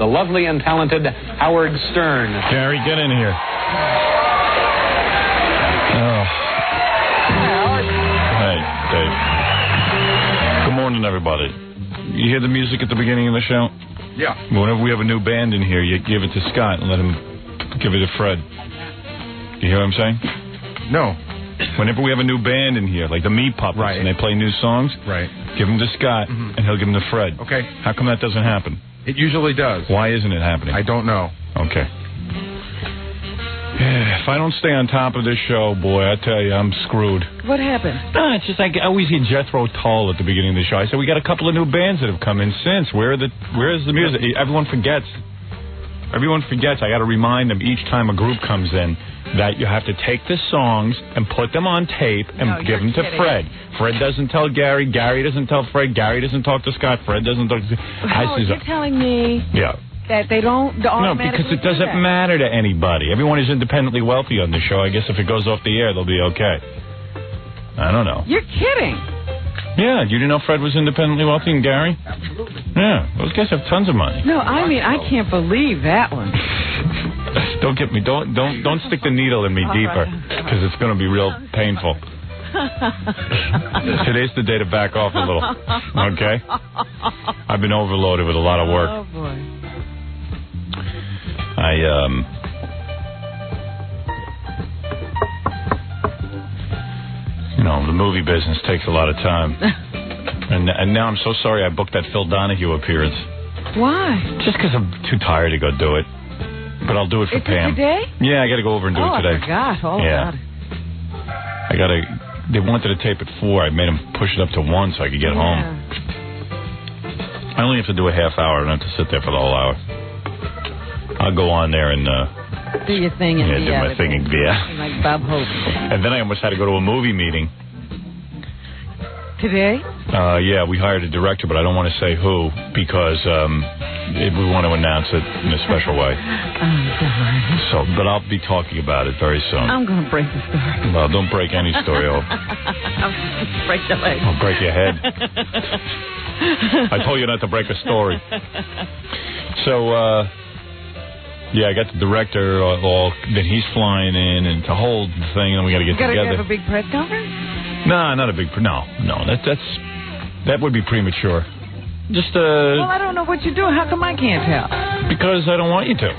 the lovely and talented Howard Stern. Gary, get in here. Oh. Hey, Dave. Good morning, everybody. You hear the music at the beginning of the show? Yeah. Whenever we have a new band in here, you give it to Scott and let him give it to Fred. You hear what I'm saying? No. Whenever we have a new band in here, like the Meat Puppets, right, and they play new songs, right, give them to Scott, and he'll give them to Fred. Okay. How come that doesn't happen? It usually does. Why isn't it happening? I don't know. Okay. If I don't stay on top of this show, boy, I tell you, I'm screwed. What happened? It's just like I always hear Jethro Tull at the beginning of the show. I said, we got a couple of new bands that have come in since. Where's the music? Everyone forgets. I got to remind them each time a group comes in that you have to take the songs and put them on tape and give them to Fred. Fred doesn't tell Gary. Gary doesn't tell Fred. Gary doesn't talk to Scott. Fred doesn't talk to... You're telling me... Yeah. That they don't No, because it doesn't matter to anybody. Everyone is independently wealthy on the show. I guess if it goes off the air, they'll be okay. I don't know. You're kidding. Yeah, you didn't know Fred was independently wealthy and Gary? Absolutely. Yeah, those guys have tons of money. No, I mean, I can't believe that one. Don't stick the needle in me deeper, because it's going to be real painful. Today's the day to back off a little, okay? I've been overloaded with a lot of work. Oh, boy. The movie business takes a lot of time. and now I'm so sorry I booked that Phil Donahue appearance. Why? Just because I'm too tired to go do it. But I'll do it for Pam. It today? Yeah, I got to go over and do it today. I forgot all about it. They wanted to tape at 4. I made them push it up to 1 so I could get home. I only have to do a half hour. I don't have to sit there for the whole hour. I'll go on there and... do your thing and do my thing and like Bob Hope. And then I almost had to go to a movie meeting. Today? Yeah, we hired a director, but I don't want to say who because we want to announce it in a special way. So, but I'll be talking about it very soon. I'm going to break the story. Well, don't break any story. I'll break your leg. I'll break your head. I told you not to break a story. So, yeah, I got the director then he's flying in and to hold the thing, and we got to get together. Got to have a big press conference? No, not a big... No. That would be premature. Just, Well, I don't know what you're doing. How come I can't tell? Because I don't want you to.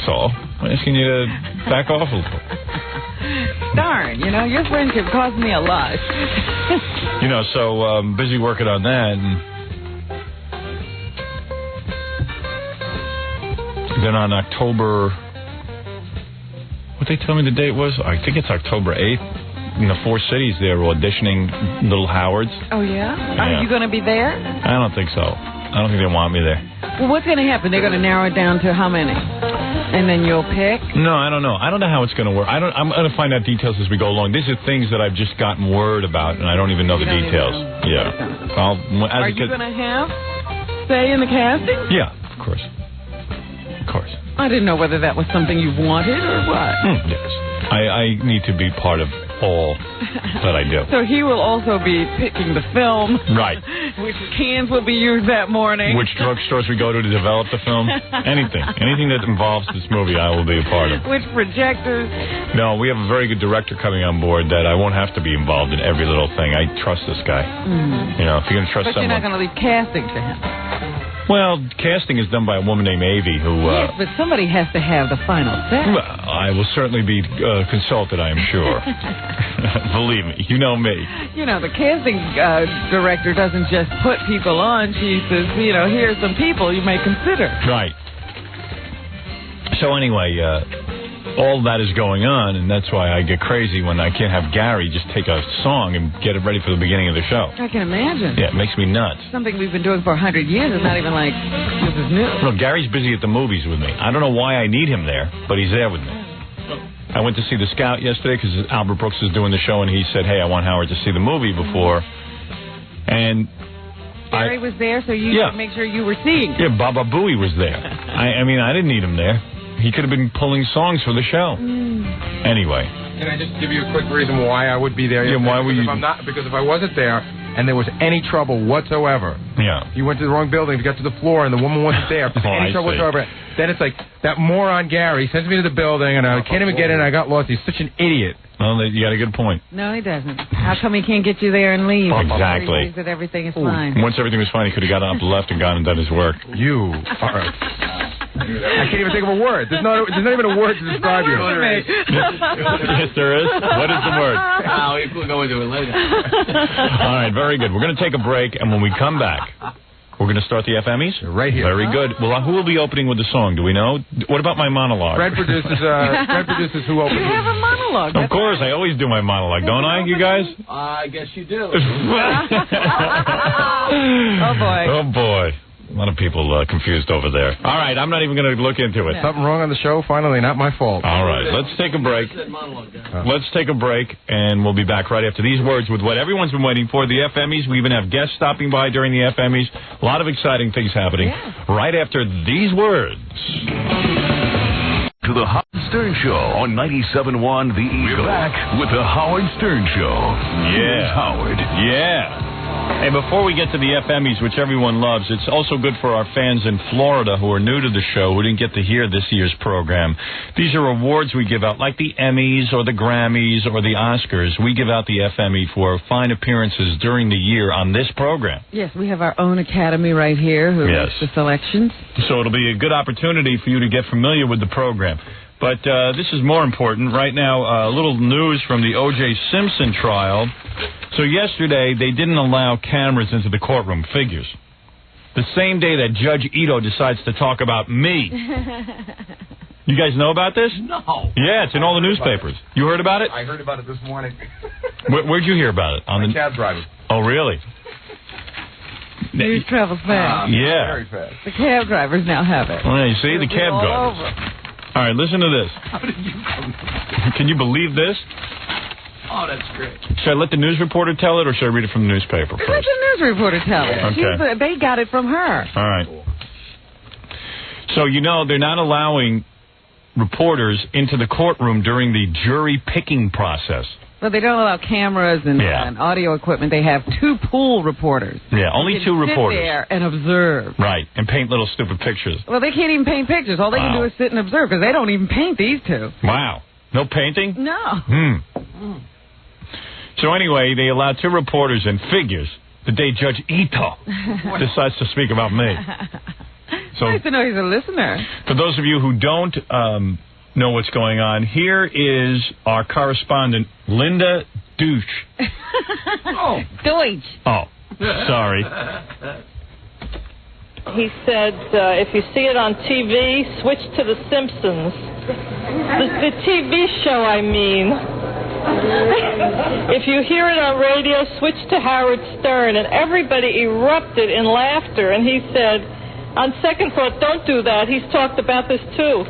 So, I'm asking you to back off a little. Darn, your friendship cost me a lot. So I'm busy working on that. And then on October... What they tell me the date was? I think it's October 8th. In the 4 cities, they're auditioning Little Howards. Oh, yeah? Are you going to be there? I don't think so. I don't think they want me there. Well, what's going to happen? They're going to narrow it down to how many? And then you'll pick? No, I don't know. I don't know how it's going to work. I'm going to find out details as we go along. These are things that I've just gotten word about, and I don't even know the details. Yeah. Are you going to have say in the casting? Yeah, of course. Of course. I didn't know whether that was something you wanted or what. Yes. I need to be part of all that I do. So he will also be picking the film. Right. Which cans will be used that morning. Which drugstores we go to develop the film. Anything. Anything that involves this movie, I will be a part of. Which projectors. No, we have a very good director coming on board that I won't have to be involved in every little thing. I trust this guy. Mm-hmm. If you're going to trust someone... But you're not going to leave casting to him. Well, casting is done by a woman named Avie who... yes, but somebody has to have the final say. Well, I will certainly be consulted, I am sure. Believe me, you know me. The casting director doesn't just put people on. She says, here's some people you may consider. Right. So anyway, all that is going on, and that's why I get crazy when I can't have Gary just take a song and get it ready for the beginning of the show. I can imagine. Yeah, it makes me nuts. Something we've been doing for 100 years. It's not even like this is new. No, Gary's busy at the movies with me. I don't know why I need him there, but he's there with me. I went to see The Scout yesterday because Albert Brooks is doing the show, and he said, hey, I want Howard to see the movie before. And Gary was there, so you could make sure you were seeing him. Yeah, Baba Booey was there. I mean, I didn't need him there. He could have been pulling songs for the show. Anyway. Can I just give you a quick reason why I would be there? Yeah, why were you... Because if I wasn't there, and there was any trouble whatsoever. Yeah. You went to the wrong building, you got to the floor, and the woman wasn't there. If there's Oh, any I trouble see. whatsoever. Then it's like, that moron Gary sends me to the building, and I can't even get in, I got lost. He's such an idiot. Well, you got a good point. No, he doesn't. How come he can't get you there and leave? Exactly. He believes that everything is fine. Once everything was fine, he could have gotten up, left, and gone and done his work. You are... I can't even think of a word. There's not even a word to describe you. Yes, there is. What is the word? Oh, we'll go into it later. All right, very good. We're going to take a break, and when we come back, we're going to start the FMEs? Right here. Very good. Well, who will be opening with the song? Do we know? What about my monologue? Fred produces who opens. You have a monologue. Of course, I always do my monologue, don't I, you guys? I guess you do. Oh, boy. Oh, boy. A lot of people confused over there. All right, I'm not even going to look into it. Something wrong on the show? Finally, not my fault. All right, let's take a break. Let's take a break, and we'll be back right after these words with what everyone's been waiting for, the FMEs. We even have guests stopping by during the FMEs. A lot of exciting things happening right after these words. To the Howard Stern Show on 97.1 The Eagle. We're back with the Howard Stern Show. Yeah. Here's Howard. Yeah. Hey, before we get to the FMEs, which everyone loves, it's also good for our fans in Florida who are new to the show, who didn't get to hear this year's program. These are awards we give out, like the Emmys or the Grammys or the Oscars. We give out the FME for fine appearances during the year on this program. Yes, we have our own academy right here who makes the selections. So it'll be a good opportunity for you to get familiar with the program. But this is more important. Right now, a little news from the O.J. Simpson trial. So yesterday, they didn't allow cameras into the courtroom. Figures. The same day that Judge Ito decides to talk about me. You guys know about this? No. Yeah, it's in all the newspapers. You heard about it? I heard about it this morning. Where'd you hear about it? On the cab driver. Oh, really? News travels fast. Yeah. Very fast. The cab drivers now have it. Well, you see, the cab all drivers. over. All right, listen to this. How did you come? Can you believe this? Oh, that's great. Should I let the news reporter tell it, or should I read it from the newspaper Let first? the news reporter tell it. Okay. They got it from her. All right. So, you know, they're not allowing reporters into the courtroom during the jury picking process. Well, they don't allow cameras and audio equipment. They have two pool reporters. Yeah, only two reporters. Sit there and observe. Right, and paint little stupid pictures. Well, they can't even paint pictures. All they can do is sit and observe because they don't even paint these two. Wow. No painting? No. So anyway, they allowed two reporters and figures the day Judge Ito decides to speak about me. So, nice to know he's a listener. For those of you who don't know what's going on, here is our correspondent, Linda Douche. Deutsch. Oh, sorry. He said, if you see it on TV, switch to The Simpsons. The TV show, I mean. If you hear it on radio, switch to Howard Stern. And everybody erupted in laughter. And he said, on second thought, don't do that. He's talked about this, too.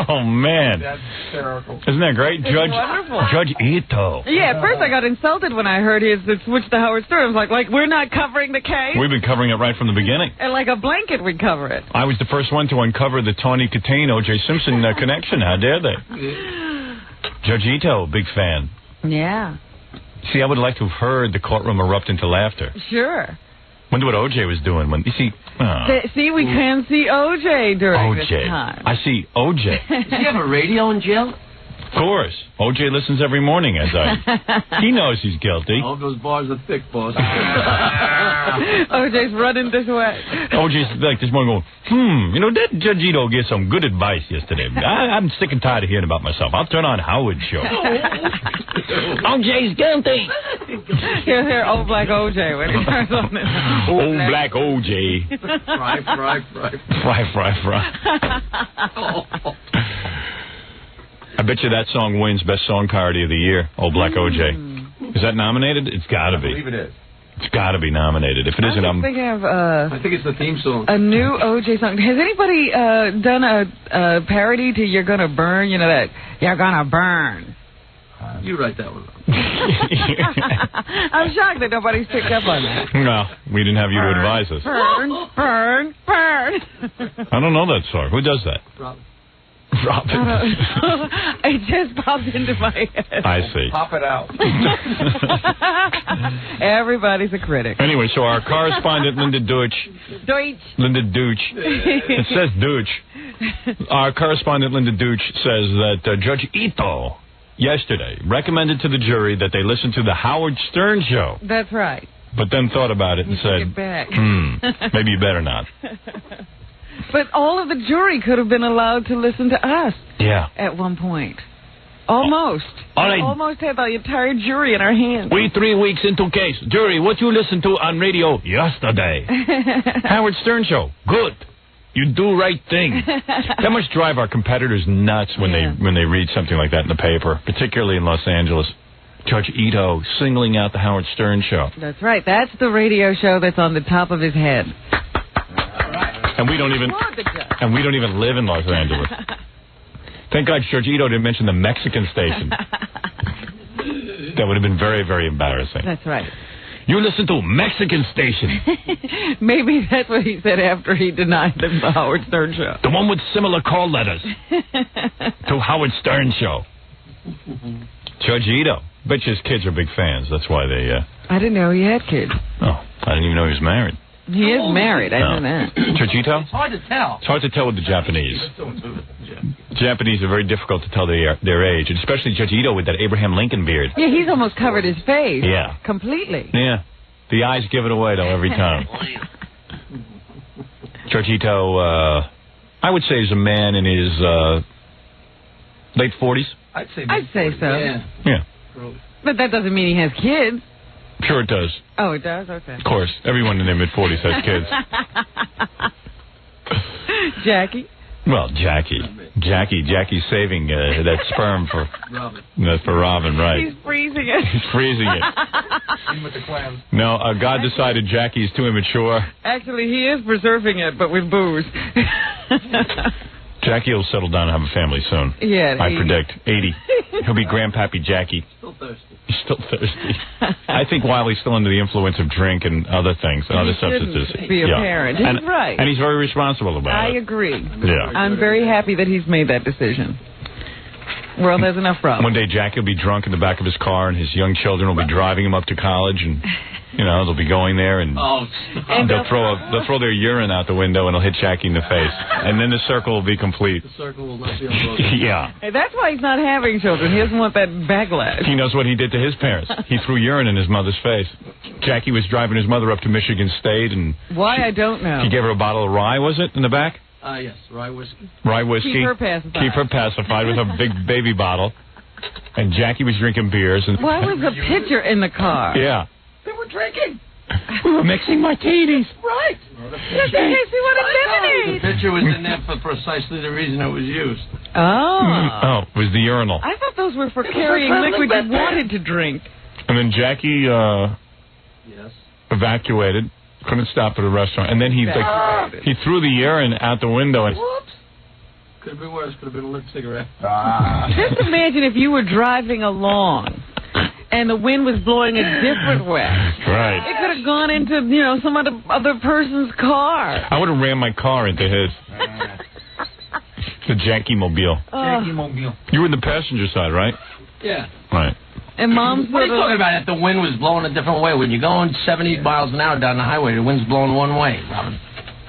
Oh, man. That's hysterical. Isn't that great? Judge Ito. Yeah, at first I got insulted when I heard his switch to Howard Stern. I was like, we're not covering the case? We've been covering it right from the beginning. And like a blanket, we cover it. I was the first one to uncover the Tawny Katane, O.J. Simpson connection. How dare they? Judge Ito, big fan. Yeah. See, I would like to have heard the courtroom erupt into laughter. Sure. Wonder what O.J. was doing when you see. See, we can see O.J. during this time. I see O.J. Does he have a radio in jail? Of course. O.J. listens every morning as he knows he's guilty. All those bars are thick, boss. O.J.'s running this way. O.J.'s like this morning going, you know, that Judge Ito gave some good advice yesterday. I'm sick and tired of hearing about myself. I'll turn on Howard's show. O.J.'s guilty. You'll hear old black O.J. when he turns on this. Old black O.J. Fry. Fry. I bet you that song wins Best Song Parody of the Year, Old Black O.J. Is that nominated? It's got to be. I believe it is. It's got to be nominated. If it isn't, I'm thinking of I think it's the theme song. A new O.J. song. Has anybody done a parody to "You're Gonna Burn"? You know that "You're Gonna Burn." You write that one. I'm shocked that nobody's picked up on that. No, we didn't have you to advise us. Burn. I don't know that song. Who does that? Probably. Robin. It just popped into my head. I see. Pop it out. Everybody's a critic. Anyway, so our correspondent, Linda Deutsch. It says Deutsch. Our correspondent, Linda Deutsch, says that Judge Ito yesterday recommended to the jury that they listen to the Howard Stern show. That's right. But then thought about it and Take said, it back. maybe you better not. But all of the jury could have been allowed to listen to us Yeah. at one point. Almost. All right. We almost had the entire jury in our hands. We 3 weeks into case. Jury, what you listened to on radio yesterday? Howard Stern show. Good. You do right thing. That must drive our competitors nuts when they read something like that in the paper, particularly in Los Angeles. Judge Ito singling out the Howard Stern show. That's right. That's the radio show that's on the top of his head. And we don't even live in Los Angeles. Thank God Judge Ito didn't mention the Mexican station. That would have been very, very embarrassing. That's right. You listen to Mexican station. Maybe that's what he said after he denied the Howard Stern show. The one with similar call letters to Howard Stern show. Judge Ito. Bet you his kids are big fans. That's why they... I didn't know he had kids. Oh, I didn't even know he was married. He is married. I know that. Judge Ito? It's hard to tell. It's hard to tell with the Japanese. Japanese are very difficult to tell their age, and especially Judge Ito with that Abraham Lincoln beard. Yeah, he's almost covered his face. Yeah. Completely. Yeah. The eyes give it away, though, every time. Judge Ito, I would say, is a man in his late 40s. I'd say so. Yeah. Yeah. But that doesn't mean he has kids. Sure it does. Oh, it does? Okay. Of course. Everyone in their mid-40s has kids. Jackie? Well, Jackie's saving that sperm for Robin. That's for Robin, right? He's freezing it. He's freezing it. With the clams. No, God decided Jackie's too immature. Actually, he is preserving it, but with booze. Jackie will settle down and have a family soon. Yeah, I 80. predict 80. He'll be Grandpappy Jackie. Still thirsty. He's still thirsty. I think while he's still under the influence of drink and other things, and other substances. Shouldn't be a parent. He's right. And he's very responsible about I it. agree. Yeah. I'm very happy that he's made that decision. World has enough problems. One day Jackie will be drunk in the back of his car, and his young children will be driving him up to college, and they'll be going there, and they'll throw their urine out the window, and it'll hit Jackie in the face, and then the circle will be complete. The circle will not be unbroken. Yeah. Hey, that's why he's not having children. He doesn't want that backlash. He knows what he did to his parents. He threw urine in his mother's face. Jackie was driving his mother up to Michigan State, and why I don't know. he gave her a bottle of rye, was it, in the back? Yes, rye whiskey. Rye whiskey. Keep her pacified. Keep her pacified with a big baby bottle. And Jackie was drinking beers. And Why was the pitcher in the car? Yeah. They were drinking. We were mixing martinis. Right. Just in case he wanted The lemonade. picture was in there for precisely the reason it was used. Oh. Oh, it was the urinal. I thought those were for carrying liquid you wanted to drink. And then Jackie Yes. evacuated. Couldn't stop at a restaurant. And then he threw the urine out the window. And Whoops. Could have been worse. Could have been a lit cigarette. Just imagine if you were driving along and the wind was blowing a different way. Right. It could have gone into, some other person's car. I would have ran my car into his. The Jackie Mobile. Mobile. You were in the passenger side, right? Yeah. Right. And Mom's What are you talking about? If the wind was blowing a different way, when you're going 70 miles an hour down the highway, the wind's blowing one way, Robin.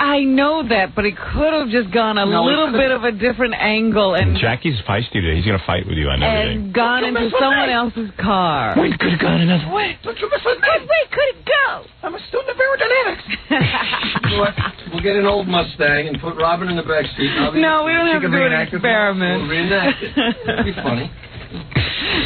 I know that, but it could have just gone a little bit of a different angle and Jackie's feisty today. He's going to fight with you on everything. gone into someone else's car. We could have gone another way. Don't you mess with me. Which way could it go? I'm a student of aerodynamics. You know what? We'll get an old Mustang and put Robin in the back seat. No, we don't have to do an experiment. We'll reenact it. It'll be funny.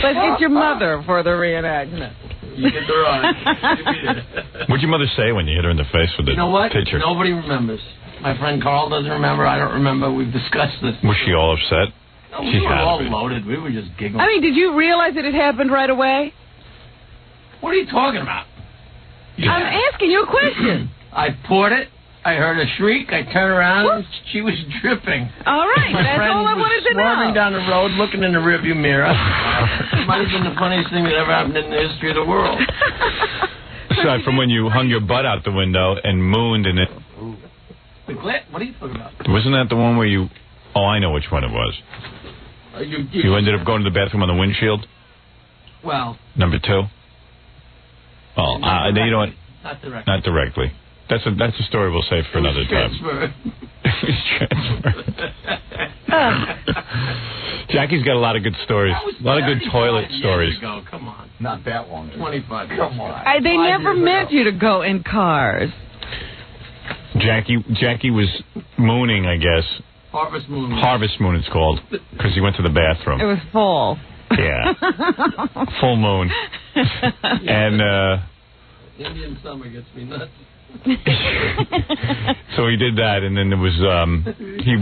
Let's get your mother for the reenactment. You get the ride. What'd your mother say when you hit her in the face with the You know what? picture? Nobody remembers. My friend Carl doesn't remember. I don't remember. We've discussed this. Was she all upset? No, we She were had all been. loaded. We were just giggling. I mean, did you realize that it happened right away? What are you talking about? I'm asking you a question. I poured it. I heard a shriek. I turned around. And she was dripping. All right, My that's friend all I was wanted to swerving know. down the road, looking in the rearview mirror. It might have been the funniest thing that ever happened in the history of the world. Aside from when you hung your butt out the window and mooned in it. The glit? What are you talking about? Wasn't that the one where you Oh, I know which one it was. You ended up going to the bathroom on the windshield? Well. Number 2? Oh, you know what? Not directly. Not directly. That's a story we'll save for another time. Jackie's got a lot of good stories. A lot of good toilet stories. Ago. Come on. Not that long. 25 years. Come on. They never meant you to go in cars. Jackie was mooning, I guess. Harvest Moon. Harvest Moon it's called, because he went to the bathroom. It was full. Yeah. Full moon. And Indian summer gets me nuts. So he did that, and then there was he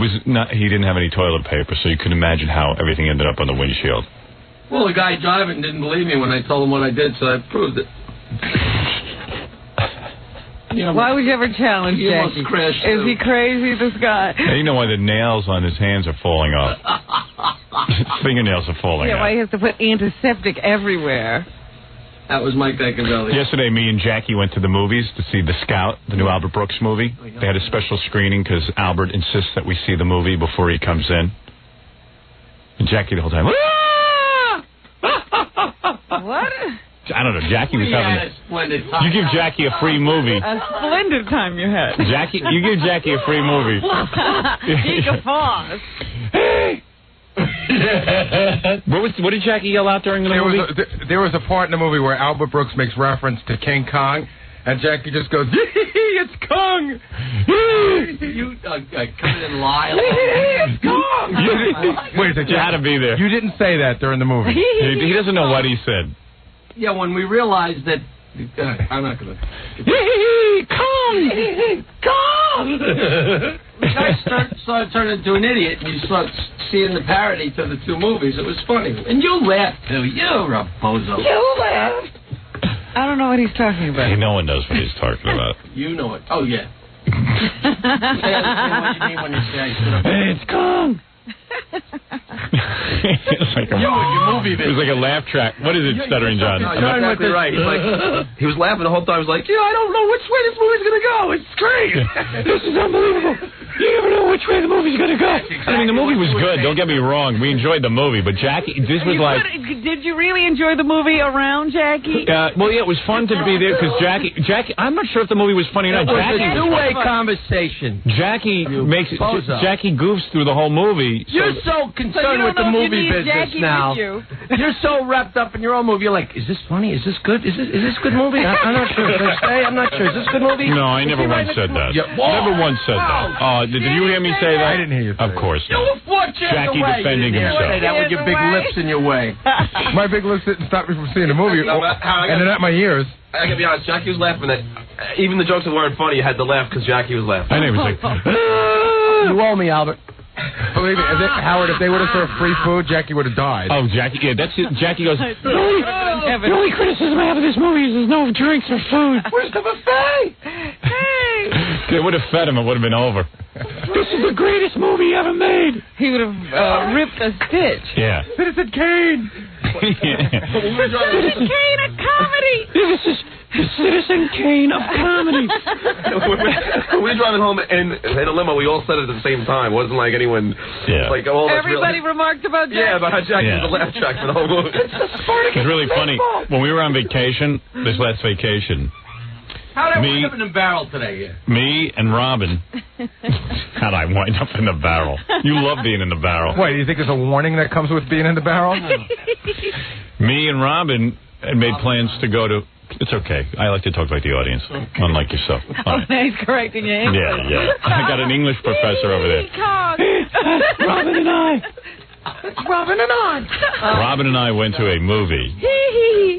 didn't have any toilet paper, so you can imagine how everything ended up on the windshield. Well, the guy driving didn't believe me when I told him what I did, so I proved it. Why would you ever challenge Jackie? Is he crazy, this guy? Now you know why the nails on his hands are falling off. His fingernails are falling off. Yeah, why he has to put antiseptic everywhere. That was Mike Beccavelli. Yesterday, me and Jackie went to the movies to see The Scout, the new Albert Brooks movie. They had a special screening because Albert insists that we see the movie before he comes in. And Jackie the whole time, What? I don't know. Jackie was having a splendid time. You give Jackie a free movie. A splendid time you had. You give Jackie a free movie. He guffaws. What did Jackie yell out during the movie? There was a part in the movie where Albert Brooks makes reference to King Kong, and Jackie just goes, "It's Kong." You come in and lie. It's Kong. Wait a second. You had to be there. You didn't say that during the movie. He doesn't know what he said. Yeah, when we realized that... I'm not going to... Kong! The guy started turning into an idiot, and you start seeing the parody to the two movies. It was funny. And you laughed, too. You Raposo. You laughed. I don't know what he's talking about. Hey, no one knows what he's talking about. You know it. Oh, yeah. I understand what you mean when you say I stood up. Hey, it's Kong. It's like it was like a laugh track. What is it, Stuttering John? No, you're exactly right. He was laughing the whole time. He was like, I don't know which way this movie's going to go. It's great. This is unbelievable. You never know which way the movie's going to go. I mean, the movie was good. Don't get me wrong. We enjoyed the movie. But Jackie, this was like... Did you really enjoy the movie around Jackie? Well, yeah, it was fun to be there because Jackie, I'm not sure if the movie was funny or not. It was a two-way conversation. Jackie goofs through the whole movie. You're so concerned with the movie business now. You're so wrapped up in your own movie. You're like, is this funny? Is this good? Is this a good movie? I'm not sure. Should I stay? I'm not sure. Is this a good movie? No, I never once said that. Never once said that. Did you hear me say that? I didn't hear you say that. Of course not. Jackie defending himself. Say that with your big lips in your way. My big lips didn't stop me from seeing the movie, and they're not my ears. I gotta be honest, Jackie was laughing at... Even the jokes that weren't funny, you had to laugh because Jackie was laughing. I know, he was like... You owe me, Albert. Believe me, Howard, if they would have served free food, Jackie would have died. Oh, Jackie, yeah, that's it. Jackie goes, the only criticism I have of this movie is there's no drinks or food. Where's the buffet? Hey! They would have fed him, it would have been over. This is the greatest movie ever made. He would have ripped a stitch. Yeah. Citizen Kane! Citizen Kane of comedy! This is the Citizen Kane of comedy. We were driving home in a limo. We all said it at the same time. It wasn't like anyone... Yeah. Like, everybody remarked about Jackie. Yeah, about how Jackie was the laugh track for the whole movie. It's really funny. When we were on vacation, this last vacation... How did I wind up in the barrel today? Yeah. Me and Robin. How'd I wind up in the barrel? You love being in the barrel. Wait, do you think there's a warning that comes with being in the barrel? Me and Robin had made plans to go to... It's okay. I like to talk like the audience, unlike yourself. Right. He's correcting you. Yeah. I got an English professor over there. Robin and I. Robin and I went to a movie.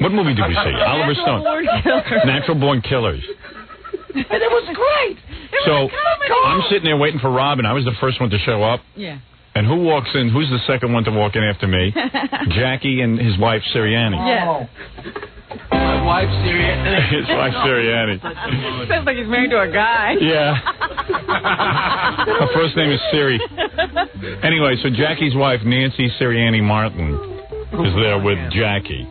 What movie did we see? Oliver Stone. Natural Born Killers. And it was great. So I'm sitting there waiting for Robin. I was the first one to show up. Yeah. And who walks in? Who's the second one to walk in after me? Jackie and his wife, Sirianni. Yeah. My wife, Sirianni. His wife, Sirianni. Sounds like he's married to a guy. Yeah. Her first name is Siri. Anyway, so Jackie's wife, Nancy Sirianni Martin, is there with Jackie.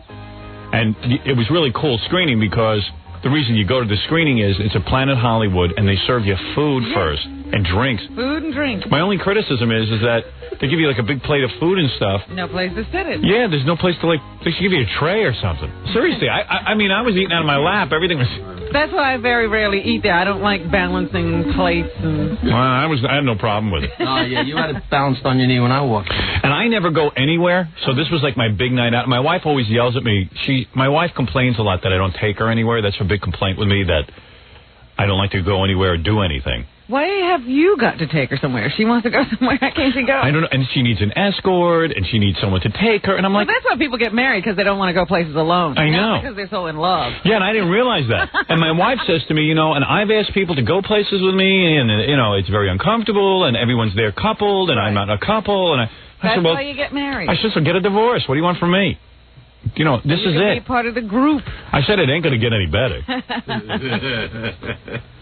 And it was really cool screening because the reason you go to the screening is it's a Planet Hollywood, and they serve you food first. and drinks. Food and drink. My only criticism is that they give you like a big plate of food and stuff. No place to sit it. Yeah, there's no place to they should give you a tray or something. Seriously, I mean, I was eating out of my lap. Everything was. That's why I very rarely eat there. I don't like balancing plates and. Well, I had no problem with it. Oh yeah, you had it balanced on your knee when I walked in. And I never go anywhere, so this was like my big night out. My wife always yells at me. My wife complains a lot that I don't take her anywhere. That's her big complaint with me, that I don't like to go anywhere or do anything. Why have you got to take her somewhere? She wants to go somewhere. Can't she go? I don't know. And she needs an escort, and she needs someone to take her. And I'm like, that's why people get married, because they don't want to go places alone. I know. Not because they're so in love. Yeah, and I didn't realize that. And my wife says to me, and I've asked people to go places with me, and, it's very uncomfortable, and everyone's there coupled, and I'm not a couple. And I that's said, well, why you get married. I said, so get a divorce. What do you want from me? This is it. Be part of the group. I said it ain't going to get any better.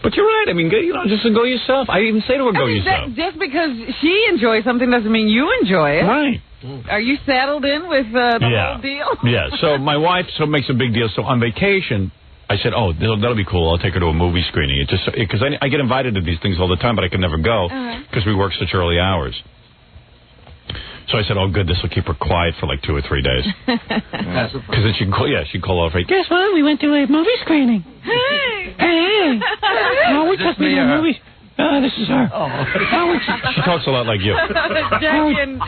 But you're right. I mean, just go yourself. I even say to her, go yourself. Just because she enjoys something doesn't mean you enjoy it. Right. Are you saddled in with the whole deal? Yeah. So my wife makes a big deal. So on vacation, I said, oh, that'll be cool. I'll take her to a movie screening. It just because I get invited to these things all the time, but I can never go because we work such early hours. So I said, oh, good, this will keep her quiet for like 2 or 3 days. Because then she'd call over. Guess what? We went to a movie screening. Hey. Oh, we took me to a movie. This is her. Oh. She talks a lot like you. Jackie and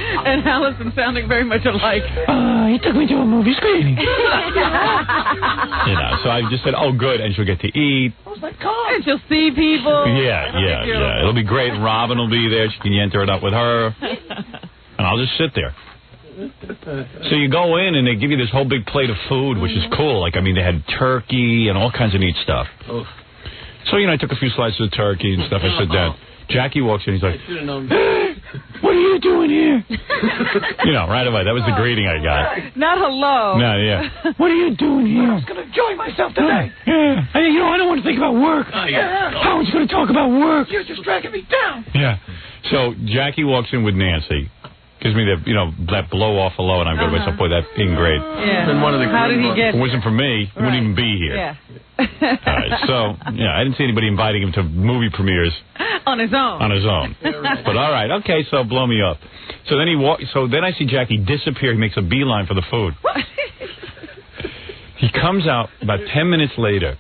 Allison sounding very much alike. He took me to a movie screening. So I just said, oh, good, and she'll get to eat. I was like, God. And she'll see people. Yeah. It'll be great. Robin will be there. She can enter it up with her. And I'll just sit there. So you go in, and they give you this whole big plate of food, which is cool. Like, I mean, they had turkey and all kinds of neat stuff. So, I took a few slices of turkey and stuff. I sit down. Jackie walks in. He's like, what are you doing here? Right away. That was the greeting I got. Not hello. No, yeah. What are you doing here? I was going to enjoy myself today. Yeah. I don't want to think about work. Howard's going to talk about work. You're just dragging me down. Yeah. So Jackie walks in with Nancy. Gives me that, that blow off hello, and I go to myself, boy, that ain't great. Yeah. How did he get? If it wasn't for me, he wouldn't even be here. Yeah. All right, so, I didn't see anybody inviting him to movie premieres. On his own. But all right, okay, so blow me up. So then then I see Jackie disappear. He makes a beeline for the food. He comes out about 10 minutes later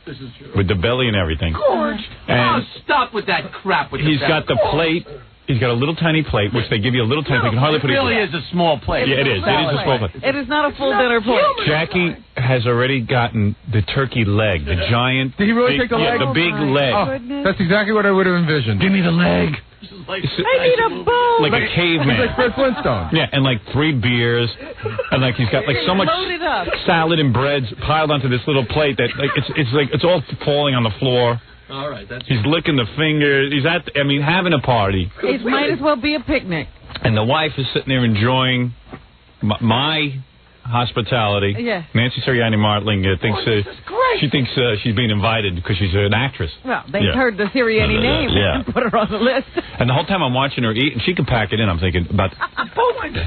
with the belly and everything. Gorge. And stop with that crap. He's got the plate. He's got a little tiny plate, which they give you a little tiny plate. You can hardly put it in. It really is a small plate. Yeah, it is. It is a small plate. It is not a full dinner plate. Jackie has already gotten the turkey leg, the giant. Did he really take the leg? Yeah, the big leg. Oh, that's exactly what I would have envisioned. Give me the leg. I need a bowl. Like a caveman. He's like Fred Flintstone. Yeah, and like 3 beers, and like he's got like so much salad and breads piled onto this little plate that like it's all falling on the floor. All right, he's licking the fingers. He's having a party. It might as well be a picnic. And the wife is sitting there enjoying my hospitality. Yeah. Nancy Sirianni-Martling thinks she thinks she's being invited because she's an actress. Well, they heard the Sirianni name and put her on the list. And the whole time I'm watching her eat, and she can pack it in. I'm thinking about a bowwinder.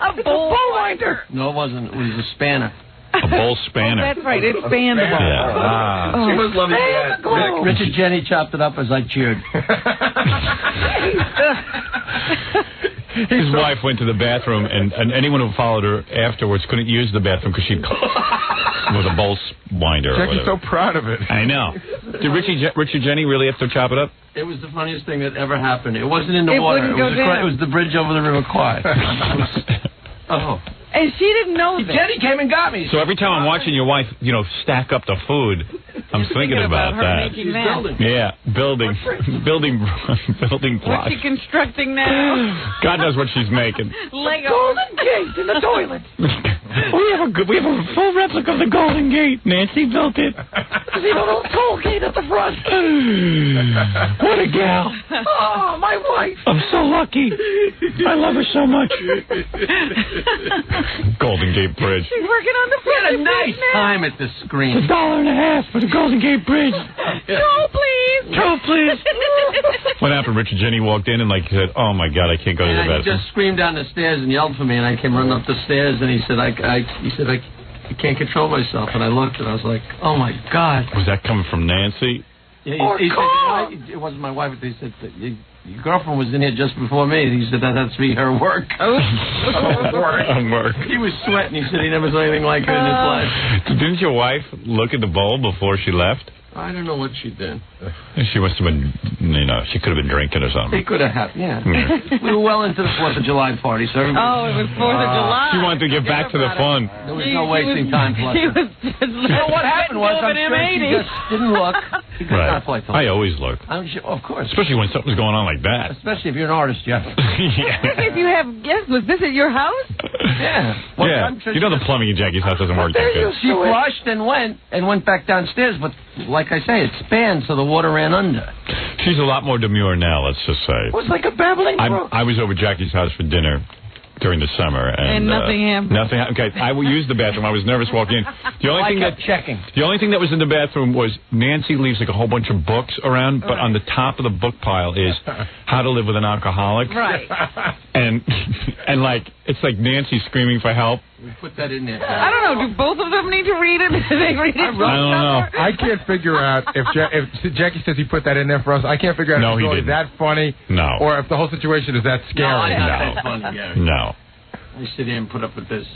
A bowwinder. No, it wasn't. It was a spanner. A bowl spanner. Oh, that's right. It spanned the bowl. Yeah. She must love that. Richard Jenny chopped it up as I cheered. His wife went to the bathroom, and anyone who followed her afterwards couldn't use the bathroom because she with a bowl winder. Jackie's so proud of it. I know. Did Richard Jenny really have to chop it up? It was the funniest thing that ever happened. It wasn't in the water. It was the bridge over the River Kwai. And she didn't know that. Jenny came and got me. So every time I'm watching your wife, stack up the food, I'm thinking about that. Yeah, building blocks. What's she constructing now? God knows what she's making. Lego. Golden Gate in the toilet. We have a full replica of the Golden Gate. Nancy built it. See the little toll gate at the front. What a gal. Oh, my wife. I'm so lucky. I love her so much. Golden Gate Bridge. She's working on the bridge. We had a nice time at the screen. It's $1.50 for the Golden Gate Bridge. Go, please. Go, please. What happened? Richard Jenny walked in and said, "Oh my God, I can't go to the bathroom." He just screamed down the stairs and yelled for me, and I came running up the stairs, and he said, I can't control myself, and I looked, and I was like, oh my God. Was that coming from Nancy? Yeah, he said, it wasn't my wife. He said, your girlfriend was in here just before me. He said, that has to be her work. Work. He was sweating. He said he never saw anything like her in his life. Didn't your wife look at the bowl before she left? I don't know what she did. She must have been, she could have been drinking or something. They could have had, yeah. We were well into the 4th of July party, so everybody... Oh, it was 4th of July. She wanted to get back to the fun. There was no wasting time. So what happened was, I'm sure she just didn't look. She could not play telephone. I always look. I'm sure, of course. Especially when something's going on like that. Especially if you're an artist, Jeff. Yeah. If you have guests, was this at your house? Yeah. Well, yeah. I'm sure You know the plumbing in Jackie's house doesn't work that good. She flushed and went back downstairs, but like I say, it spanned so the water ran under. She's a lot more demure now, let's just say. It was like a babbling brook. I was over Jackie's house for dinner during the summer, and nothing happened. Nothing happened. Okay, I used the bathroom. I was nervous walking in. The only thing that was in the bathroom was Nancy leaves like a whole bunch of books around, but on the top of the book pile is How to Live with an Alcoholic. Right. And like it's like Nancy screaming for help. We put that in there. I don't know. Do both of them need to read it? Do they read it? I don't know. I can't figure out if Jackie says he put that in there for us. I can't figure out if it's really that funny. No. Or if the whole situation is that scary. No. That's funny, Gary. No. I sit here and put up with this.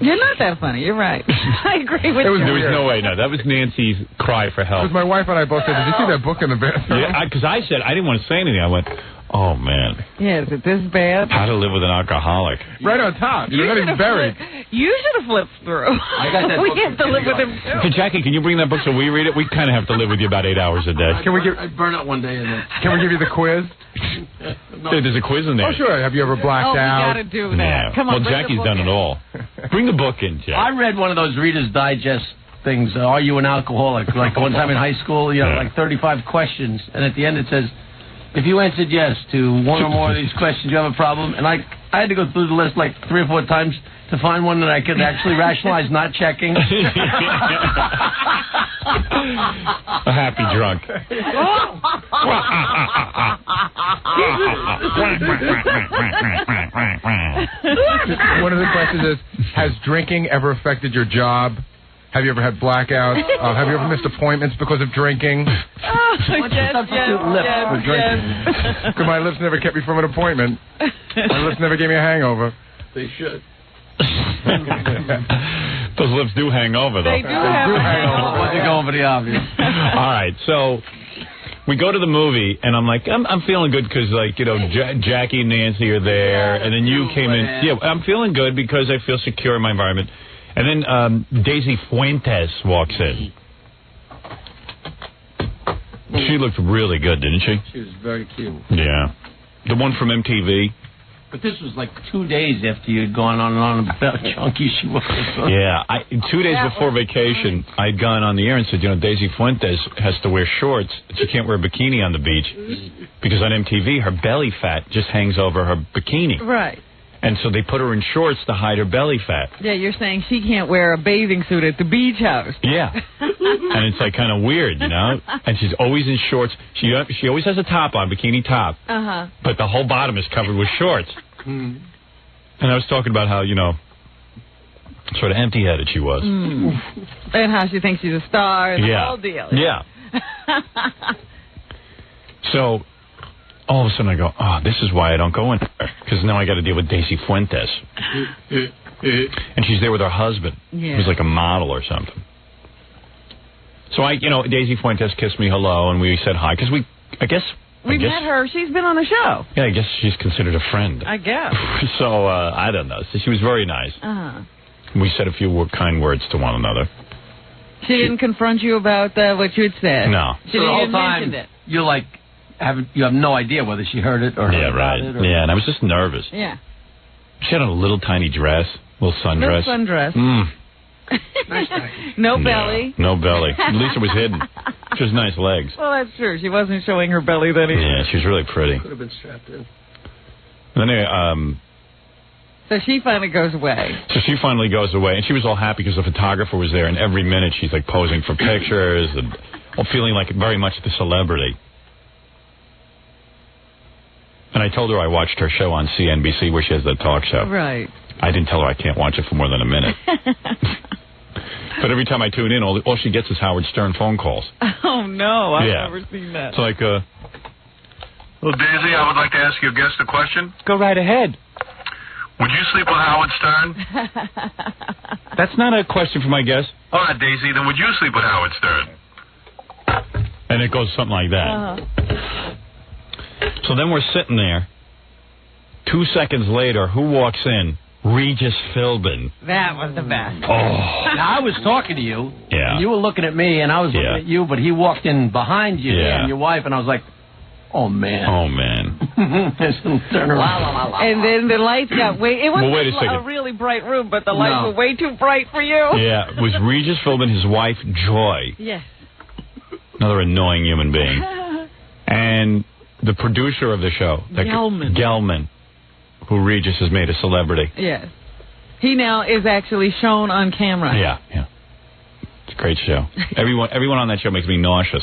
You're not that funny. You're right. I agree with you. There was no way. No, that was Nancy's cry for help. Because my wife and I both said, did you see that book in the bathroom? Yeah, because I said I didn't want to say anything. I went, oh man. Yeah, is it this bad? How to Live with an Alcoholic. Right on top. You're not even buried. You should have flipped through. I got that We book have to live with him. Hey, Jackie, can you bring that book so we read it? We kind of have to live with you about 8 hours a day. I'd burn out one day and then. Can we give you the quiz? Hey, there's a quiz in there. Oh, sure. Have you ever blacked We out? got to do that. Yeah. Come on. Well, Jackie's done it all. Bring the book in, Jack. I read one of those Reader's Digest things. Are you an alcoholic? Like one time in high school, you know, like 35 questions, and at the end it says, if you answered yes to one or more of these questions, you have a problem. And I had to go through the list like 3 or 4 times to find one that I could actually rationalize not checking. A happy drunk. One of the questions is, has drinking ever affected your job? Have you ever had blackouts? Have you ever missed appointments because of drinking? For drinking. Because my lips never kept me from an appointment. My lips never gave me a hangover. They should. Those lips do hang over, though. They do hang over. Once you go over the obvious. All right, so we go to the movie, and I'm like, I'm feeling good because, like, you know, Jackie and Nancy are there, and then you came in. Yeah, I'm feeling good because I feel secure in my environment. And then Daisy Fuentes walks in. She looked really good, didn't she? She was very cute. Yeah. The one from MTV. But this was like 2 days after you had gone on and on about how chunky she was. Yeah. 2 days before vacation, I'd gone on the air and said, you know, Daisy Fuentes has to wear shorts. She can't wear a bikini on the beach because on MTV, her belly fat just hangs over her bikini. Right. And so they put her in shorts to hide her belly fat. Yeah, you're saying she can't wear a bathing suit at the beach house. Yeah. And it's like kind of weird, you know? And she's always in shorts. She always has a top on, bikini top. Uh-huh. But the whole bottom is covered with shorts. And I was talking about how, you know, sort of empty-headed she was. And how she thinks she's a star and the whole deal. Yeah. So all of a sudden I go, oh, this is why I don't go in there. Because now I got to deal with Daisy Fuentes. And she's there with her husband, who's like a model or something. So Daisy Fuentes kissed me hello, and we said hi. Because we met her. She's been on the show. Yeah, I guess she's considered a friend. I guess. So, I don't know. So she was very nice. Uh-huh. We said a few kind words to one another. She didn't confront you about what you had said? No. She didn't even mention it? You're like, you have no idea whether she heard it or heard about it. Yeah, and I was just nervous. Yeah. She had on a little tiny dress, little sundress. Little sundress. Nice no belly. No belly. At least it was hidden. She has nice legs. Well, that's true. She wasn't showing her belly then either. Yeah, she was really pretty. Could have been strapped in. And then so she finally goes away. So she finally goes away, and she was all happy because the photographer was there, and every minute she's like posing for pictures and feeling like very much the celebrity. And I told her I watched her show on CNBC where she has the talk show. Right. I didn't tell her I can't watch it for more than a minute. But every time I tune in, all she gets is Howard Stern phone calls. Oh, no. I've Yeah. never seen that. It's like, Well, Daisy, I would like to ask your guest a question. go right ahead. Would you sleep with Howard Stern? That's not a question for my guest. All right, Daisy, then would you sleep with Howard Stern? And it goes something like that. So then we're sitting there. 2 seconds later, who walks in? Regis Philbin. That was the best. Oh. Now, I was talking to you. Yeah. And you were looking at me, and I was looking Yeah. at you, but he walked in behind you Yeah. and your wife, and I was like, oh, man. Oh, man. Turn around. And then the lights got way... It was Well, wait a second. a really bright room, but the lights No. were way too bright for you. Yeah, it was Regis Philbin, his wife, Joy. Yes. Another annoying human being. And the producer of the show. Gelman. Who Regis has made a celebrity. Yes. He now is actually shown on camera. Yeah. It's a great show. Everyone on that show makes me nauseous.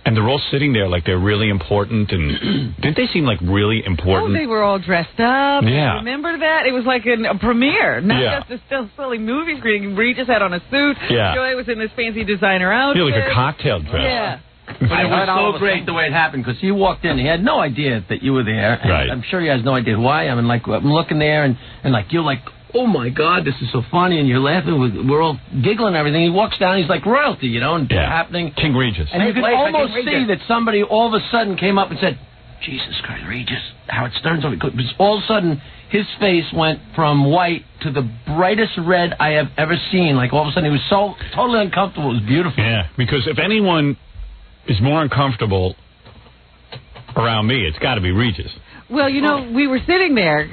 And they're all sitting there like they're really important. And didn't they seem like really important? Oh, they were all dressed up. Yeah. Remember that? It was like a premiere, not Yeah. just a still silly movie screening. Regis had on a suit. Yeah. Joy was in this fancy designer outfit. Feel like a cocktail dress. Yeah. But it was so great the way it happened, because he walked in. He had no idea that you were there. And Right. I'm sure he has no idea who I am. And, like, I'm looking there, and like, you're like, oh, my God, this is so funny. And you're laughing. We're all giggling and everything. He walks down. He's like royalty, you know, and happening. King Regis. And you could Place like almost King see Regis. that somebody all of a sudden came up and said, Jesus Christ, Regis, Howard Stern's over. Because all of a sudden, his face went from white to the brightest red I have ever seen. Like, all of a sudden, he was so totally uncomfortable. It was beautiful. Yeah, because if anyone is more uncomfortable around me, it's got to be Regis. Well, you know, we were sitting there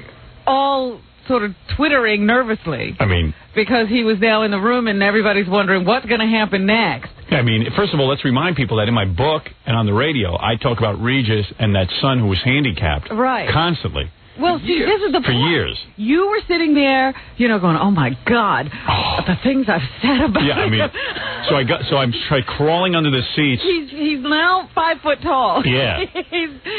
all sort of twittering nervously I mean, because he was now in the room and everybody's wondering what's going to happen next. first of all, let's remind people that in my book and on the radio, I talk about Regis and that son who was handicapped Right. constantly. Well, see, this is the For point. years. You were sitting there, you know, going, "Oh my God, the things I've said about Yeah, I mean, him." so I'm crawling under the seats, He's now 5 foot tall. Yeah.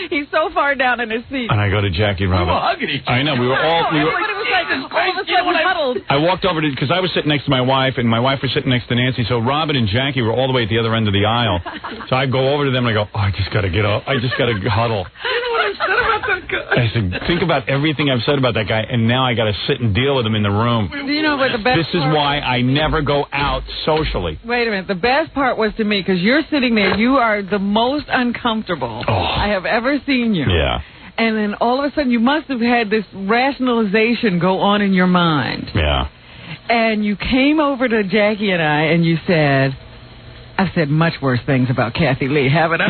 he's so far down in his seat. and I go to Jackie and Robin. hugging each other. I know, we were all. Everybody was like, all of a sudden huddled. I walked over to, because I was sitting next to my wife, and my wife was sitting next to Nancy, so Robin and Jackie were all the way at the other end of the aisle. So I go over to them and I go, I just got to get up. I just got to huddle. You know what I said about that guy? I said, think about everything I've said about that guy, and now I got to sit and deal with him in the room. Do you know what the best This is part why I never go out socially. Wait a minute. The best part was to me, because you're sitting there, you are the most uncomfortable I have ever seen you. Yeah. And then all of a sudden you must have had this rationalization go on in your mind. Yeah. And you came over to Jackie and I and you said, I've said much worse things about Kathy Lee, haven't I?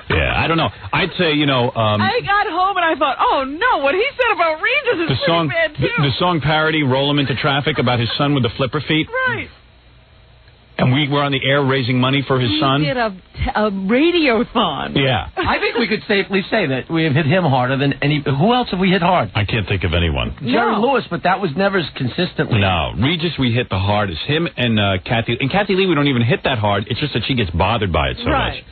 Yeah, I don't know. I'd say, I got home and I thought, oh no, what he said about Regis is the song, pretty bad too. the song parody, Roll 'Em Into Traffic, about his son with the flipper feet. Right. And we were on the air raising money for his son. He did a radiothon. Yeah. I think we could safely say that we have hit him harder than any. Who else have we hit hard? I can't think of anyone. Jerry Lewis, but that was never as consistently. No, Regis we hit the hardest. Him and Kathy. And Kathy Lee we don't even hit that hard. It's just that she gets bothered by it so Right. much.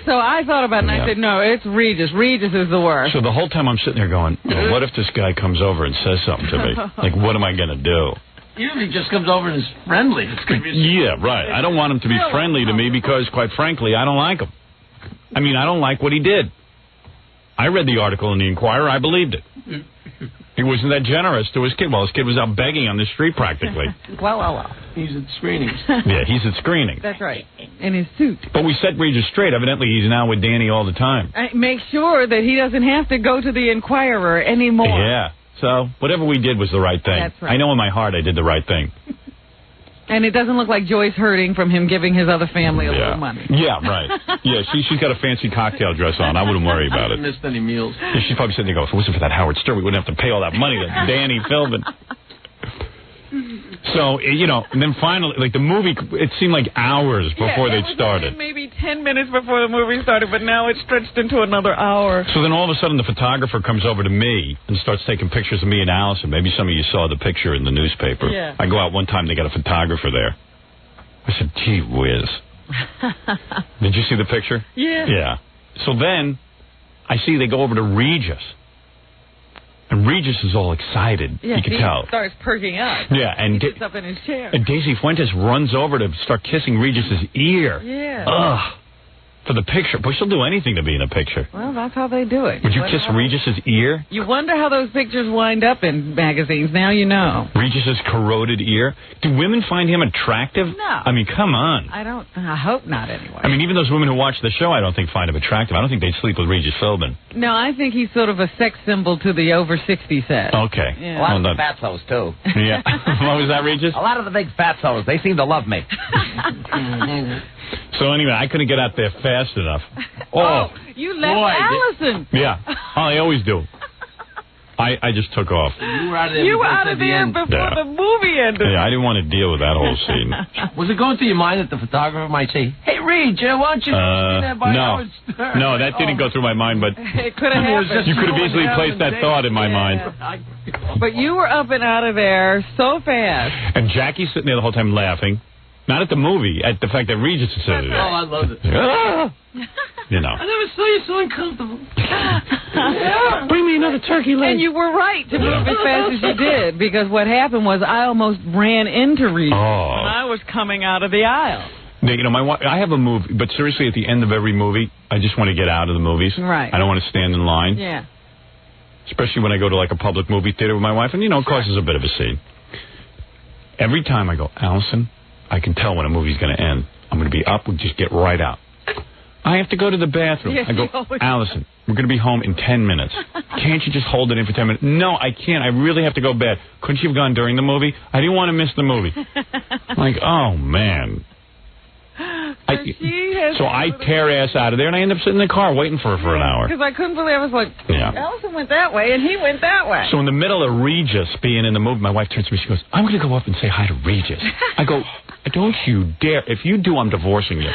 So I thought about it and I said, no, it's Regis. Regis is the worst. So the whole time I'm sitting there going, well, what if this guy comes over and says something to me? Like, what am I going to do? Usually he just comes over and is friendly. It's gonna be Yeah, right. I don't want him to be friendly to me because, quite frankly, I don't like him. I mean, I don't like what he did. I read the article in the Inquirer. I believed it. He wasn't that generous to his kid. Well, his kid was out begging on the street practically. Well. He's at screenings. Yeah, he's at screening. That's right. In his suit. But we set Regis straight. Evidently, he's now with Danny all the time. Make sure that he doesn't have to go to the Inquirer anymore. Yeah. So whatever we did was the right thing. That's right. I know in my heart I did the right thing. And it doesn't look like Joy's hurting from him giving his other family a little money. Yeah, right. Yeah, she's got a fancy cocktail dress on. I wouldn't worry about I it. haven't missed any meals. Yeah, she's probably sitting there going, if it wasn't for that Howard Stern, we wouldn't have to pay all that money to Danny Philbin. So, and then finally, like the movie, it seemed like hours before Yeah, they'd started. Maybe 10 minutes before the movie started, but now it's stretched into another hour. So then all of a sudden the photographer comes over to me and starts taking pictures of me and Allison. Maybe some of you saw the picture in the newspaper. Yeah. I go out one time, they got a photographer there. I said, gee whiz. Did you see the picture? Yeah. Yeah. So then I see they go over to Regis. And Regis is all excited. Yeah, you can he tell. starts perking up. Yeah, and he sits up in his chair. And Daisy Fuentes runs over to start kissing Regis's ear. Yeah. Ugh. For the picture. But she'll do anything to be in a picture. Well, that's how they do it. Would you kiss Regis's ear? You wonder how those pictures wind up in magazines. Now you know. Regis's corroded ear? Do women find him attractive? No. I mean, come on. I hope not anyway. I mean, even those women who watch the show, I don't think find him attractive. I don't think they'd sleep with Regis Philbin. No, I think he's sort of a sex symbol to the over 60 set. Okay. Yeah. A lot of the fatsos, too. Yeah. What was that, Regis? A lot of the big fatsos. They seem to love me. So anyway, I couldn't get out there fast enough. Oh, you left Allison. Yeah. Oh, I always do. I just took off. You were out of there. You were out of there before the movie ended. Yeah, I didn't want to deal with that whole scene. Was it going through your mind that the photographer might say, "Hey, Reed, why don't you see that by no. Howard Stern?" No, that didn't go through my mind, but it could have happened. you could have easily placed that thought in my mind. But you were up and out of there so fast. And Jackie's sitting there the whole time laughing. Not at the movie, at the fact that Regis is sitting there. Oh, I loved it. You know. I never saw you so uncomfortable. Bring me another turkey leg. And you were right to move as fast as you did, because what happened was I almost ran into Regis when I was coming out of the aisle. You know, I have a movie, but seriously, at the end of every movie, I just want to get out of the movies. Right. I don't want to stand in line. Yeah. Especially when I go to like a public movie theater with my wife, and you know, it causes a bit of a scene. Every time I go, Allison, I can tell when a movie's going to end. I'm going to be up. We'll just get right out. I have to go to the bathroom. Yes, I go, Allison, we're going to be home in 10 minutes. Can't you just hold it in for 10 minutes? No, I can't. I really have to go bed. Couldn't you have gone during the movie? I didn't want to miss the movie. Like, oh, man. So I tear ass out of there, and I end up sitting in the car waiting for her for an hour. Because I couldn't believe, I was like, Allison went that way, and he went that way. So in the middle of Regis being in the movie, my wife turns to me, she goes, I'm going to go up and say hi to Regis. I go, don't you dare. If you do, I'm divorcing you.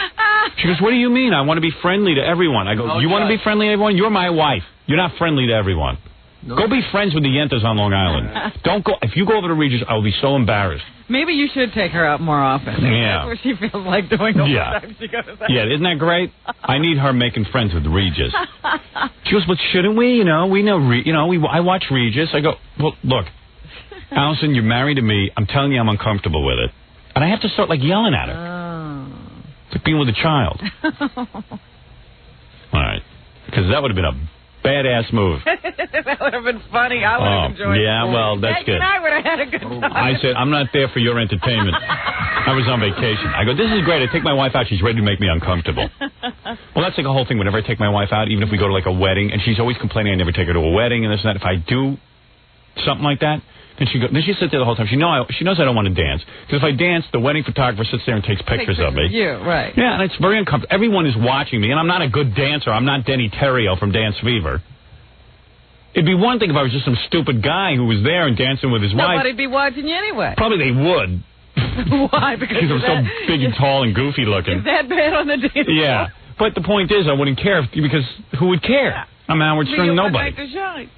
She goes, what do you mean? I want to be friendly to everyone. I go, you want to be friendly to everyone? You're my wife. You're not friendly to everyone. No. Go be friends with the Yentas on Long Island. Don't go. If you go over to Regis, I will be so embarrassed. Maybe you should take her out more often. Yeah. That's what she feels like doing all the time she goes out. Yeah, isn't that great? I need her making friends with Regis. She goes, but shouldn't we? You know, we know, I watch Regis. I go, well, look, Allison, you're married to me. I'm telling you I'm uncomfortable with it. And I have to start, like, yelling at her. It's like being with a child. All right. Because that would have been a badass move. That would have been funny. I would have enjoyed it. Yeah, well, that's good. I would have had a good time. I said, I'm not there for your entertainment. I was on vacation. I go, this is great. I take my wife out. She's ready to make me uncomfortable. Well, that's like a whole thing. Whenever I take my wife out, even if we go to, like, a wedding, and she's always complaining I never take her to a wedding and this and that. If I do something like that, then she sits there the whole time. She knows I don't want to dance. Because if I dance, the wedding photographer sits there and takes pictures of me. You, right. Yeah, and it's very uncomfortable. Everyone is watching me, and I'm not a good dancer. I'm not Denny Terrio from Dance Fever. It'd be one thing if I was just some stupid guy who was there and dancing with his wife. Nobody'd be watching you anyway. Probably they would. Why? Because I'm so big and tall and goofy looking. Is that bad on the dance floor? Yeah. But the point is, I wouldn't care because who would care? Yeah. I'm Howard Stern, nobody. Like to shine.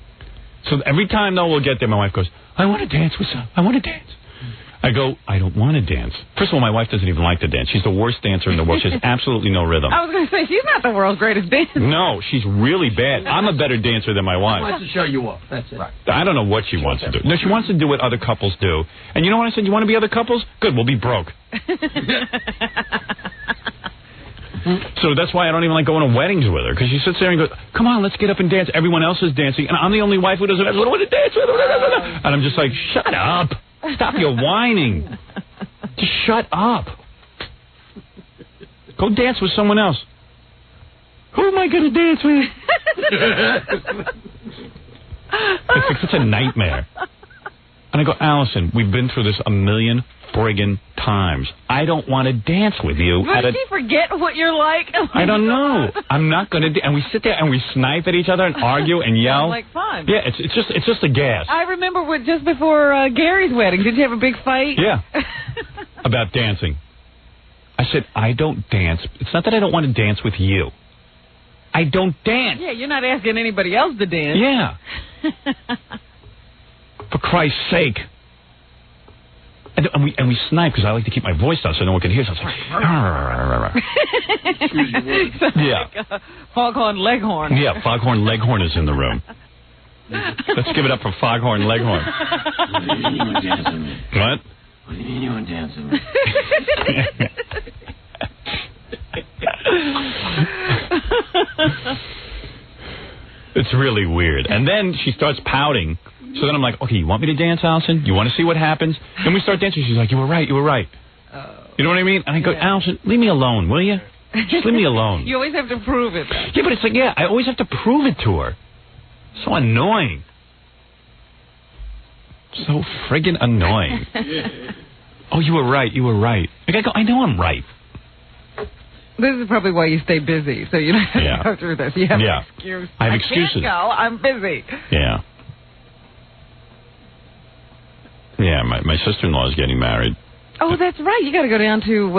So every time, though, we'll get there, my wife goes, I want to dance with some. I want to dance. I go, I don't want to dance. First of all, my wife doesn't even like to dance. She's the worst dancer in the world. She has absolutely no rhythm. I was going to say, she's not the world's greatest dancer. No, she's really bad. I'm a better dancer than my wife. She wants to show you off. That's it. Right. I don't know what she wants to do. No, she wants to do what other couples do. And you know what I said? You want to be other couples? Good, we'll be broke. So that's why I don't even like going to weddings with her, because she sits there and goes, come on, let's get up and dance. Everyone else is dancing, and I'm the only wife who doesn't have anyone to dance with. And I'm just like, shut up. Stop your whining. Just shut up. Go dance with someone else. Who am I going to dance with? It's like such a nightmare. And I go, Allison, we've been through this a million friggin' times. I don't want to dance with you. But did she forget what you're like? I don't know. I'm not going to. And we sit there and we snipe at each other and argue and yell. I'm like, fun. Yeah, it's just a gas. I remember just before Gary's wedding, did you have a big fight? Yeah. About dancing. I said, I don't dance. It's not that I don't want to dance with you. I don't dance. Yeah, you're not asking anybody else to dance. Yeah. For Christ's sake. And we snipe, because I like to keep my voice down so no one can hear. So I was like, yeah. Like Foghorn Leghorn. Yeah, Foghorn Leghorn is in the room. Let's give it up for Foghorn Leghorn. What? What do you mean you want to dance with me? It's really weird. And then she starts pouting. So then I'm like, okay, you want me to dance, Allison? You want to see what happens? Then we start dancing. She's like, you were right. You know what I mean? And I go, Allison, leave me alone, will you? Just leave me alone. You always have to prove it. Yeah, but it's like, I always have to prove it to her. So annoying. So friggin' annoying. Oh, you were right. Like, I go, I know I'm right. This is probably why you stay busy, so you don't have to go through this. You have an excuse. I have excuses. Can't go. I'm busy. Yeah. Yeah, my sister-in-law is getting married. Oh, that's right. You got to go down to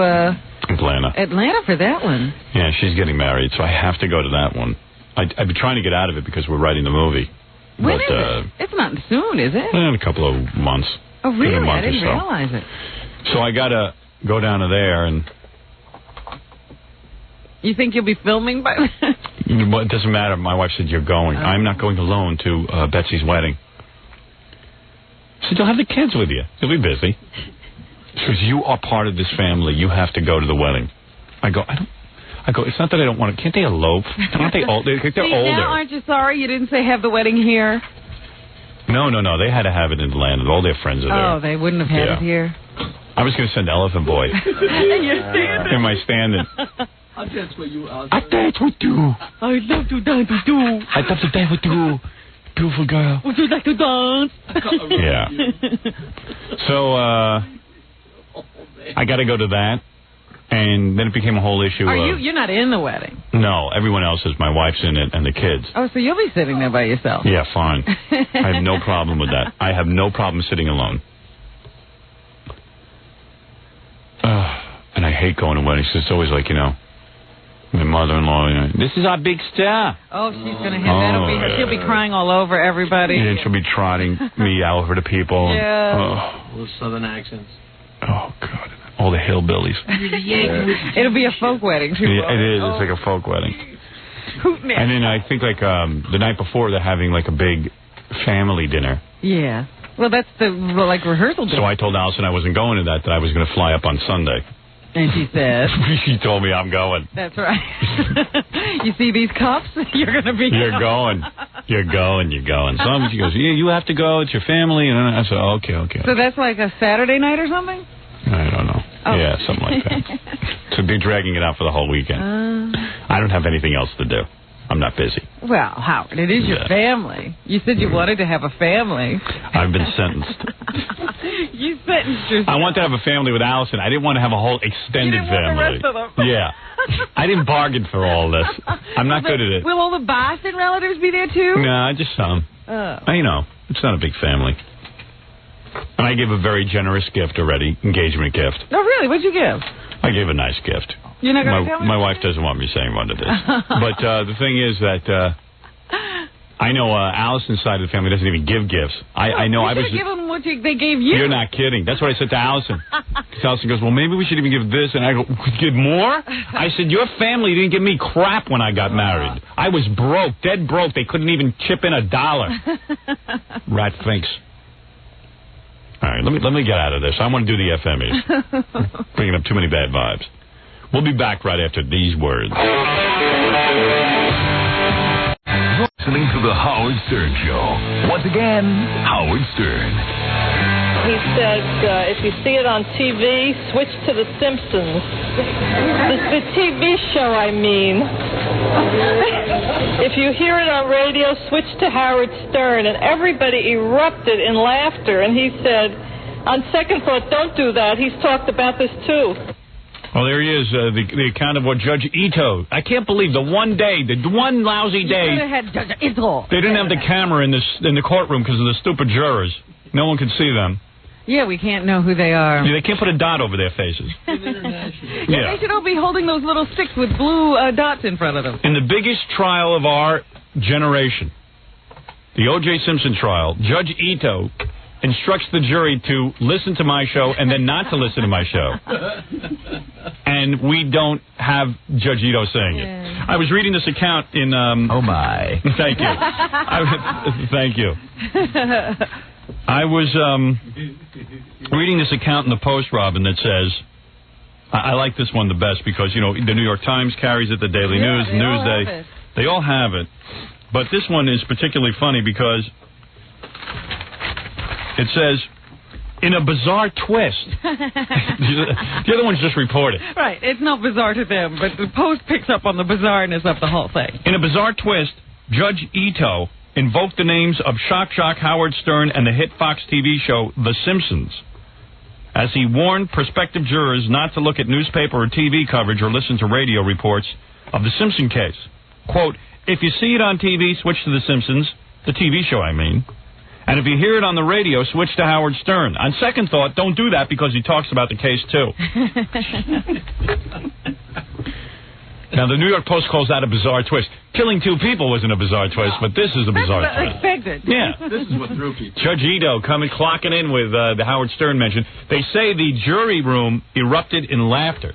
Atlanta for that one. Yeah, she's getting married, so I have to go to that one. I've been trying to get out of it because we're writing the movie. When is it? It's not soon, is it? In a couple of months. Oh, really? In a month I didn't or so. realize it. So I got to go down to there and... You think you'll be filming by then? Well, it doesn't matter. My wife said, you're going. I'm not going alone to Betsy's wedding. I said, you'll have the kids with you. You'll be busy. She goes, you are part of this family. You have to go to the wedding. I go, it's not that I don't want to. Can't they elope? Aren't they old? They're older. Now, aren't you sorry you didn't say have the wedding here? No. They had to have it in Atlanta. All their friends are there. Oh, they wouldn't have had it here? I was going to send Elephant Boy. And you're standing. In my stand-in. I'll dance with you. I dance with you. I'd love to dance with you. I'd love to dance with you. Beautiful girl. Would you like to dance? Yeah. So, I got to go to that. And then it became a whole issue. You're not in the wedding? No, everyone else is. My wife's in it and the kids. Oh, so you'll be sitting there by yourself? Yeah, fine. I have no problem with that. I have no problem sitting alone. And I hate going to weddings. It's always like, my mother-in-law, this is our big star. Oh, she's going to have that'll be her. She'll be crying all over everybody. And she'll be trotting me over to people. Yeah. Those southern accents. Oh, God. All the hillbillies. It'll be a folk wedding, too. Yeah, it is. It's like a folk wedding. And then I think, the night before, they're having, a big family dinner. Yeah. Well, that's the, rehearsal dinner. So I told Allison I wasn't going to that I was going to fly up on Sunday. And she said... She told me I'm going. That's right. You see these cups? You're going to be You're going. She goes, yeah, you have to go. It's your family. And I said, okay. So that's like a Saturday night or something? I don't know. Oh. Yeah, something like that. So be dragging it out for the whole weekend. I don't have anything else to do. I'm not busy. Well, Howard, it is your family. You said you wanted to have a family. I've been sentenced. You sentenced yourself. I wanted to have a family with Allison. I didn't want to have a whole extended family. Want the rest of them. Yeah. I didn't bargain for all this. I'm not good at it. Will all the Boston relatives be there, too? No, just some. It's not a big family. And I gave a very generous gift already, engagement gift. Oh, really? What'd you give? I gave a nice gift. You're not going to tell me? My wife doesn't want me saying what it is. But the thing is that I know Allison's side of the family doesn't even give gifts. I know I was... You should give them what they gave you. You're not kidding. That's what I said to Allison. Allison goes, well, maybe we should even give this. And I go, give more? I said, your family didn't give me crap when I got married. I was broke, dead broke. They couldn't even chip in $1. Rat thinks. All right, let me get out of this. I want to do the FMEs. Bringing up too many bad vibes. We'll be back right after these words. Listening to the Howard Stern Show. Once again, Howard Stern. He said, if you see it on TV, switch to The Simpsons. The TV show, I mean. If you hear it on radio, switch to Howard Stern. And everybody erupted in laughter. And he said, on second thought, don't do that. He's talked about this, too. Well, there he is, the account of what Judge Ito. I can't believe the one lousy day. You could have had Judge Ito. They didn't have the camera in the courtroom because of the stupid jurors. No one could see them. Yeah, we can't know who they are. Yeah, they can't put a dot over their faces. Yeah, they should all be holding those little sticks with blue dots in front of them. In the biggest trial of our generation, the O.J. Simpson trial, Judge Ito instructs the jury to listen to my show and then not to listen to my show. And we don't have Judge Ito saying it. I was reading this account in... oh, my. Thank you. Thank you. I was reading this account in the Post, Robin, that says... I like this one the best because, you know, the New York Times carries it, the Daily News, Newsday. They all have it. But this one is particularly funny because it says, in a bizarre twist. The other one's just reported. Right. It's not bizarre to them, but the Post picks up on the bizarreness of the whole thing. In a bizarre twist, Judge Ito invoked the names of Shock Jock Howard Stern and the hit Fox TV show The Simpsons, as he warned prospective jurors not to look at newspaper or TV coverage or listen to radio reports of the Simpson case. Quote, if you see it on TV, switch to The Simpsons, the TV show, I mean. And if you hear it on the radio, switch to Howard Stern. On second thought, don't do that because he talks about the case, too. Now, the New York Post calls that a bizarre twist. Killing two people wasn't a bizarre twist, but this is a bizarre twist. Expected. Yeah. This is what threw people. Judge Ito clocking in with the Howard Stern mention. They say the jury room erupted in laughter.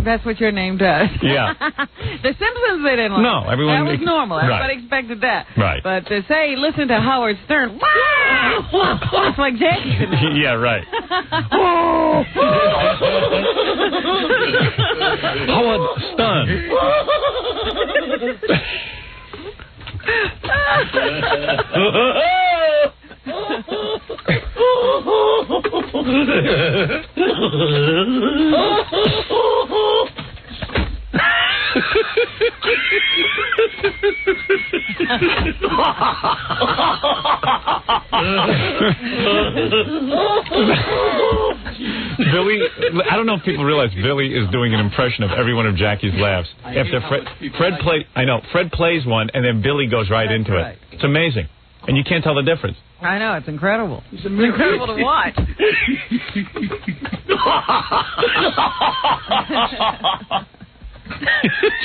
That's what your name does. Yeah. The Simpsons, they didn't like. No, everyone... That was normal. Everybody Right. expected that. Right. But to say, listen to Howard Stern, it's like Jackie tonight. Yeah, right. Howard Stern. Billy, I don't know if people realize Billy is doing an impression of every one of Jackie's laughs. After Fred plays one, and then Billy goes right into it. It's amazing, and you can't tell the difference. I know, it's incredible. It's incredible to watch.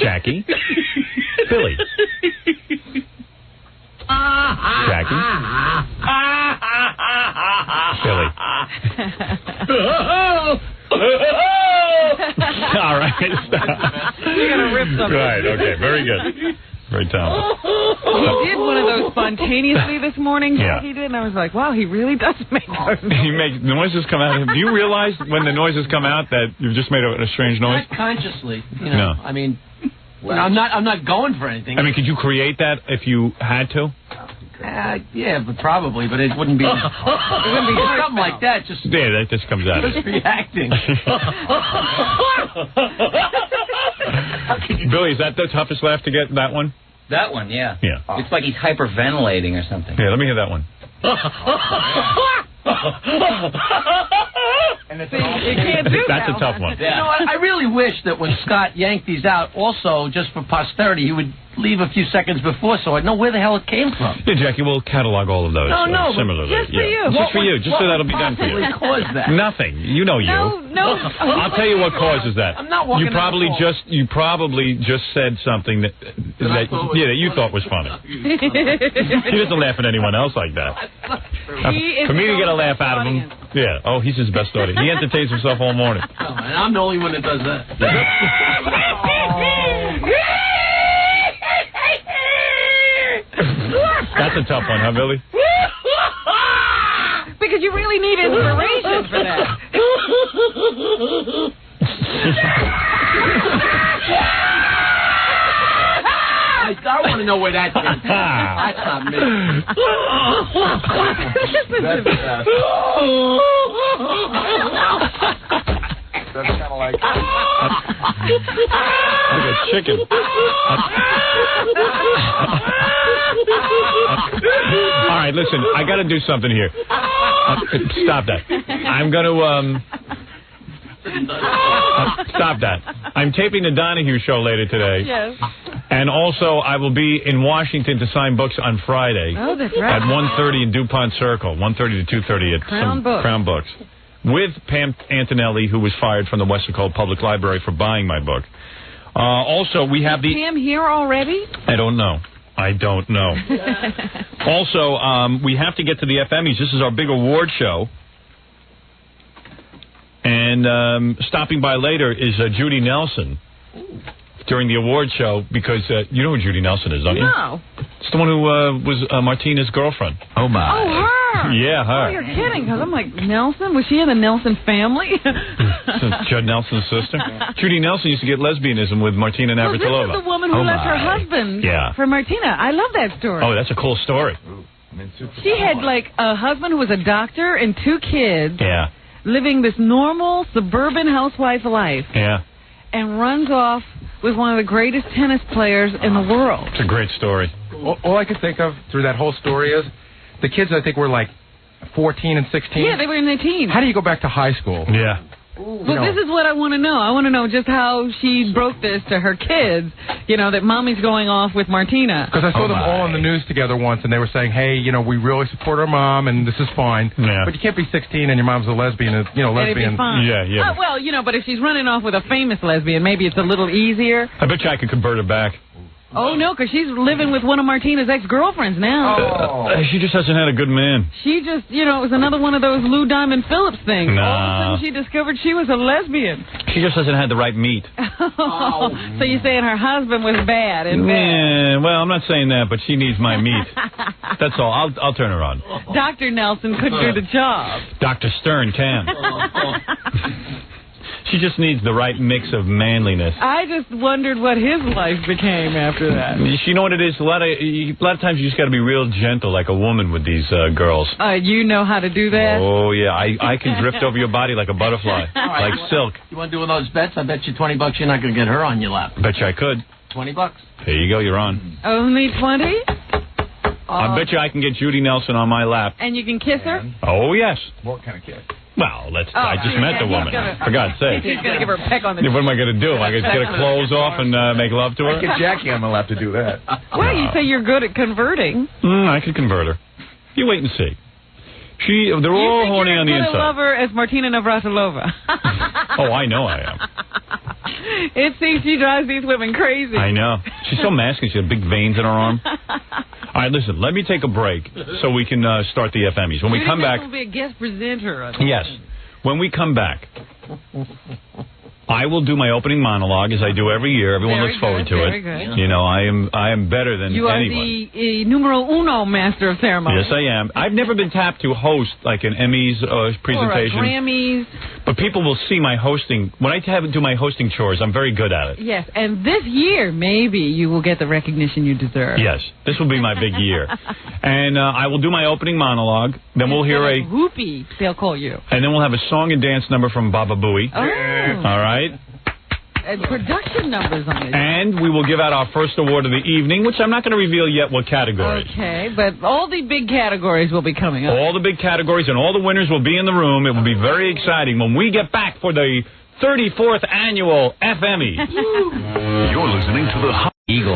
Jackie, Billy, Jackie, Billy. All right, stop. You're gonna rip something. Right, okay, very good. Very talented. He did one of those spontaneously this morning. Yeah. He did, and I was like, wow, he really does make those. He makes noises come out of him. Do you realize when the noises come out that you've just made a strange noise? Not consciously. You know, No. I mean, I'm not going for anything. I mean, could you create that if you had to? Yeah, but probably, but it wouldn't be. It wouldn't be something like that. Just Yeah, that just comes out. just reacting. Billy, is that the toughest laugh to get? That one? That one, yeah. Yeah. It's like he's hyperventilating or something. Yeah, let me hear that one. You can't do That's that a tough one. You know what? I really wish that when Scott yanked these out, also just for posterity, he would leave a few seconds before so I'd know where the hell it came from. Yeah, Jackie, we'll catalog all of those. No, but similarly. just for you. Just for you, just so that'll be done for you. What would possibly cause that? Nothing. You know you. No. I'll tell you what causes that. I'm not walking You probably just said something that you thought was funny. He doesn't laugh at anyone else like that. For me to get a laugh out of him, yeah. Oh, he's his best audience. He entertains himself all morning. Oh, and I'm the only one that does that. That's a tough one, huh, Billy? Because you really need inspiration for that. I want to know where that came from. That's not me. That's kind of like... Like a chicken. All right, listen, I got to do something here. Stop that. I'm going to... stop that. I'm taping the Donahue show later today. Yes. And also, I will be in Washington to sign books on Friday. Oh, that's right. At 1:30 in DuPont Circle. 1:30 to 2:30 at Crown Books. Crown Books. With Pam Antonelli, who was fired from the Western Cole Public Library for buying my book. Also, we have the... Pam here already? I don't know. Also, we have to get to the FMEs. This is our big award show. And And stopping by later is Judy Nelson during the award show because you know who Judy Nelson is, don't you? No. It's the one who was Martina's girlfriend. Oh, my. Oh, her. Yeah, her. Oh, you're kidding, because I'm like, Nelson? Was she in the Nelson family? Judd Nelson's sister. Judy Nelson used to get lesbianism with Martina Navratilova. This is the woman who left her husband for Martina. I love that story. Oh, that's a cool story. She had, like, a husband who was a doctor and 2 kids. Yeah. Living this normal suburban housewife life. Yeah. And runs off with one of the greatest tennis players in the world. It's a great story. All I could think of through that whole story is the kids, I think, were like 14 and 16. Yeah, they were in their teens. How do you go back to high school? Yeah. Well, this is what I want to know. I want to know just how she broke this to her kids, you know, that mommy's going off with Martina. Because I saw them all on the news together once, and they were saying, hey, you know, we really support our mom, and this is fine. Yeah. But you can't be 16 and your mom's a lesbian, you know, It'd be lesbian. fine. Yeah. Well, you know, but if she's running off with a famous lesbian, maybe it's a little easier. I bet you I could convert her back. Oh, no, because she's living with one of Martina's ex-girlfriends now. She just hasn't had a good man. She just, you know, it was another one of those Lou Diamond Phillips things. No. All of a sudden she discovered she was a lesbian. She just hasn't had the right meat. So you're saying her husband was bad in bed? Yeah, well, I'm not saying that, but she needs my meat. That's all. I'll turn her on. Dr. Nelson could do the job. Dr. Stern can. She just needs the right mix of manliness. I just wondered what his life became after that. You know what it is? A lot of times you just got to be real gentle, like a woman with these girls. You know how to do that? Oh yeah, I can drift over your body like a butterfly, like silk. You want to do one of those bets? I bet you $20 you're not going to get her on your lap. Bet you I could. $20. There you go. You're on. Only 20? I bet you I can get Judy Nelson on my lap. And you can kiss her? Oh yes. What kind of kiss? Well, I just met the woman. For God's sake. He's going to give her a peck on the What am I going to do? Am I going to get her clothes off and make love to her? Get Jackie on my lap to do that. Well, you say you're good at converting. I could convert her. You wait and see. They're all horny on the You think you're as good a inside. lover as Martina Navratilova. Oh, I know I am. It seems she drives these women crazy. I know. She's so masculine. She has big veins in her arm. All right, listen. Let me take a break so we can start the FMEs. When we come back, will be a guest presenter. yes. When we come back, I will do my opening monologue as I do every year. Everyone Very looks forward good, to very it. good. You know, I am better than You are anyone. the numero uno master of ceremony. Yes, I am. I've never been tapped to host like an Emmys presentation. Or a Grammys. But people will see my hosting. When I do my hosting chores, I'm very good at it. Yes, and this year, maybe you will get the recognition you deserve. Yes, this will be my big year. And I will do my opening monologue. Then we'll hear a... Whoopee, they'll call you. And then we'll have a song and dance number from Baba Booey. Oh. All right? And production numbers on it. And we will give out our first award of the evening, which I'm not going to reveal yet what categories. Okay, but all the big categories will be coming up. All the big categories and all the winners will be in the room. It will be very exciting when we get back for the 34th annual FME. You're listening to the Eagle.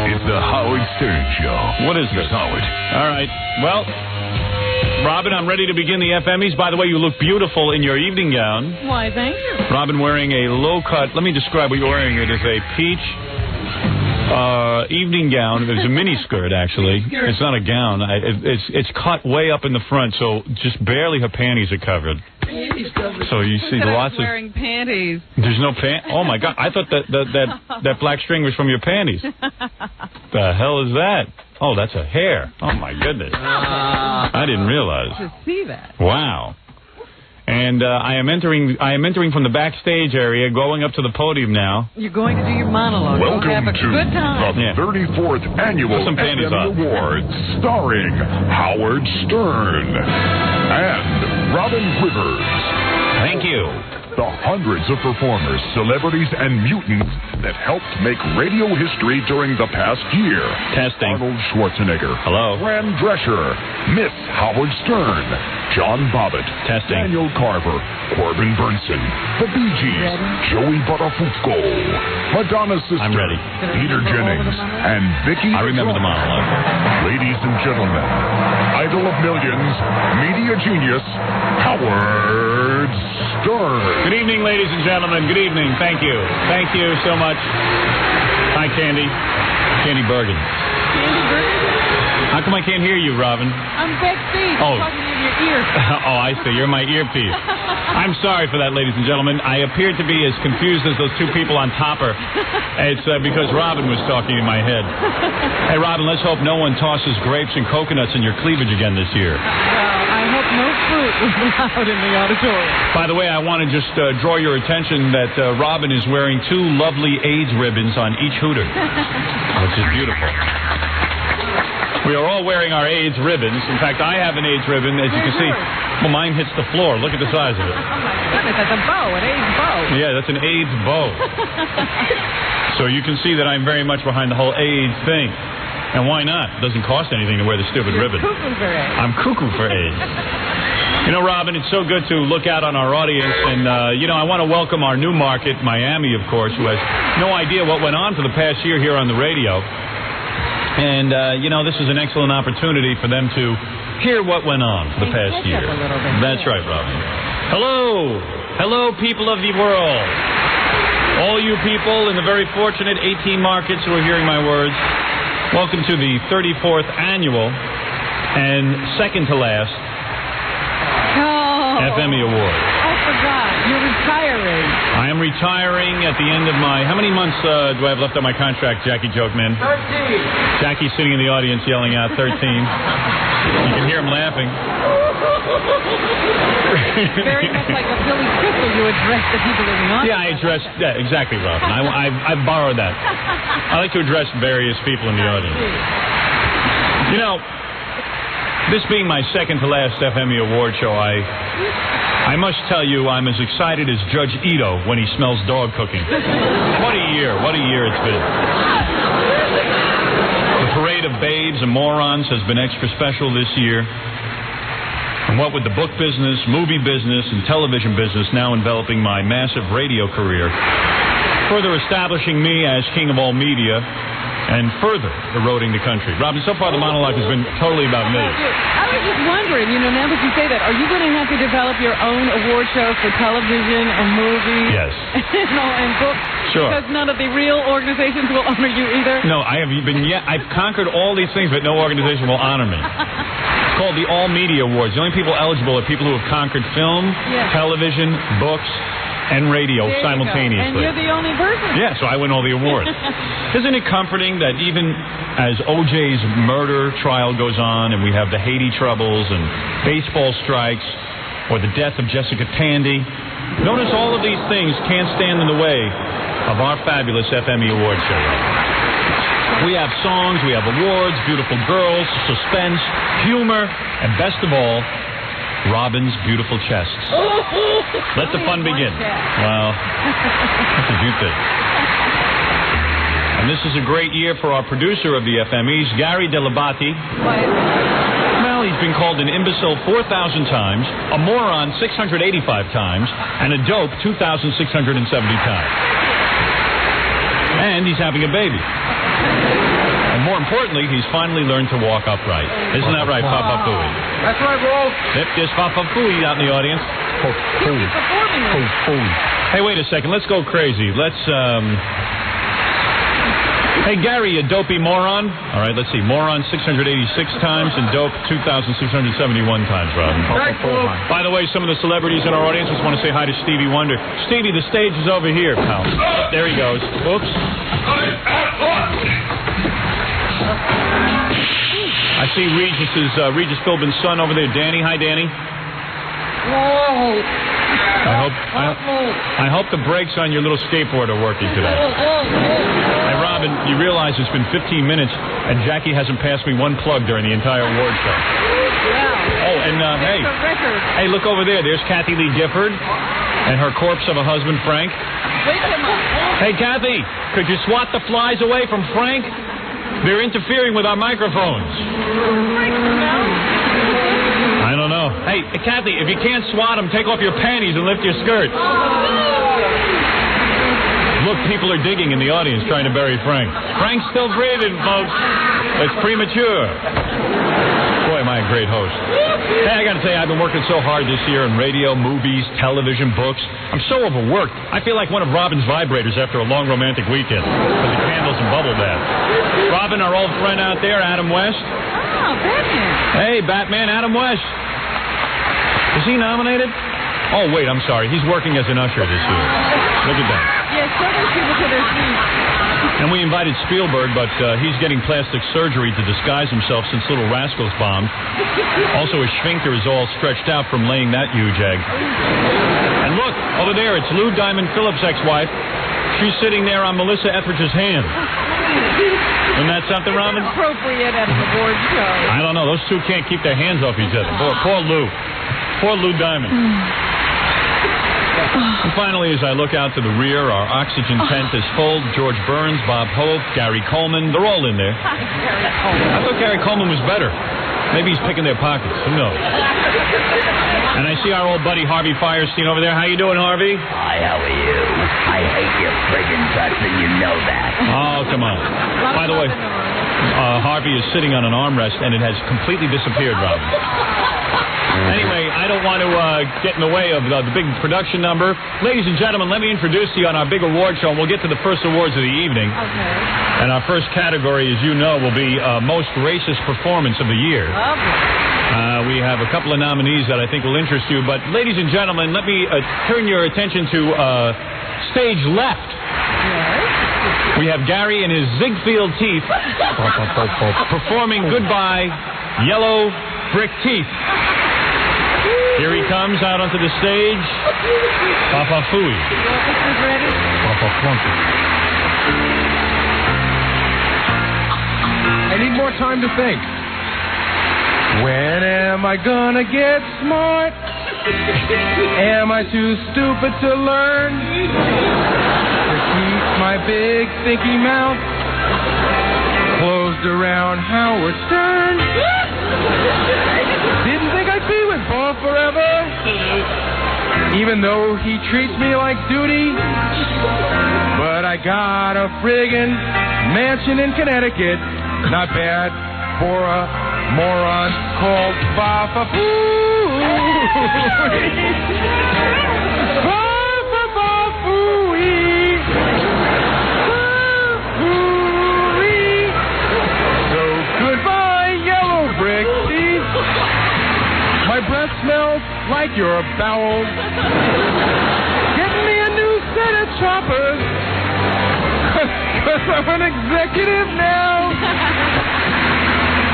It's the Howard Stern Show. What is Here's this? Howard. All right. Well, Robin, I'm ready to begin the FMEs. By the way, you look beautiful in your evening gown. Why, thank you. Robin wearing a low-cut. Let me describe what you're wearing. It is a peach evening gown. It's a mini skirt, actually. It's not a gown. It's cut way up in the front, so just barely her panties are covered. So you see lots of... wearing panties. There's no pant. Oh my God! I thought that black string was from your panties. The hell is that? Oh, that's a hair. Oh my goodness! I didn't realize. To see that. Wow. And I am entering from the backstage area, going up to the podium now. You're going to do your monologue. Welcome You'll have a to good time. the 34th Annual Put some panties FME on. Awards, starring Howard Stern and Robin Quivers. Thank you. The hundreds of performers, celebrities, and mutants that helped make radio history during the past year. Testing. Arnold Schwarzenegger. Hello. Fran Drescher. Miss Howard Stern. John Bobbitt. Testing. Daniel Carver. Corbin Burnson. The Bee Gees. Joey Buttafuoco. Madonna's sister. I'm ready. Peter Jennings. And Vicky. I remember the monologue. Ladies and gentlemen, idol of millions, media genius, Howard Stern. Good evening, ladies and gentlemen. Good evening. Thank you. Thank you so much. Hi, Candy. Candy Bergen. Andy Griffith? How come I can't hear you, Robin? I'm backstage. Oh. I'm talking in your ear. Oh, I see. You're my earpiece. I'm sorry for that, ladies and gentlemen. I appeared to be as confused as those two people on Topper. It's because Robin was talking in my head. Hey, Robin, let's hope no one tosses grapes and coconuts in your cleavage again this year. Well, I hope no fruit was allowed in the auditorium. By the way, I want to just draw your attention that Robin is wearing 2 lovely AIDS ribbons on each hooter, which is beautiful. We are all wearing our AIDS ribbons. In fact, I have an AIDS ribbon, as you can see. Well, mine hits the floor. Look at the size of it. Oh, my goodness, that's a bow, an AIDS bow. Yeah, that's an AIDS bow. So you can see that I'm very much behind the whole AIDS thing. And why not? It doesn't cost anything to wear the stupid ribbon. Cuckoo for AIDS. I'm cuckoo for AIDS. You know, Robin, it's so good to look out on our audience. And, I want to welcome our new market, Miami, of course, who has no idea what went on for the past year here on the radio. And, this is an excellent opportunity for them to hear what went on for the past year. That's right, Robin. Hello. Hello, people of the world. All you people in the very fortunate 18 markets who are hearing my words, welcome to the 34th annual and second to last FME Award. I forgot. You're retiring. I am retiring at the end of my... How many months do I have left on my contract, Jackie Jokeman? 13. Jackie's sitting in the audience yelling out 13. You can hear him laughing. Very much like a Billy Crystal, you address the people in the audience. Yeah, I address... Yeah, exactly, Robin. I've borrowed that. I like to address various people in the audience. You know, this being my second to last FME Award show, I must tell you I'm as excited as Judge Ito when he smells dog cooking. What a year. What a year it's been. The parade of babes and morons has been extra special this year. And what with the book business, movie business, and television business now enveloping my massive radio career, further establishing me as king of all media, and further eroding the country. Robin, so far the monologue has been totally about me. I was just wondering, now that you say that, are you going to have to develop your own award show for television and movies? Yes. And books? Sure. Because none of the real organizations will honor you either? No, I've conquered all these things, but no organization will honor me. It's called the All Media Awards. The only people eligible are people who have conquered film, television, books, and radio simultaneously. And you're the only person. Yeah, so I win all the awards. Isn't it comforting that even as O.J.'s murder trial goes on and we have the Haiti troubles and baseball strikes or the death of Jessica Tandy, notice all of these things can't stand in the way of our fabulous FME Award show. We have songs, we have awards, beautiful girls, suspense, humor, and best of all, Robin's beautiful chests. Let the fun begin. Well, that's what you think. And this is a great year for our producer of the FMEs, Gary Delabate. Well, he's been called an imbecile 4,000 times, a moron 685 times, and a dope 2,670 times. And he's having a baby. And more importantly, he's finally learned to walk upright. Isn't that right, Papa Fooey? That's right, Wolf. Yep, there's Papa Fooey out in the audience. Hey, wait a second. Let's go crazy. Let's, Hey, Gary, you dopey moron. All right, let's see. Moron 686 times and dope 2,671 times, Robin. By the way, some of the celebrities in our audience just want to say hi to Stevie Wonder. Stevie, the stage is over here, pal. There he goes. Oops. I see Regis Philbin's son over there, Danny. Hi, Danny. I hope the brakes on your little skateboard are working today. Hey, Robin, you realize it's been 15 minutes and Jackie hasn't passed me one plug during the entire award show. Oh, and hey, look over there. There's Kathy Lee Gifford and her corpse of a husband, Frank. Hey, Kathy, could you swat the flies away from Frank? They're interfering with our microphones. I don't know. Hey, Kathy, if you can't swat them, take off your panties and lift your skirt. Look, people are digging in the audience trying to bury Frank. Frank's still breathing, folks. It's premature. Boy, am I a great host. Hey, I got to tell you, I've been working so hard this year in radio, movies, television, books. I'm so overworked. I feel like one of Robin's vibrators after a long romantic weekend with the candles and bubble bath. Robin, our old friend out there, Adam West. Oh, Batman. Hey, Batman, Adam West. Is he nominated? Oh, wait, I'm sorry. He's working as an usher this year. Look at that. Yes, so many people to their feet. And we invited Spielberg, but he's getting plastic surgery to disguise himself since Little Rascals bombed. Also, his sphincter is all stretched out from laying that huge egg. And look, over there, it's Lou Diamond Phillips' ex-wife. She's sitting there on Melissa Etheridge's hand. Isn't that something, Robin? Appropriate at an award show. I don't know. Those two can't keep their hands off each other. Poor Lou. Poor Lou Diamond. And finally, as I look out to the rear, our oxygen tent is full. George Burns, Bob Hope, Gary Coleman, they're all in there. I thought Gary Coleman was better. Maybe he's picking their pockets. Who knows? And I see our old buddy Harvey Firestein over there. How you doing, Harvey? Hi, how are you? I hate your friggin' guts, and you know that. Oh, come on. By the way, Harvey is sitting on an armrest, and it has completely disappeared, Robin. Anyway, I don't want to get in the way of the big production number. Ladies and gentlemen, let me introduce you on our big award show, and we'll get to the first awards of the evening. Okay. And our first category, as you know, will be Most Racist Performance of the Year. We have a couple of nominees that I think will interest you. But, ladies and gentlemen, let me turn your attention to stage left. Yes. We have Gary and his Ziegfeld teeth performing Goodbye, Yellow Brick Teeth. Here he comes out onto the stage. Papa Fooey. Papa Flunky. I need more time to think. When am I gonna get smart? Am I too stupid to learn? To keep my big thinky mouth closed around Howard Stern? Didn't think I'd be with Paul forever, even though he treats me like duty. But I got a friggin' mansion in Connecticut, not bad for a moron called Papa Fooey. Papa Fooey. So goodbye, yellow brick teeth. My breath smells like your bowels. Get me a new set of choppers, 'cause I'm an executive now.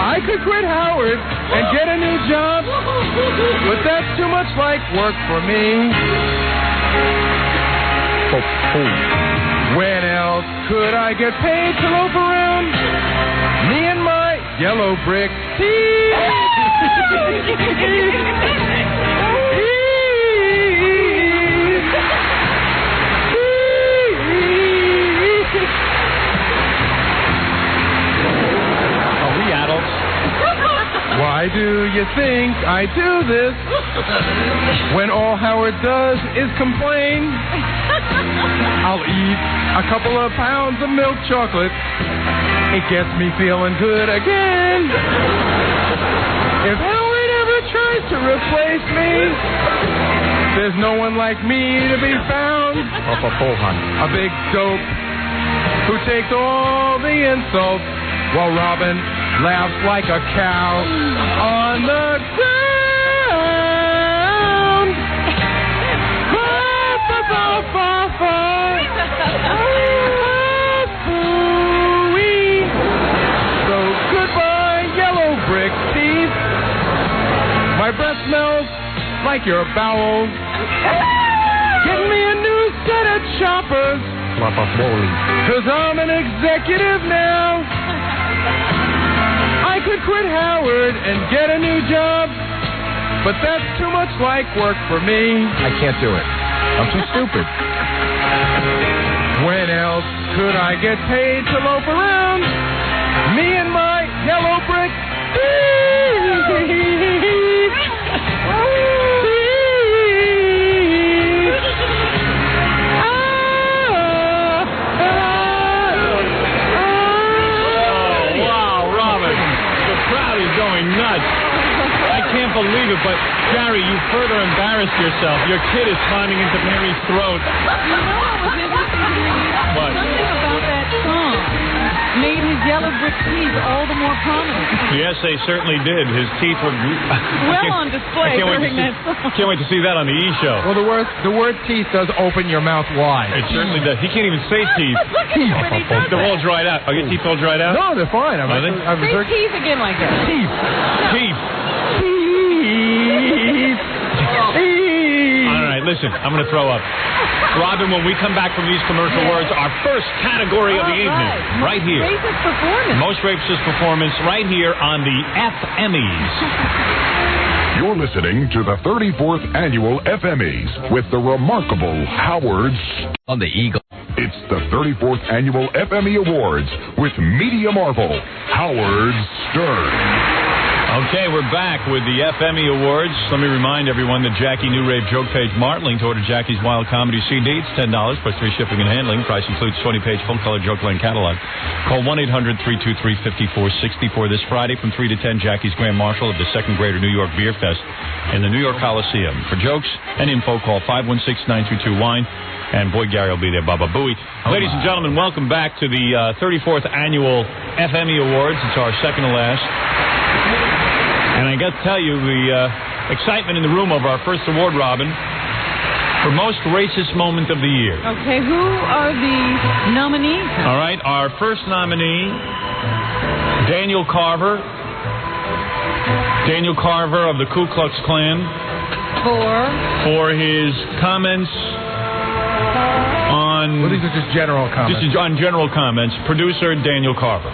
I could quit Howard and get a new job, but that's too much like work for me. When else could I get paid to loaf around? Me and my yellow brick teeth. Are we adults? Why do you think I do this when all Howard does is complain? I'll eat a couple of pounds of milk chocolate. It gets me feeling good again. If Howard ever tries to replace me, there's no one like me to be found. A big dope who takes all the insults while Robin laughs like a cow on the ground. So goodbye, yellow brick teeth. My breath smells like your bowels. Get me a new set of choppers, 'cause I'm an executive now. I could quit Howard and get a new job, but that's too much like work for me. I can't do it. I'm too stupid. When else could I get paid to loaf around? Me and my yellow brick Going nuts. I can't believe it, but Gary, you further embarrassed yourself. Your kid is climbing into Mary's throat. You know what was interesting to me? What? Something about that song made his yellow brick teeth all the more prominent. Yes, they certainly did. His teeth were Well on display during that song. Can't wait to see that on the E! Show. Well, the word teeth does open your mouth wide. It certainly does. He can't even say teeth. Look at him when he does They're all that. dried out. Are your teeth all dried out? No, they're fine. Are they? Say teeth again like that. Teeth. Teeth. All right, listen, I'm going to throw up. Robin, when we come back from these commercial words, our first category of the evening, right here. Racist performance. Most racist performance right here on the FMEs. You're listening to the 34th Annual FMEs with the remarkable Howard On the Eagle. It's the 34th Annual FME Awards with Media Marvel, Howard Stern. Okay, we're back with the FME Awards. Let me remind everyone that Jackie New Rave Joke Page Martling to order Jackie's Wild Comedy CD. It's $10 plus free shipping and handling. Price includes 20-page full-color Joke Lane catalog. Call 1-800-323-5464 this Friday from 3 to 10. Jackie's Grand Marshal of the Second Greater New York Beer Fest in the New York Coliseum. For jokes and info, call 516-922-WINE. And Boy Gary will be there, Baba Booey. Ladies and gentlemen, welcome back to the 34th Annual FME Awards. It's our second to last. And I got to tell you, the excitement in the room over our first award, Robin, for most racist moment of the year. Okay, who are the nominees? All right, our first nominee, Daniel Carver. Daniel Carver of the Ku Klux Klan. For his comments on... Well, these are just general comments. This is on general comments. Producer Daniel Carver.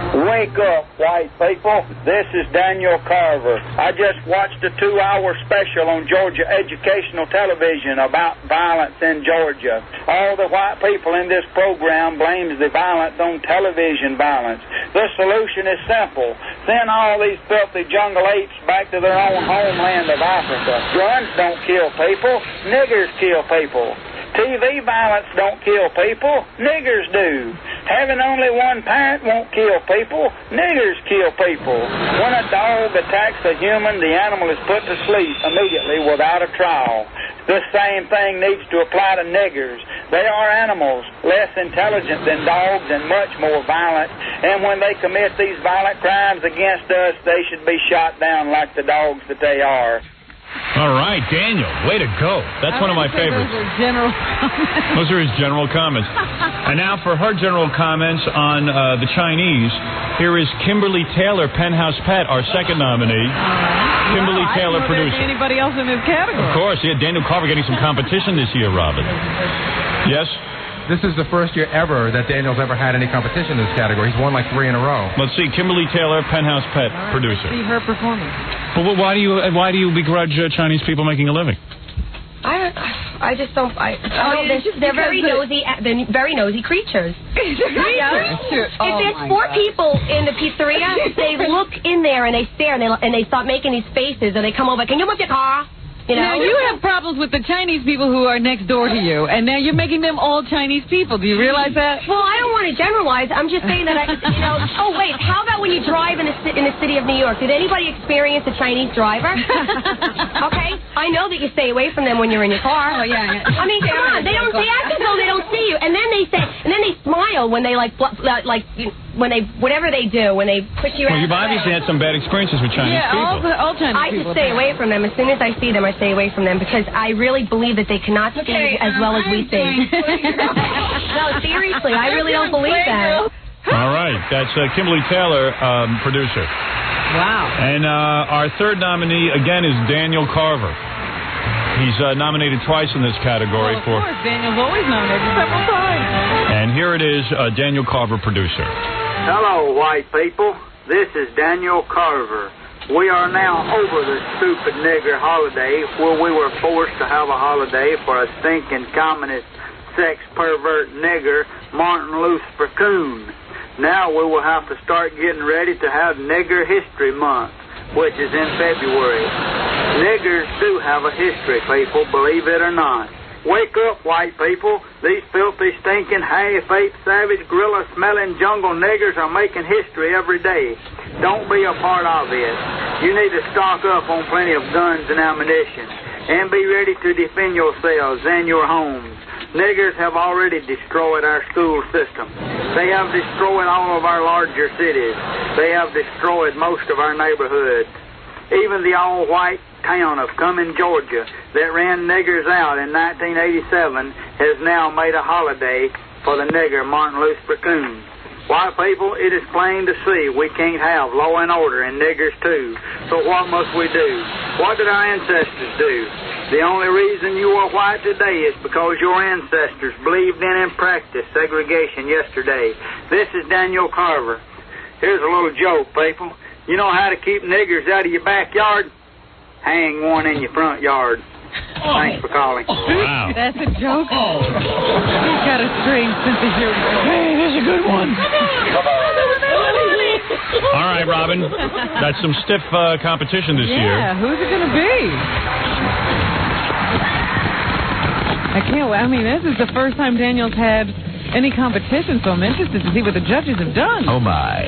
Wake up, white people. This is Daniel Carver. I just watched a 2-hour special on Georgia Educational Television about violence in Georgia. All the white people in this program blames the violence on television violence. The solution is simple. Send all these filthy jungle apes back to their own homeland of Africa. Guns don't kill people. Niggers kill people. TV violence don't kill people. Niggers do. Having only one parent won't kill people. Niggers kill people. When a dog attacks a human, the animal is put to sleep immediately without a trial. The same thing needs to apply to niggers. They are animals, less intelligent than dogs and much more violent. And when they commit these violent crimes against us, they should be shot down like the dogs that they are. All right, Daniel, way to go. That's one of my favorites. Those are general comments. Those are his general comments. And now for her general comments on the Chinese, here is Kimberly Taylor, Penthouse Pet, our second nominee. Kimberly Taylor, producer. Anybody else in this category? Of course, yeah, Daniel Carver getting some competition this year, Robin. Yes? This is the first year ever that Daniel's ever had any competition in this category. He's won like 3 in a row. Let's see, Kimberly Taylor, Penthouse Pet, producer. See her performance. But why do you begrudge Chinese people making a living? I just don't. They're very nosy. They're very nosy creatures. If there's 4 people in the pizzeria, they look in there and they stare and they start making these faces and they come over. Can you move your car? You know? Now, you have problems with the Chinese people who are next door to you, and now you're making them all Chinese people. Do you realize that? Well, I don't want to generalize. I'm just saying that Oh, wait. How about when you drive in the city of New York? Did anybody experience a Chinese driver? Okay. I know that you stay away from them when you're in your car. Oh, yeah. I mean, come on. They act as though they don't see you, and then they smile when they when they whatever they do when they push you out. Well, you've obviously had some bad experiences with Chinese people. All Chinese people. I just stay away from them. As soon as I see them, I stay away from them because I really believe that they cannot see as well as we see. No, seriously, I really don't believe that. All right, that's Kimberly Taylor, producer. Wow. And our third nominee, again, is Daniel Carver. He's nominated twice in this category Of course, Daniel's always nominated several times. And here it is, Daniel Carver, producer. Hello, white people. This is Daniel Carver. We are now over the stupid nigger holiday where we were forced to have a holiday for a stinking communist sex pervert nigger, Martin Luther King. Now we will have to start getting ready to have Nigger History Month, which is in February. Niggers do have a history, people, believe it or not. Wake up, white people. These filthy, stinking, half-ape, savage, gorilla-smelling jungle niggers are making history every day. Don't be a part of it. You need to stock up on plenty of guns and ammunition and be ready to defend yourselves and your homes. Niggers have already destroyed our school system. They have destroyed all of our larger cities. They have destroyed most of our neighborhoods. Even the all-white town of Cumming, Georgia, that ran niggers out in 1987, has now made a holiday for the nigger Martin Luther King. White people, it is plain to see we can't have law and order and niggers too. So what must we do? What did our ancestors do? The only reason you are white today is because your ancestors believed in and practiced segregation yesterday. This is Daniel Carver. Here's a little joke, people. You know how to keep niggers out of your backyard? Hang one in your front yard. Thanks for calling. Wow. That's a joke. He's got a strange sense of humor. Hey, that's a good one. All right, Robin. That's some stiff competition this year. Yeah, who's it going to be? I can't wait. I mean, this is the first time Daniel's had any competition, so I'm interested to see what the judges have done. Oh, my.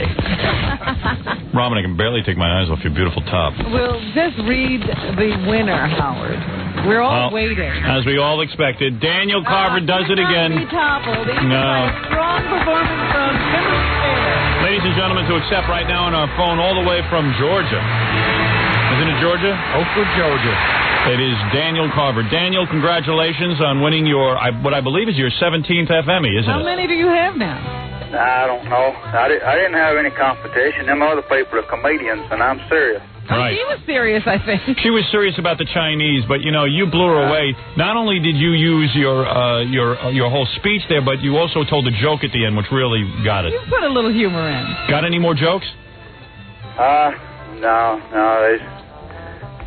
Robin, I can barely take my eyes off your beautiful top. We'll just read the winner, Howard. We're all waiting. As we all expected, Daniel Carver does it again. Be toppled. No. Strong performance from Timothy Fair. Ladies and gentlemen, to accept right now on our phone all the way from Georgia. Isn't it Georgia? Oakland, Georgia. It is Daniel Carver. Daniel, congratulations on winning your, what I believe is your 17th FME, isn't it? How many do you have now? I don't know. I didn't have any competition. Them other people are comedians, and I'm serious. Right. She was serious, I think. She was serious about the Chinese, but you know, you blew her away. Not only did you use your whole speech there, but you also told a joke at the end, which really got it. You put a little humor in. Got any more jokes? No.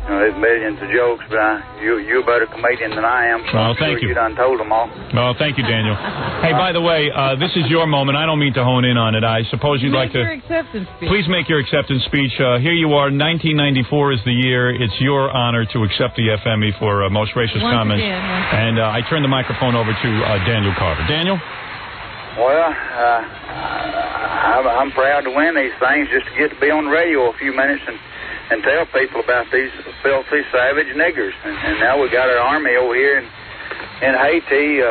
There's millions of jokes, but you're a better comedian than I am. So well, thank you. You done told them all. Well, thank you, Daniel. Hey, by the way, this is your moment. I don't mean to hone in on it. I suppose you'd like to. Make your acceptance speech. Please make your acceptance speech. Here you are. 1994 is the year. It's your honor to accept the FME for most racist comments. And I turn the microphone over to Daniel Carver. Daniel? Well, I'm proud to win these things just to get to be on the radio a few minutes and tell people about these filthy, savage niggers. And now we got our army over here in Haiti,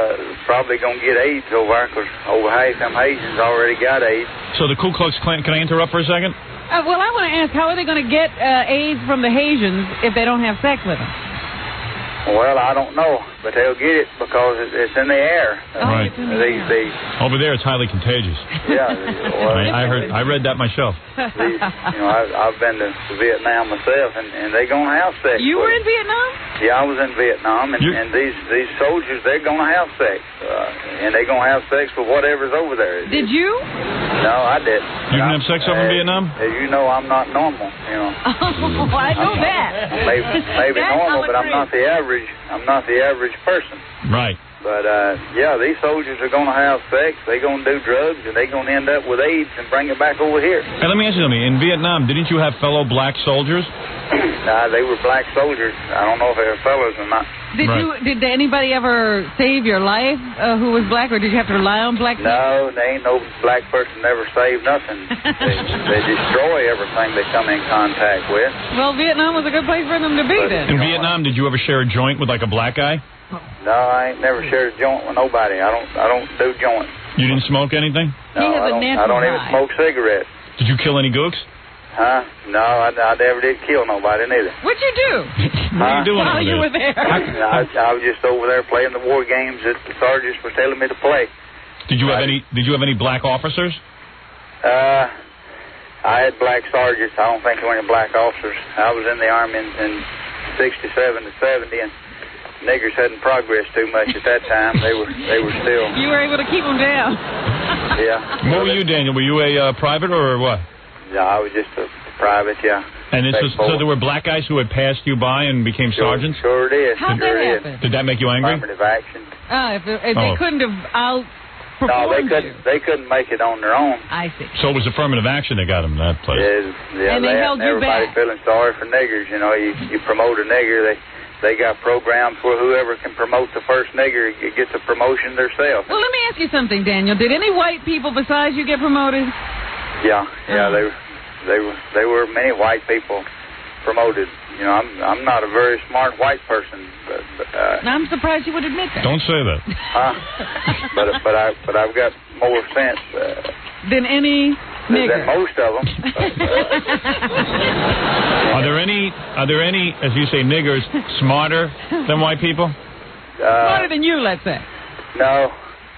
probably going to get AIDS over there because over half them Haitians already got AIDS. So the Ku Klux Klan, can I interrupt for a second? Well, I want to ask, how are they going to get AIDS from the Haitians if they don't have sex with them? Well, I don't know, but they'll get it because it's in the air. Right. These over there, it's highly contagious. Yeah. Well, I read that myself. I've been to Vietnam myself, and they're going to have sex. You were in Vietnam? Yeah, I was in Vietnam, and these soldiers, they're going to have sex, and they're going to have sex with whatever's over there. Did you? No, I didn't. You didn't have sex over in Vietnam? As you know, I'm not normal. You know. Oh, I know that. Maybe normal, but I'm not the average. I'm not the average person. Right. But, yeah, these soldiers are going to have sex, they're going to do drugs, and they're going to end up with AIDS and bring it back over here. Hey, let me ask you something. In Vietnam, didn't you have fellow black soldiers? Nah, they were black soldiers. I don't know if they were fellows or not. Did anybody ever save your life who was black, or did you have to rely on black people? No, there ain't no black person ever saved nothing. They destroy everything they come in contact with. Well, Vietnam was a good place for them to be then. In Vietnam, did you ever share a joint with, like, a black guy? No, I ain't never shared a joint with nobody. I don't do joints. You didn't smoke anything? No, I don't even smoke cigarettes. Did you kill any gooks? Huh? No, I never did kill nobody neither. What'd you do? What are you doing while you were there? I was just over there playing the war games that the sergeants were telling me to play. Did you have any black officers? I had black sergeants. I don't think there were any black officers. I was in the Army in 67 to 70, and niggers hadn't progressed too much at that time. They were still. You were able to keep them down. Yeah. What were you, Daniel? Were you a private or what? Yeah, I was just a private, yeah. And so there were black guys who had passed you by and became sergeants? Sure did. How'd that happen? Did that make you angry? Affirmative action. If they couldn't have outperformed they couldn't make it on their own. I see. So it was affirmative action that got them in that place. Yeah, and they held you everybody back. Feeling sorry for niggers. You know, you promote a nigger, they got programs where whoever can promote the first nigger gets a promotion themselves. Well, let me ask you something, Daniel. Did any white people besides you get promoted? Yeah, there were many white people promoted. You know, I'm not a very smart white person, but I'm surprised you would admit that. Don't say that. but I've got more sense than any nigger. Than most of them. Are there any, as you say, niggers smarter than white people? Smarter than you, let's say. No.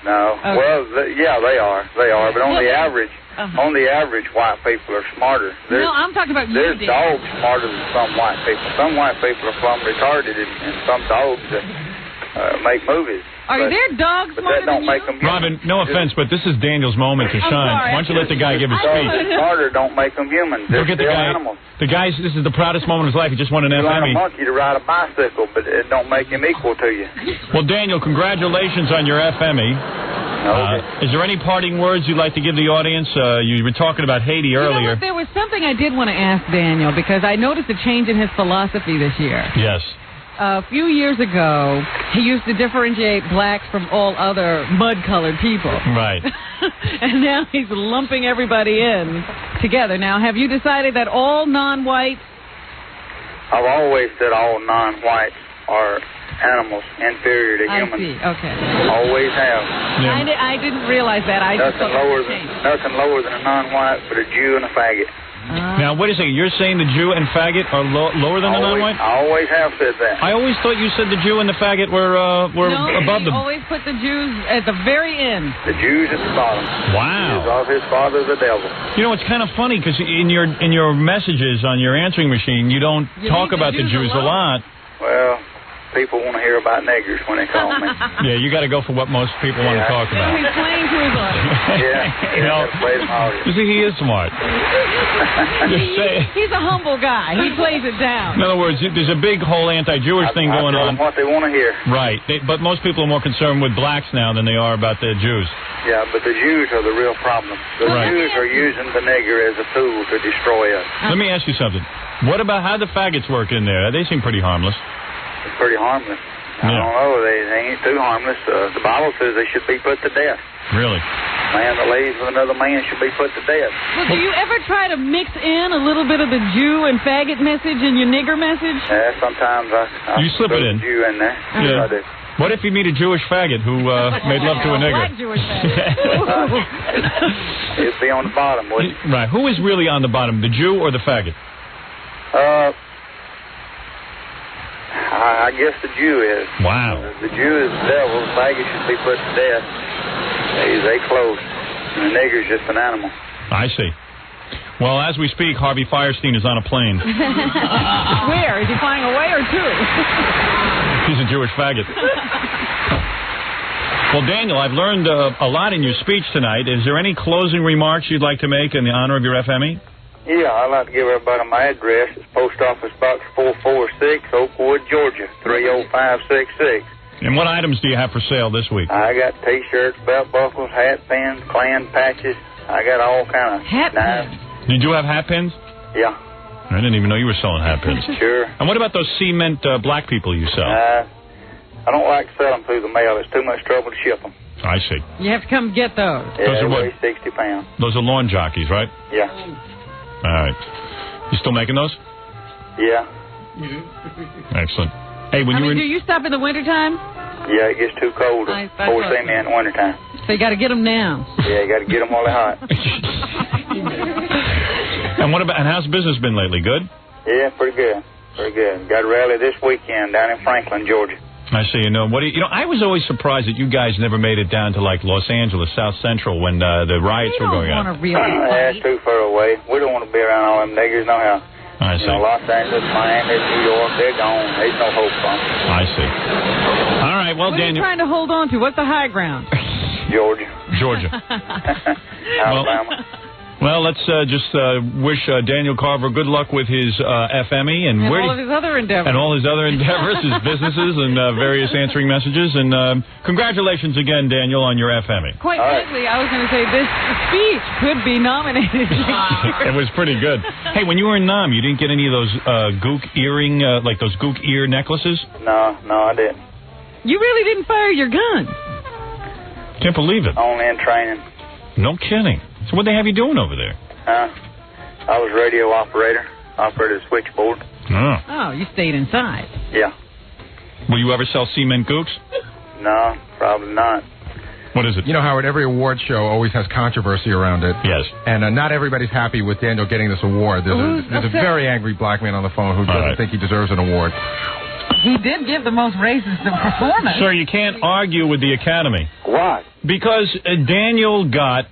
Okay. Well, yeah, they are, but on the average. On the average, white people are smarter. No, I'm talking about you. There's dogs smarter than some white people. Some white people are plumb retarded, and some dogs that make movies. Are there dogs smarter than you? Robin, no offense, but this is Daniel's moment to shine. Sorry. Why don't you let the guy give his speech? Smarter don't make them human. They're Look at the still guy. animals. The guy's. This is the proudest moment of his life. He just won an You want a FME. monkey to ride a bicycle, but it don't make him equal to you. Well, Daniel, congratulations on your FME. Is there any parting words you'd like to give the audience? You were talking about Haiti earlier. You know what, there was something I did want to ask Daniel, because I noticed a change in his philosophy this year. Yes. A few years ago, he used to differentiate blacks from all other mud-colored people. Right. And now he's lumping everybody in together. Now, have you decided that all non-whites... I've always said all non-whites are animals inferior to humans. I see, okay. Always have. Yeah. I didn't realize that. Nothing lower than a non-white, but a Jew and a faggot. Now, wait a second. You're saying the Jew and faggot are lower than the non-white? I always have said that. I always thought you said the Jew and the faggot were above them. always put the Jews at the very end. The Jews at the bottom. Wow. He is of his father the devil. You know, it's kind of funny because in your messages on your answering machine, you don't talk about the Jews a lot. Well, people want to hear about niggers when they call me. Yeah, you got to go for what most people want to talk about. He's playing to his audience. Yeah, You know, play them audience. you see, he is smart. He's a humble guy. He plays it down. In other words, there's a big whole anti-Jewish thing going I tell on. them what they want to hear. Right, but most people are more concerned with blacks now than they are about the Jews. Yeah, but the Jews are the real problem. The Right. Jews are using the nigger as a tool to destroy us. Let me ask you something. What about how the faggots work in there? They seem pretty harmless. It's pretty harmless. I don't know. They ain't too harmless. The Bible says they should be put to death. Really? Man that lays with another man should be put to death. Well, do you ever try to mix in a little bit of the Jew and faggot message in your nigger message? Sometimes I You slip put it in. a Jew in there. Yeah. I do. What if you meet a Jewish faggot who made love to a nigger? Black Jewish faggot. It'd be on the bottom, wouldn't it? Right. Who is really on the bottom, the Jew or the faggot? I guess the Jew is. Wow. The Jew is the devil. The faggot should be put to death. They close. And the nigger's just an animal. I see. Well, as we speak, Harvey Firestein is on a plane. Where? Is he flying away or to? He's a Jewish faggot. Well, Daniel, I've learned a lot in your speech tonight. Is there any closing remarks you'd like to make in the honor of your FME? Yeah, I'd like to give everybody my address. It's Post Office Box 446, Oakwood, Georgia, 30566. And what items do you have for sale this week? I got T-shirts, belt buckles, hat pins, Klan patches. I got all kind of hat knives. pins. You do have hat pins? Yeah. I didn't even know you were selling hat pins. Sure. And what about those cement black people you sell? I don't like to sell them through the mail. It's too much trouble to ship them. I see. You have to come get those. Yeah, Those are they what? weigh 60 pounds. Those are lawn jockeys, right? Yeah. All right. You still making those? Yeah. Excellent. Hey, when do you stop in the wintertime? Yeah, it gets too cold to pour cement in the wintertime. So you got to get them now. Yeah, you got to get them while they're hot. And what about? And how's business been lately? Good. Yeah, pretty good. Pretty good. Got a rally this weekend down in Franklin, Georgia. I see. I was always surprised that you guys never made it down to like Los Angeles, South Central, when the riots were going on. That's too far away. We don't want to be around all them niggers, no how. I see. Los Angeles, Miami, New York, they're gone. There's no hope for them. I see. All right. Well, what are you Daniel. trying to hold on to? What's the high ground? Georgia. Alabama. Well, let's just wish Daniel Carver good luck with his FME and all of his other endeavors. And all his other endeavors, his businesses, and various answering messages. And congratulations again, Daniel, on your FME. Quite frankly, I was going to say this speech could be nominated next year. It was pretty good. Hey, when you were in Nam, you didn't get any of those gook earring, like those gook ear necklaces? No, I didn't. You really didn't fire your gun? Can't believe it. Only in training. No kidding. So what they have you doing over there? I was radio operator. operated a switchboard. Oh. Oh, you stayed inside. Yeah. Will you ever sell cement goops? No, probably not. What is it? You know, Howard, every award show always has controversy around it. Yes. And not everybody's happy with Daniel getting this award. There's a very angry black man on the phone who doesn't think he deserves an award. He did give the most racist performance. Sir, you can't argue with the Academy. Why? Because Daniel got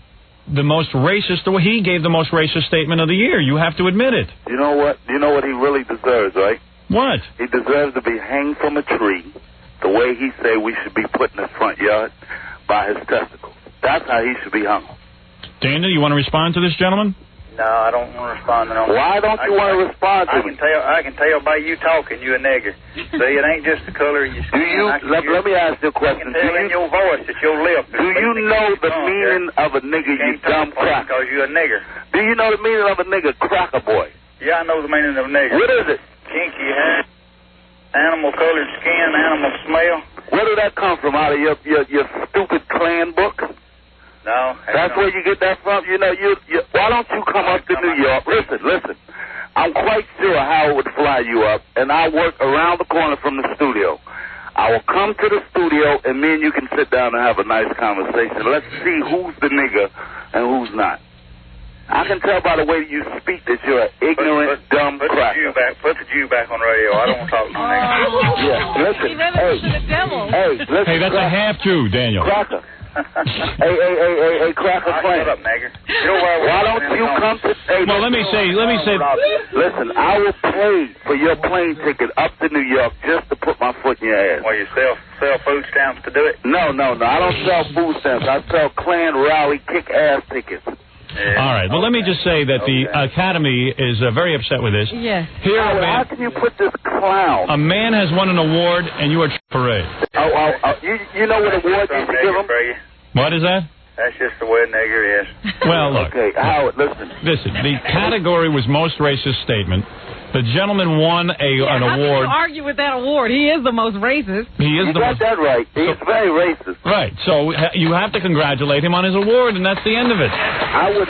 the most racist, or he gave the most racist statement of the year. You have to admit it. You know what? You know what he really deserves, right? What? He deserves to be hanged from a tree the way he say we should be put in his front yard by his testicles. That's how he should be hung. Daniel, you want to respond to this gentleman? No, I don't want to respond to no. Why don't you want to respond to me? I can tell by you talking, you a nigger. See, it ain't just the color of your skin. Let me ask you a question. I can tell in your voice that your lip. Do you know the meaning of a nigger, you dumb cracker? Because you're a nigger. Do you know the meaning of a nigger, cracker boy? Yeah, I know the meaning of a nigger. What is it? Kinky hair, animal-colored skin, animal smell. Where did that come from? Out of your stupid Klan book? No. That's where you get that from? You know, why don't you come up to New York? Listen. I'm quite sure Howard would fly you up, and I work around the corner from the studio. I will come to the studio, and me and you can sit down and have a nice conversation. Let's see who's the nigger and who's not. I can tell by the way you speak that you're an ignorant, dumb cracker. Put the Jew back on radio. I don't want to talk to no nigger. Yeah, listen. Hey, that's a half Jew, Daniel. Cracker. Hey, cracker friend. Shut up, nigger. Why don't you come to... Well, let me say... Listen, I will pay for your plane ticket up to New York just to put my foot in your ass. Well, you sell food stamps to do it? No. I don't sell food stamps. I sell Klan rally kick-ass tickets. Yeah. All right. Well, let me just say that the Academy is very upset with this. Yes. Here, how can you put this clown? A man has won an award, and you are parade. You know what award you should give him? What is that? That's just the way a nigger is. Well, look. Okay, Howard, listen. Listen, the category was most racist statement. The gentleman won an award. How can you argue with that award? He is the most racist. He is you got that right. He's very racist. Right. So you have to congratulate him on his award, and that's the end of it. I would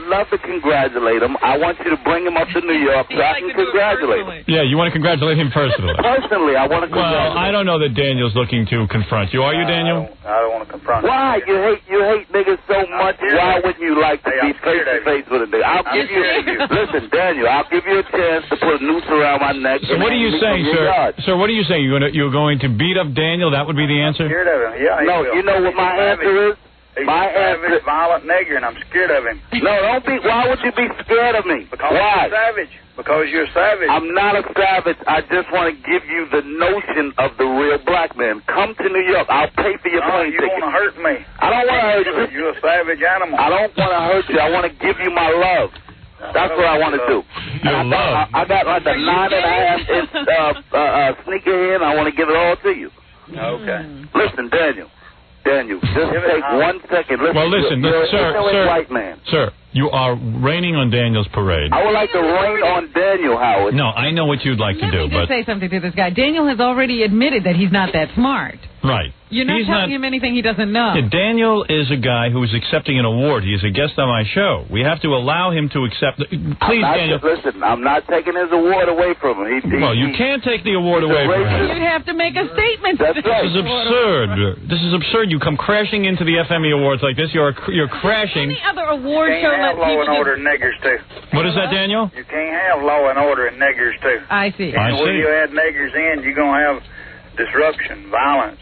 love to congratulate him. I want you to bring him up to New York so I can congratulate him. Yeah, you want to congratulate him personally. Personally, I want to congratulate him. Well, I don't know that Daniel's looking to confront you. Are you, Daniel? I don't want to confront him. Why? You hate niggas so much. Why wouldn't you like to be face-to-face with a nigga? Listen, Daniel, I'll give you a chance to put a noose around my neck. So what are you saying, sir? Sir, what are you saying? You're going to beat up Daniel? That would be the answer? I'm scared of him. Yeah, no, you know what my answer is? He's a savage, violent nigger, and I'm scared of him. No, don't be. Why would you be scared of me? Because you're savage. Because you're savage. I'm not a savage. I just want to give you the notion of the real black man. Come to New York. I'll pay for your plane ticket. You want to hurt me. I don't want to hurt you. You're a savage animal. I don't want to hurt you. I want to give you my love. That's what I want to do. I got like a 9.5-inch sneakerhead, and I want to give it all to you. Okay. Listen, Daniel, just take 1 second. Listen, well, listen, sir, white man. Sir, you are raining on Daniel's parade. I would like to rain on Daniel, Howard. No, I know what you'd like to do, Let me just say something to this guy. Daniel has already admitted that he's not that smart. Right. You're not telling him anything he doesn't know. Yeah, Daniel is a guy who is accepting an award. He is a guest on my show. We have to allow him to accept... Please, Daniel... Listen, I'm not taking his award away from him. Well, you can't take the award away from him. You'd have to make a statement. That's right. This is absurd. This is absurd. You come crashing into the FME Awards like this. You're crashing... Any other award show let people... Law and order and niggers, too. What is that, Daniel? You can't have law and order and niggers, too. I see. And when you add niggers in, you're going to have disruption, violence,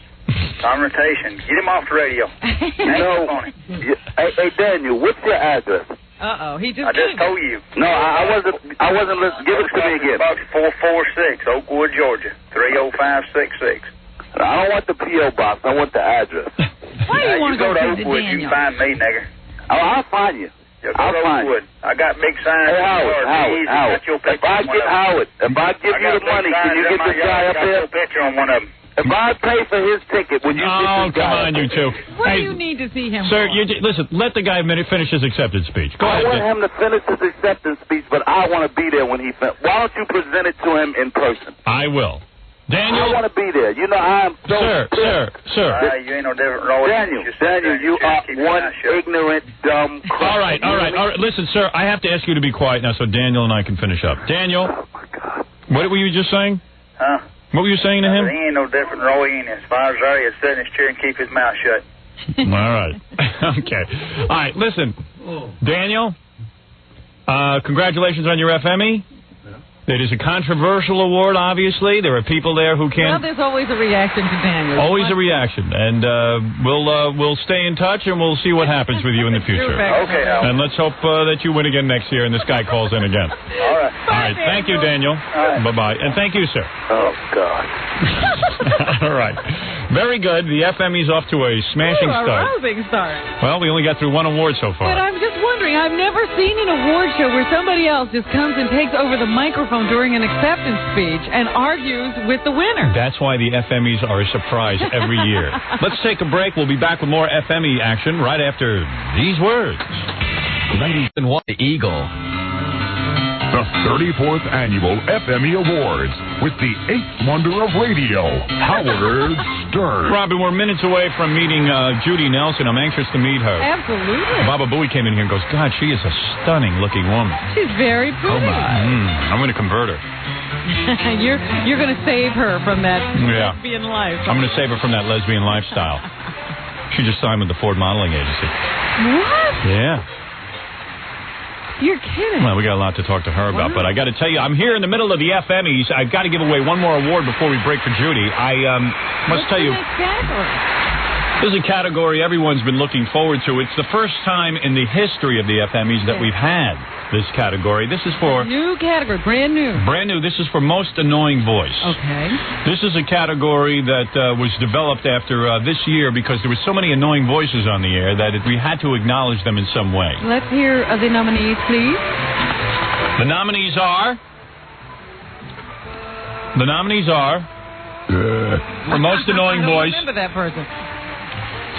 confrontation. Get him off the radio. Hey, Daniel, what's your address? He I just told you. No, I wasn't listening. Give it to me again. Box 446, Oakwood, Georgia, 30566. I don't want the P.O. box. I want the address. Why do you want to go to Oakwood? Daniel? You can find me, nigger. Oh, I'll find you. I'll find you. I got big signs. Hey, Howard. If I give you the money, can you get this guy up there? Picture on one of them. If I pay for his ticket, would you get this guy? Come on, you two. What do you need to see him Sir, for? listen, let the guy finish his acceptance speech. Go ahead. I want him to finish his acceptance speech, but I want to be there when he finishes. Why don't you present it to him in person? I will. Daniel. I want to be there. You know, I'm so... Sir. You ain't no different, Roy. Daniel, you are one ignorant, dumb... All right. Listen, sir, I have to ask you to be quiet now so Daniel and I can finish up. Daniel. Oh, my God. What were you just saying? Huh? What were you saying to him? He ain't no different, Roy. He ain't as far as there. He'll sit in his chair and keep his mouth shut. All right. Okay. All right, listen. Daniel, congratulations on your FME. It is a controversial award, obviously. There are people there who can't... Well, there's always a reaction to Daniel. Always a reaction. And we'll stay in touch, and we'll see what happens with you in the future. Okay, Al. And let's hope that you win again next year and this guy calls in again. All right. All right. Thank you, Daniel. Right. Bye-bye. And thank you, sir. Oh, God. All right. Very good. The FME's off to a smashing A start. rousing start. Well, we only got through one award so far. But I'm just wondering, I've never seen an award show where somebody else just comes and takes over the microphone during an acceptance speech and argues with the winner. That's why the FMEs are a surprise every year. Let's take a break. We'll be back with more FME action right after these words. Ladies and what? The Eagle. The 34th Annual FME Awards with the 8th wonder of radio, Howard Stern. Robin, we're minutes away from meeting Judy Nelson. I'm anxious to meet her. Absolutely. Baba Booey came in here and goes, God, she is a stunning-looking woman. She's very pretty. Oh, my. I'm going to convert her. You're going to save her from that lesbian life. I'm going to save her from that lesbian lifestyle. She just signed with the Ford Modeling Agency. What? Yeah. You're kidding. Well, we got a lot to talk to her about, but I got to tell you, I'm here in the middle of the FMEs. I've got to give away one more award before we break for Judy. Must tell you, this is a category everyone's been looking forward to. It's the first time in the history of the FMEs that we've had this category. This is for... New category, brand new. Brand new. This is for most annoying voice. Okay. This is a category that was developed after this year because there were so many annoying voices on the air that we had to acknowledge them in some way. Let's hear the nominees, please. The nominees are... for most annoying voice... I remember that person.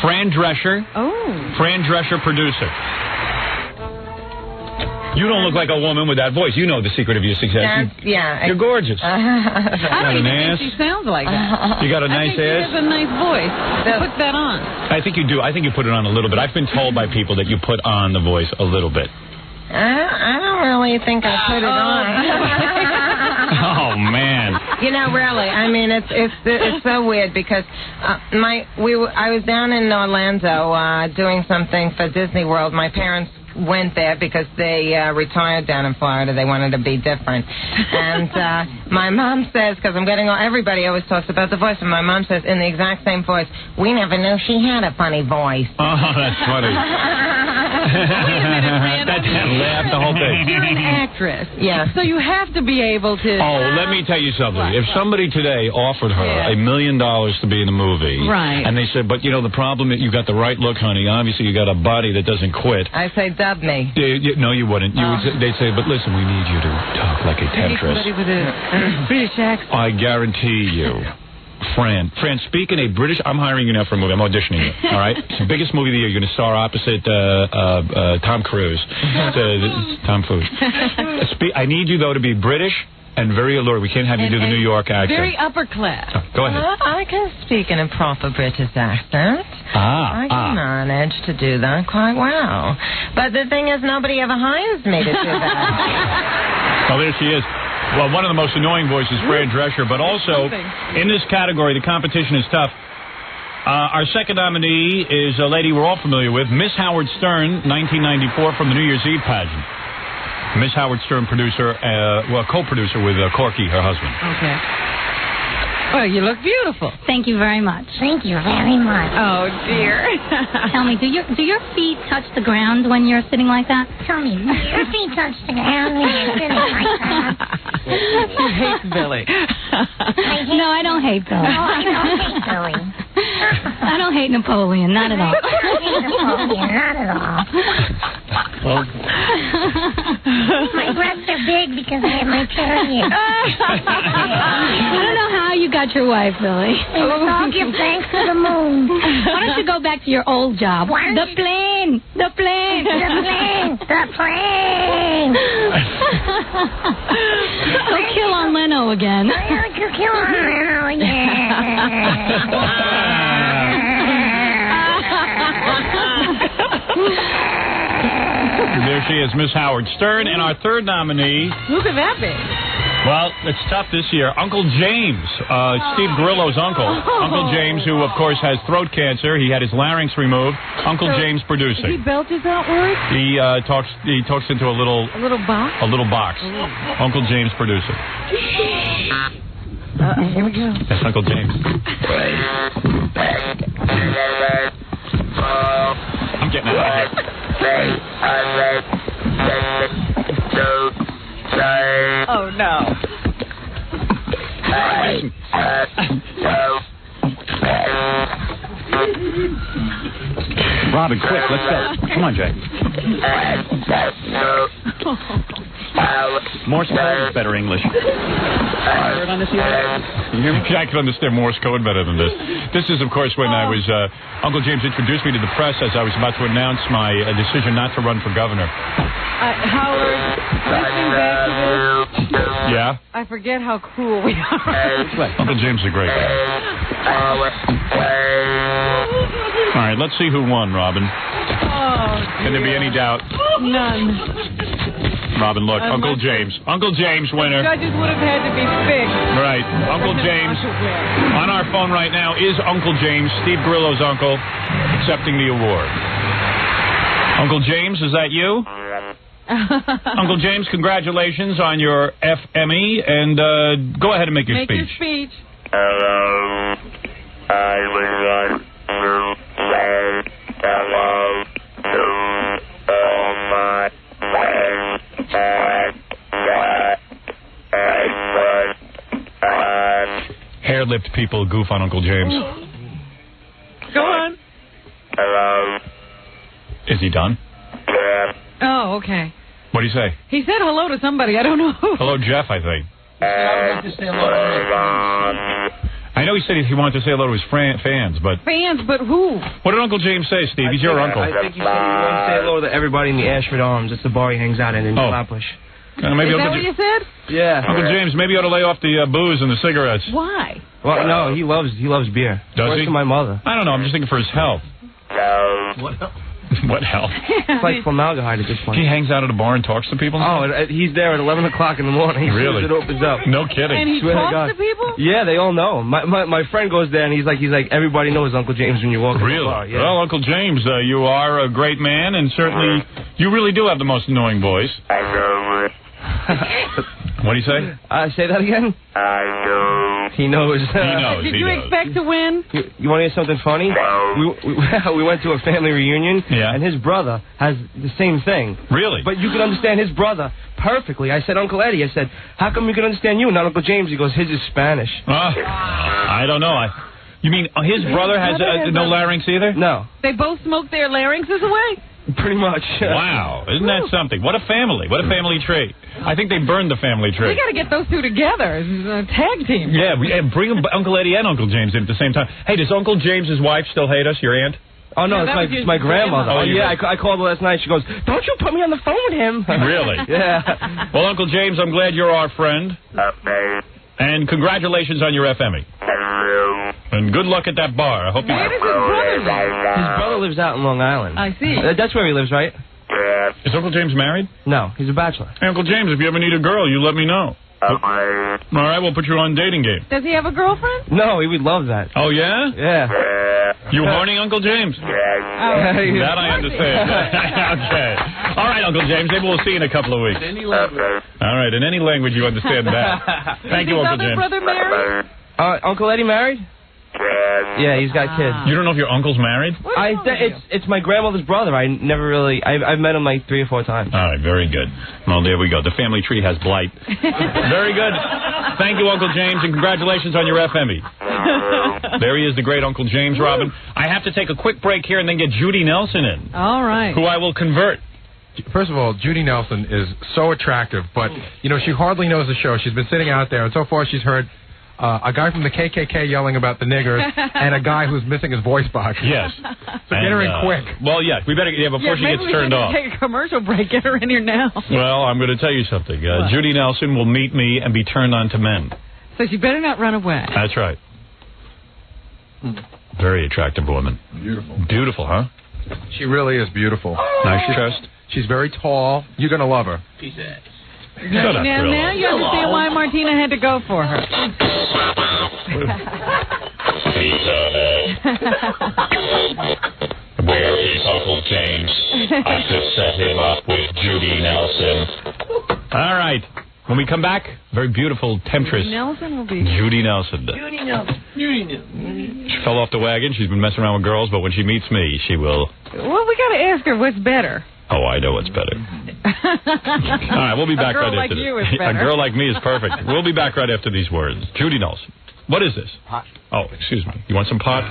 Fran Drescher. Oh. Fran Drescher, producer. You don't look like a woman with that voice. You know the secret of your success. You're gorgeous. I don't even think she sounds like that. You got a nice ass? ass? She has a nice voice. Put that on. I think you do. I think you put it on a little bit. I've been told by people that you put on the voice a little bit. I don't really think I put it on. Oh, man. You know, really, I mean, it's so weird because I was down in Orlando doing something for Disney World. My parents went there because they retired down in Florida. They wanted to be different. And my mom says, because everybody always talks about the voice, and my mom says in the exact same voice, we never knew she had a funny voice. Oh, that's funny. That laughed the whole thing. You're an actress. Yeah. So you have to be able to... Oh, let me tell you something. If somebody today offered her $1 million to be in a movie, right, and they said, but you know, the problem is you got the right look, honey. Obviously, you got a body that doesn't quit. I say, dub me. No, you wouldn't. They'd say, but listen, we need you to talk like a temptress. Somebody with a British accent. I guarantee you. Fran, speaking a British... I'm hiring you now for a movie. I'm auditioning you, all right? It's the biggest movie of the year. You're going to star opposite Tom Cruise. Tom Cruise. I need you, though, to be British and very alluring. We can't have you do the New York accent. Very upper class. Go ahead. I can speak in a proper British accent. I can manage to do that quite well. But the thing is, nobody ever hires me to do that. Oh, there she is. Well, one of the most annoying voices, Fran Drescher, but also in this category, the competition is tough. Our second nominee is a lady we're all familiar with, Miss Howard Stern, 1994, from the New Year's Eve pageant. Miss Howard Stern, producer, co-producer with Corky, her husband. Okay. Well, you look beautiful. Thank you very much. Thank you very much. Oh, dear. Tell me, do your feet touch the ground when you're sitting like that? Tell me, do your feet touch the ground when you're sitting like that? She hates Billy. No, I don't hate Billy. Oh, I don't hate Billy. I don't hate Napoleon, not at all. I don't hate Napoleon, not at all. My breasts are big because I have my period. I don't know how you got your wife, Billy. I'll give thanks to the moon. Why don't you go back to your old job? The plane. The plane. the plane. He'll kill on Leno again. He'll kill on Leno There she is, Miss Howard Stern. And our third nominee... Who could that be? Well, it's tough this year. Uncle James, Steve Grillo's uncle. Uncle James, who, of course, has throat cancer. He had his larynx removed. Uncle James producing. He belches out words? He talks into a little box? A little box. Uncle James producing. Here we go. That's Uncle James. I'm getting out of here. Oh, no. Robin, quick, let's go. Come on, Jack. Morse code is better English. Heard on this yet? You hear me? I can understand Morse code better than this. This is, of course, when I was... Uncle James introduced me to the press as I was about to announce my decision not to run for governor. Howard, listening back to this... Yeah? I forget how cruel we are. Uncle James is a great guy. All right, let's see who won, Robin. Can there be any doubt? None. Robin, look, Uncle James. Uncle James, winner. The judges would have had to be fixed. Right. Uncle James. On our phone right now is Uncle James, Steve Grillo's uncle, accepting the award. Uncle James, is that you? Uncle James, congratulations on your FME, and go ahead and make your speech. Make your speech. Hello. I would like to say hello to all my friends Hair-lipped people goof on Uncle James. Go on. Hello. Is he done? Yeah. Oh, okay. What do you say? He said hello to somebody. I don't know who. Hello, Jeff, I think. I know he said he wanted to say hello to his fans, but... Fans, but who? What did Uncle James say, Steve? He's your uncle. I think he said he wanted to say hello to everybody in the Ashford Arms. It's the bar he hangs out in Flatbush. Maybe Is that what you said? Yeah. Uncle James, maybe you ought to lay off the booze and the cigarettes. Why? Well, no, he loves beer. Does he? To my mother. I don't know. I'm just thinking for his health. What health? What health? It's like formaldehyde at this point. He hangs out at a bar and talks to people? Oh, he's there at 11 o'clock in the morning. Really? It opens up. No kidding. And he talks to people? Yeah, they all know him. My friend goes there and he's like, everybody knows Uncle James when you walk in the bar. Really? Yeah. Well, Uncle James, you are a great man, and certainly you really do have the most annoying voice. What do you say? Say that again? I know. He knows. Did you expect to win? You want to hear something funny? We went to a family reunion, and his brother has the same thing. Really? But you can understand his brother perfectly. I said, Uncle Eddie, I said, how come you can understand you and not Uncle James? He goes, his is Spanish. I don't know. You mean his brother has no larynx either? No. They both smoke their larynxes away? Pretty much. Wow. Isn't that something? What a family. What a family tree. I think they burned the family tree. We got to get those two together as a tag team. Yeah, bring Uncle Eddie and Uncle James in at the same time. Hey, does Uncle James's wife still hate us, your aunt? Oh, no, it's my grandmother. Oh, yeah, I called her last night. She goes, don't you put me on the phone with him. Really? Yeah. Well, Uncle James, I'm glad you're our friend. And congratulations on your FME. And good luck at that bar. I hope you... Where does his brother live? His brother lives out in Long Island. I see. That's where he lives, right? Yeah. Is Uncle James married? No, he's a bachelor. Hey, Uncle James, if you ever need a girl, you let me know. All right, we'll put you on dating game. Does he have a girlfriend? No, he would love that. Oh, yeah? Yeah. You horny, Uncle James? That I understand. Okay. All right, Uncle James, maybe we'll see you in a couple of weeks. All right, in any language you understand that. Thank you, Uncle James. Is his other brother married? Uncle Eddie married? Yeah, he's got kids. You don't know if your uncle's married? It's my grandmother's brother. I never really... I've met him like 3 or 4 times. All right, very good. Well, there we go. The family tree has blight. Very good. Thank you, Uncle James, and congratulations on your FME. There he is, the great Uncle James, Robin. I have to take a quick break here and then get Judy Nelson in. All right. Who I will convert. First of all, Judy Nelson is so attractive, but, she hardly knows the show. She's been sitting out there, and so far she's heard a guy from the KKK yelling about the niggers, and a guy who's missing his voice box. Yes. So get her in quick. Well, yeah, we better before she gets turned off. Take a commercial break. Get her in here now. Well, I'm going to tell you something. Judy Nelson will meet me and be turned on to men. So she better not run away. That's right. Very attractive woman. Beautiful, huh? She really is beautiful. Nice chest. She's very tall. You're going to love her. Piece of ass. Now you understand why Martina had to go for her. Where is Uncle James? I could set him up with Judy Nelson. All right. When we come back, very beautiful temptress. Nelson will be Judy Nelson. Judy Nelson. She fell off the wagon. She's been messing around with girls, but when she meets me, she will. Well, we got to ask her what's better. Oh, I know what's better. All right, we'll be back right after this. A girl like me is perfect. We'll be back right after these words. Judy Nelson. What is this? Pot. Oh, excuse me. You want some pot?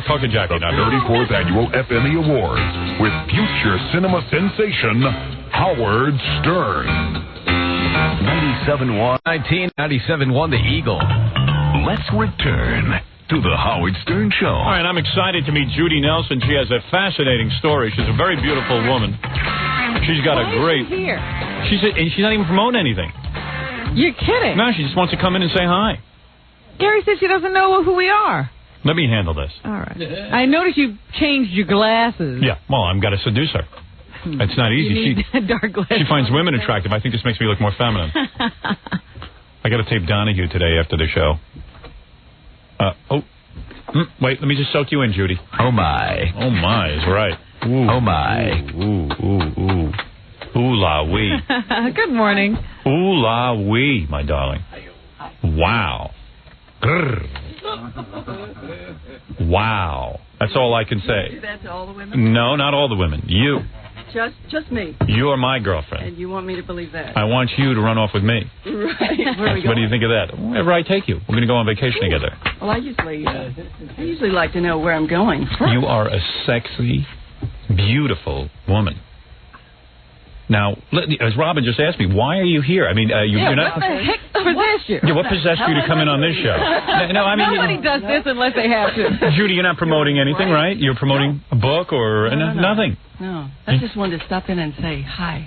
Talk to Jackie now. The 34th Annual FME Awards with future cinema sensation Howard Stern. 1997 The Eagle. Let's return to the Howard Stern Show. All right, I'm excited to meet Judy Nelson. She has a fascinating story. She's a very beautiful woman. She's got a great. Is she here? She's not even promoting anything. You're kidding. No, she just wants to come in and say hi. Gary said she doesn't know who we are. Let me handle this. All right. I noticed you changed your glasses. Yeah, well, I've got to seduce her. It's not easy. You need dark glasses. She finds women attractive. I think this makes me look more feminine. I got to tape Donahue today after the show. Wait, let me just soak you in, Judy. Oh, my. Oh, my is right. Ooh. Oh, my. Ooh. Ooh la wee. Good morning. Ooh la wee, my darling. Wow. Grrr. Wow. That's all I can say. Do that to all the women? No, not all the women. You. Just me. You are my girlfriend. And you want me to believe that? I want you to run off with me. Right. Where are we going? What do you think of that? Wherever I take you. We're going to go on vacation together. Well, I usually like to know where I'm going. You are a sexy, beautiful woman. Now, as Robin just asked me, why are you here? I mean, you're not. What the heck possessed you? Yeah, what possessed you to come in on this show? No, I mean, nobody does this unless they have to. Judy, you're not promoting anything, right? You're promoting a book or nothing. No, I just wanted to stop in and say hi.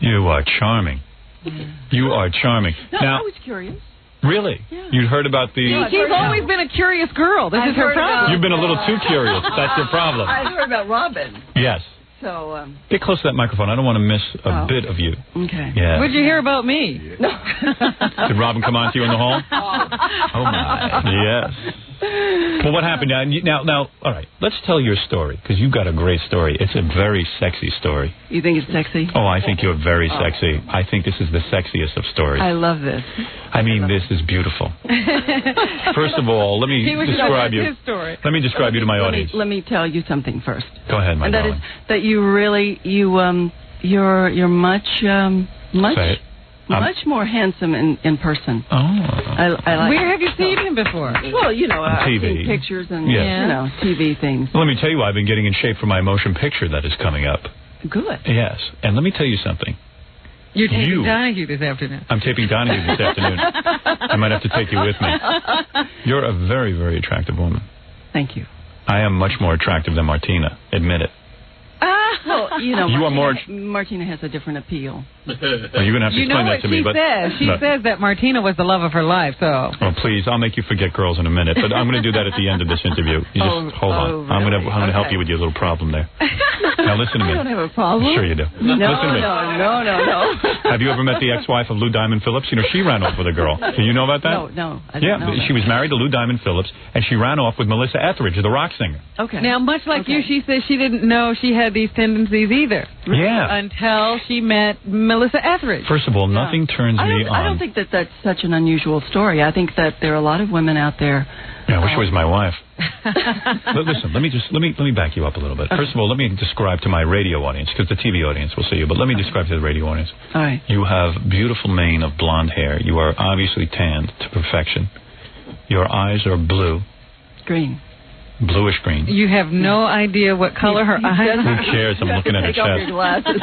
You are charming. Yeah. You are charming. No, now, I was curious. Really? Yeah. You'd heard about the... She's always been a curious girl. This is her problem. You've been a little too curious. That's your problem. I heard about Robin. Yes. So, get close to that microphone. I don't want to miss a bit of you. Okay. Yeah. What'd you hear about me? No. Did Robin come on to you in the hall? Oh, my. Yes. Well, what happened? Now, all right. Let's tell your story, because you've got a great story. It's a very sexy story. You think it's sexy? Oh, I think you're very sexy. I think this is the sexiest of stories. I love this. I mean, this is beautiful. First of all, let me describe you. Let me describe you to my audience. Let me tell you something first. Go ahead, my darling. And that is that you really you're much much more handsome in person. Oh. I like. Where have you seen him before? Well, I've TV. seen pictures and Yes. TV things. Well, let me tell you, I've been getting in shape for my motion picture that is coming up. Good. Yes, and let me tell you something. You're taping Donahue this afternoon. I'm taping Donahue this afternoon. I might have to take you with me. You're a very, very attractive woman. Thank you. I am much more attractive than Martina. Admit it. Well, you are more. Martina has a different appeal. Well, you're going to have to explain that to me. She says that Martina was the love of her life. So. Oh, please, I'll make you forget girls in a minute. But I'm going to do that at the end of this interview. You just hold on. Really? I'm going to help you with your little problem there. Now listen to me. I don't have a problem. Sure you do. No, listen to me. No. Have you ever met the ex-wife of Lou Diamond Phillips? She ran off with a girl. Do you know about that? No. I didn't know that. She was married to Lou Diamond Phillips, and she ran off with Melissa Etheridge, the rock singer. Okay. Now, much like you, she says she didn't know she had these tendencies either. Yeah. Until she met Melissa Etheridge. First of all, nothing turns me on. I don't think that's such an unusual story. I think that there are a lot of women out there. Yeah, I wish it was my wife. Listen, let me back you up a little bit. First of all, let me describe to my radio audience, because the TV audience will see you, but let me describe to the radio audience. All right. You have beautiful mane of blonde hair. You are obviously tanned to perfection. Your eyes are blue. Green. Bluish green. You have no idea what color her eyes are. Who cares? I'm looking at her Take off chest. your glasses.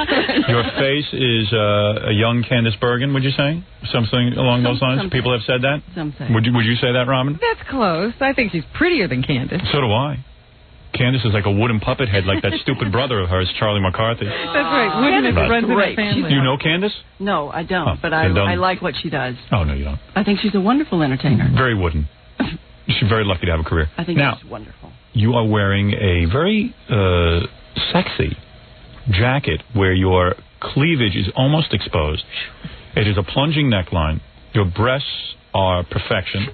Your face is a young Candace Bergen, would you say? Something along those lines? Some People have said that? Some say. Would you say that, Robin? That's close. I think she's prettier than Candace. So do I. Candace is like a wooden puppet head, like that stupid brother of hers, Charlie McCarthy. That's right. Wooden Right. runs in her Great. family. You know Candace? No, I don't. Oh, but then don't. I like what she does. Oh, no, you don't. I think she's a wonderful entertainer. Very wooden. She's very lucky to have a career. I think now, she's wonderful. you are wearing a very sexy jacket where your cleavage is almost exposed. It is a plunging neckline. Your breasts are perfection.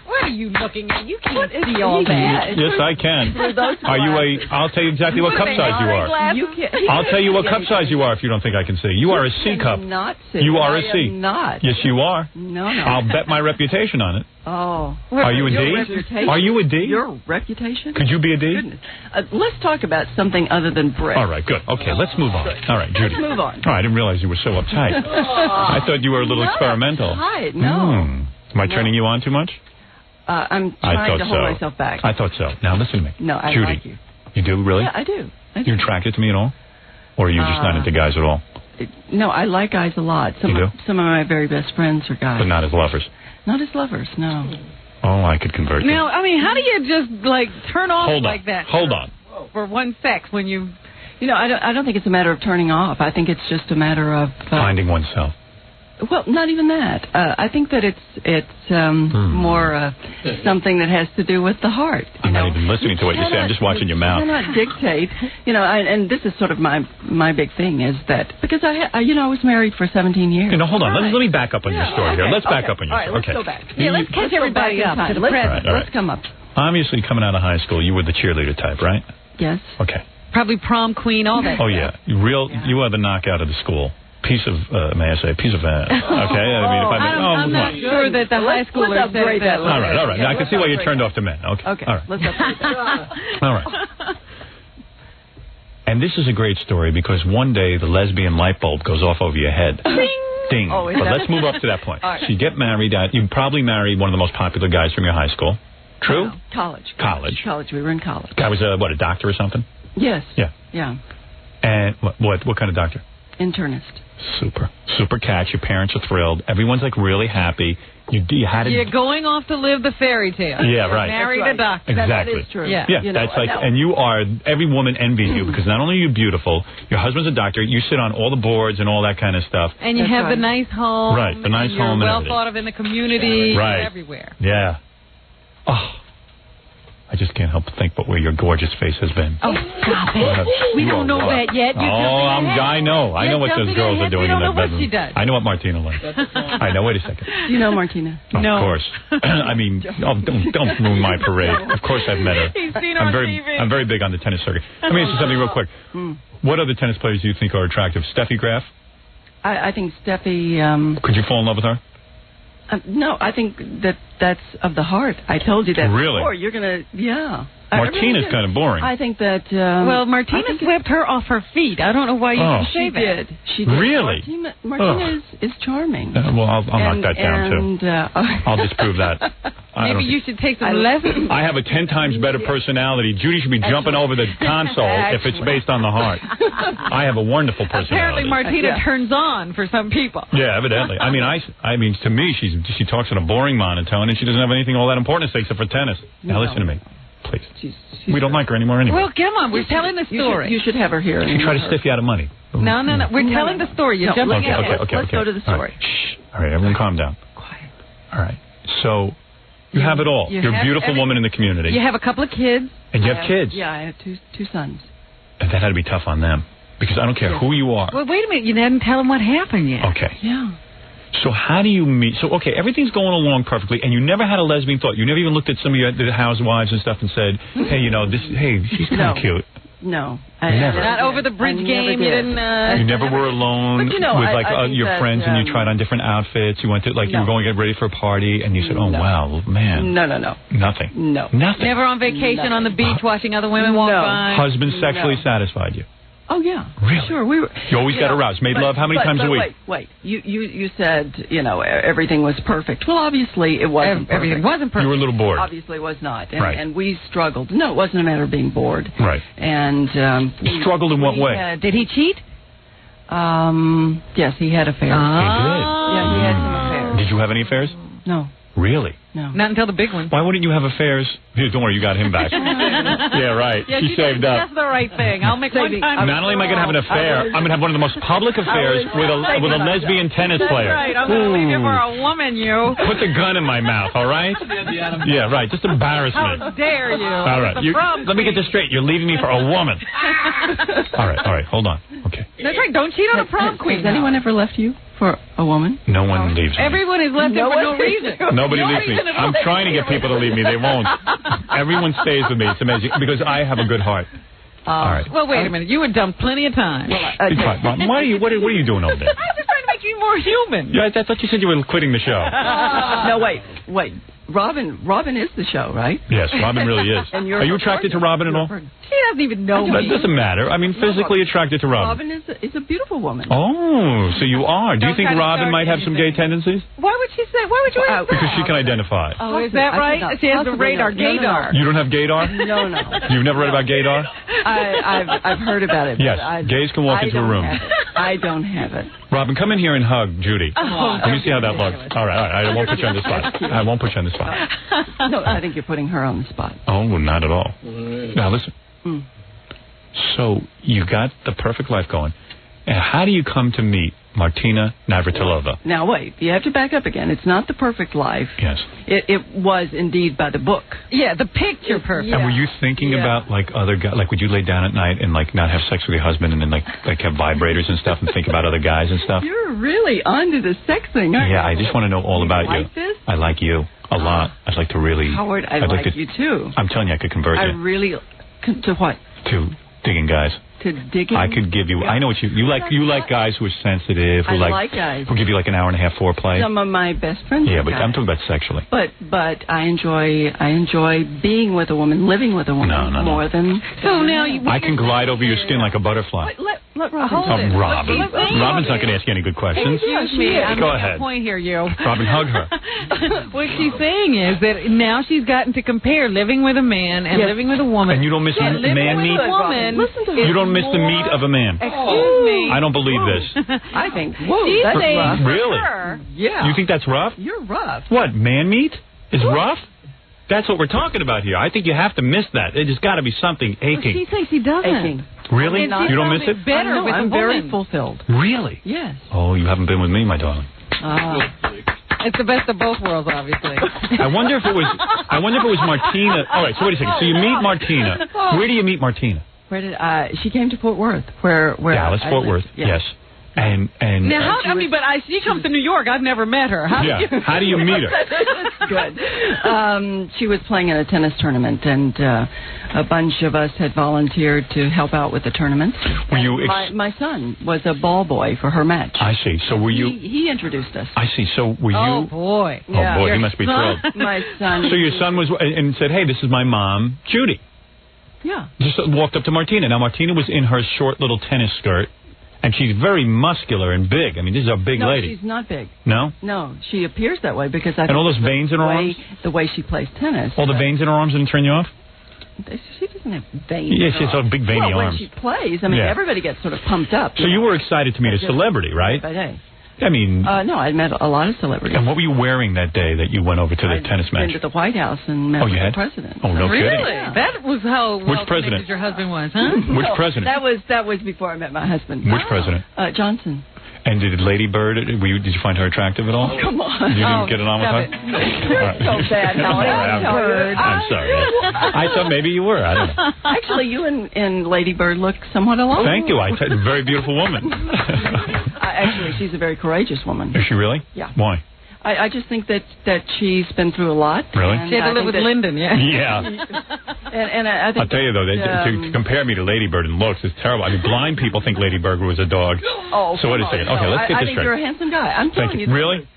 What are you looking at? You can't see see all all that. that. Yes, I can. Are you I'll tell you exactly what cup size you are. You can't. I'll tell you what cup size you are if you don't think I can see. You are a C cup. Not see. You are a I C. am not. Yes, you are. No. I'll bet my reputation on it. Oh. Are you a Your D? reputation? Are you a D? Your reputation? Could you be a D? Goodness. Let's talk about something other than breasts. All right, good. Okay, let's move on. All right, Judy. Let's move on. Oh, I didn't realize you were so uptight. I thought you were a little experimental. Hi, no. Am I turning you on too much? I'm I trying thought to hold so. myself back. I thought so. Now listen to me. No, I Judy, like you. You do, really? Yeah, I do. You attracted to me at all? Or are you just not into guys at all? No, I like guys a lot. You do? Some of my very best friends are guys. But not as lovers. Not as lovers, no. Oh, I could convert you. Now, I mean, how do you just, like, turn off Hold on. like that? Hold on. For one sex when you... You know, I don't think it's a matter of turning off. I think it's just a matter of... Finding oneself. Well, not even that. I think that it's more something that has to do with the heart. I'm not even listening to what you say. I'm just watching your mouth. You cannot dictate. You know, and this is sort of my big thing is that because I was married for 17 years. You know, hold on. Let me back up on your story here. Let's back up on your All right, story. let's go back. Yeah, let's catch everybody up to the present. Let's come up. Obviously, coming out of high school, you were the cheerleader type, right? Yes. Okay. Probably prom queen, all that Oh, stuff. yeah. You are the knockout of the school. Piece of, may I say, piece of ass. Okay? I'm not sure that the high schoolers said that. All right. Now, I can see why you turned off to men. Okay. All right. Let's upgrade that. All right. And this is a great story because one day the lesbian light bulb goes off over your head. Ding. Oh, but let's move up to that point. All right. So you get married. You probably married one of the most popular guys from your high school. True? No, college. College. We were in college. Guy was a doctor or something? Yes. Yeah. Yeah. And what kind of doctor? Internist. Super catch. Your parents are thrilled. Everyone's like really happy. You had You're going off to live the fairy tale. Yeah, right. Married a doctor. Exactly. That is true. Yeah. You know, that's like, and you are, every woman envies you because not only are you beautiful, your husband's a doctor, you sit on all the boards and all that kind of stuff. And you have the nice home. Right, the nice home and You're well everything. thought of in the community. Right. Everywhere. Yeah. Oh, I just can't help but think but where your gorgeous face has been. Oh, stop it. We don't know that yet. I know. I know what those girls are doing in that bedroom. She does. I know what Martina likes. I know. Wait a second. Do you know Martina? No. Of course. I mean, don't ruin my parade. Of course I've met her. He's seen her on TV. I'm very big on the tennis circuit. Let me ask you something real quick. What other tennis players do you think are attractive? Steffi Graf? I think Steffi... Could you fall in love with her? No, I think that's of the heart. I told you that Really? before. You're going to... Yeah. Martina's kind of boring. I think that... well, Martina swept her off her feet. I don't know why you didn't say that. She did. Really? Martina is charming. Well, I'll knock that down, too. I'll disprove that. Maybe you should take some lessons. I have a 10 times better personality. Judy should be jumping over the console if it's based on the heart. I have a wonderful personality. Apparently, Martina turns on for some people. Yeah, evidently. I mean, to me, she talks in a boring monotone, and she doesn't have anything all that important to say except for tennis. Now, listen to me. Please. We don't like her anymore anyway. Well, come on. We're telling the story. You should have her here. She tried to stiff you out of money. No. We're telling the story. You're jumping ahead. Let's go to the story. All right, everyone calm down. Quiet. All right. So, you have it all. You're a beautiful woman in the community. You have a couple of kids. And you have kids. Yeah, I have two sons. And that had to be tough on them. Because I don't care who you are. Well, wait a minute. You didn't tell them what happened yet. Okay. Yeah. So how do you meet? So, okay, everything's going along perfectly, and you never had a lesbian thought. You never even looked at some of the housewives and stuff and said, hey, she's kind of cute. No. Never. Not over the bridge game. You didn't. You never were alone with your friends, and you tried on different outfits. You went to you were going to get ready for a party, and you said, "Oh wow, man." No. Nothing. No. Nothing. Never on vacation on the beach watching other women walk by. Husband sexually satisfied you. Oh, yeah. Really? Sure. We were. You always got aroused. Made love how many times a week? Wait. You said, everything was perfect. Well, obviously it wasn't perfect. Everything wasn't perfect. You were a little bored. Obviously it was not. Right. And we struggled. No, it wasn't a matter of being bored. Right. And struggled in what way? Did he cheat? Yes, he had affairs. Yeah, he had some affairs. Did you have any affairs? No. Really? No. Not until the big one. Why wouldn't you have affairs? Here, don't worry, you got him back. Yeah, right. Yeah, she saved up. That's the right thing. I'll make one time. Not only am I going to have an affair, I'm going to have one of the most public affairs with a lesbian tennis player. That's right. I'm going to leave you for a woman, you. Put the gun in my mouth, all right? Yeah, right. Just embarrassment. How dare you? All right. Let me get this straight. You're leaving me for a woman. All right. Hold on. Okay. That's right. Don't cheat on a prom queen. Has anyone ever left you for a woman? No one leaves me. Everyone has left him for no reason. Nobody leaves me. I'm trying to get people to leave me. They won't. Everyone stays with me. It's amazing because I have a good heart. All right. Well, wait a minute. You were dumped plenty of times. Be quiet, Mom. What are you doing over there? I'm just trying to make you more human. Yeah, I thought you said you were quitting the show. No, wait. Robin is the show, right? Yes, Robin really is. And are you attracted to Robin at all? She doesn't even know me. That doesn't matter. I mean, physically attracted to Robin. Robin is a beautiful woman. Oh, so you are. Do you think Robin might have some gay tendencies? Why would she say? Why would you ask that? Because she can identify. Oh, is that right? She has the radar, gaydar. You don't have gaydar? No. You've never read about gaydar? I've heard about it. Yes, gays can walk into a room. I don't have it. Robin, come in here and hug Judy. Let me see how that looks. All right. I won't put you on the spot. No, I think you're putting her on the spot. Oh, not at all. Now, listen. So, you got the perfect life going. And how do you come to meet Martina Navratilova? Now, wait. You have to back up again. It's not the perfect life. Yes. It was indeed by the book. Yeah, the picture perfect. And were you thinking about, like, other guys? Like, would you lay down at night and, like, not have sex with your husband and then, like have vibrators and stuff and think about other guys and stuff? You're really onto the sex thing, aren't you? Yeah, I just want to know all about you. This? I like you a lot. I'd like to really... Howard, I like you, too. I'm telling you, I could convert you. I really... To what? To digging guys. To digging? I could give you... I know what you like. You like guys who are sensitive. Who I like guys. Who give you like an hour and a half foreplay. Some of my best friends. Yeah, but I'm talking about sexually. But I enjoy being with a woman, living with a woman more than... So now I can glide over your skin like a butterfly. Let Robin... Robin. Robin's not going to ask you any good questions. Excuse me. Go ahead. Point here, you. Robin, hug her. What she's saying is that now she's gotten to compare living with a man and living with a woman. And you don't miss man meat? Listen to her. You don't miss the meat of a man. Excuse me. I don't believe this. I think... She's saying rough. Really? Yeah. You think that's rough? You're rough. What, man meat is rough? That's what we're talking about here. I think you have to miss that. There's got to be something aching. She thinks he doesn't. Aching. Really? You don't miss it? Better with I'm a very woman. fulfilled. Really? Yes. Oh, you haven't been with me, my darling. It's the best of both worlds, obviously. I wonder if it was Martina. All right, so wait a second. So you meet Martina. Where do you meet Martina? Where did she came to Fort Worth? Where Dallas, Fort Worth. Yes. And now, she comes to New York. I've never met her. How do you meet her? Good. She was playing in a tennis tournament, and a bunch of us had volunteered to help out with the tournament. Were you? My son was a ball boy for her match. I see. So were you? He introduced us. I see. So were you? Oh boy! Oh boy! He must be thrilled. My son. So your son was and said, "Hey, this is my mom, Judy." Yeah. Just walked up to Martina. Now Martina was in her short little tennis skirt. And she's very muscular and big. I mean, this is a big lady. No, she's not big. No? No, she appears that way because I And all those veins in her arms? The way she plays tennis. All the veins in her arms didn't turn you off? She doesn't have veins. Yeah, she has a big veiny arms. When she plays, I mean, everybody gets sort of pumped up. So you were excited to meet a celebrity, right? By day. I mean... no, I met a lot of celebrities. And what were you wearing that day that you went over to the tennis match? I went to the White House and met with the president. Oh, no kidding. Really? Yeah. That was how president? Your husband was, huh? Which president? That was before I met my husband. Which president? Johnson. And did Lady Bird, did you find her attractive at all? Oh, come on. You didn't get it on with her? You're so bad, Helen. I'm sorry. I thought maybe you were. I don't know. Actually, you and Lady Bird look somewhat alike. Thank you. Very beautiful woman. Actually, she's a very courageous woman. Is she really? Yeah. Why? I just think that she's been through a lot. Really? She had to live with Lyndon, yeah. Yeah. And I think I'll tell you, though, to compare me to Lady Bird in looks is terrible. I mean, blind people think Lady Bird was a dog. Oh, so wait a second. Okay, let's get this straight. I think you're a handsome guy. I'm telling you. Really?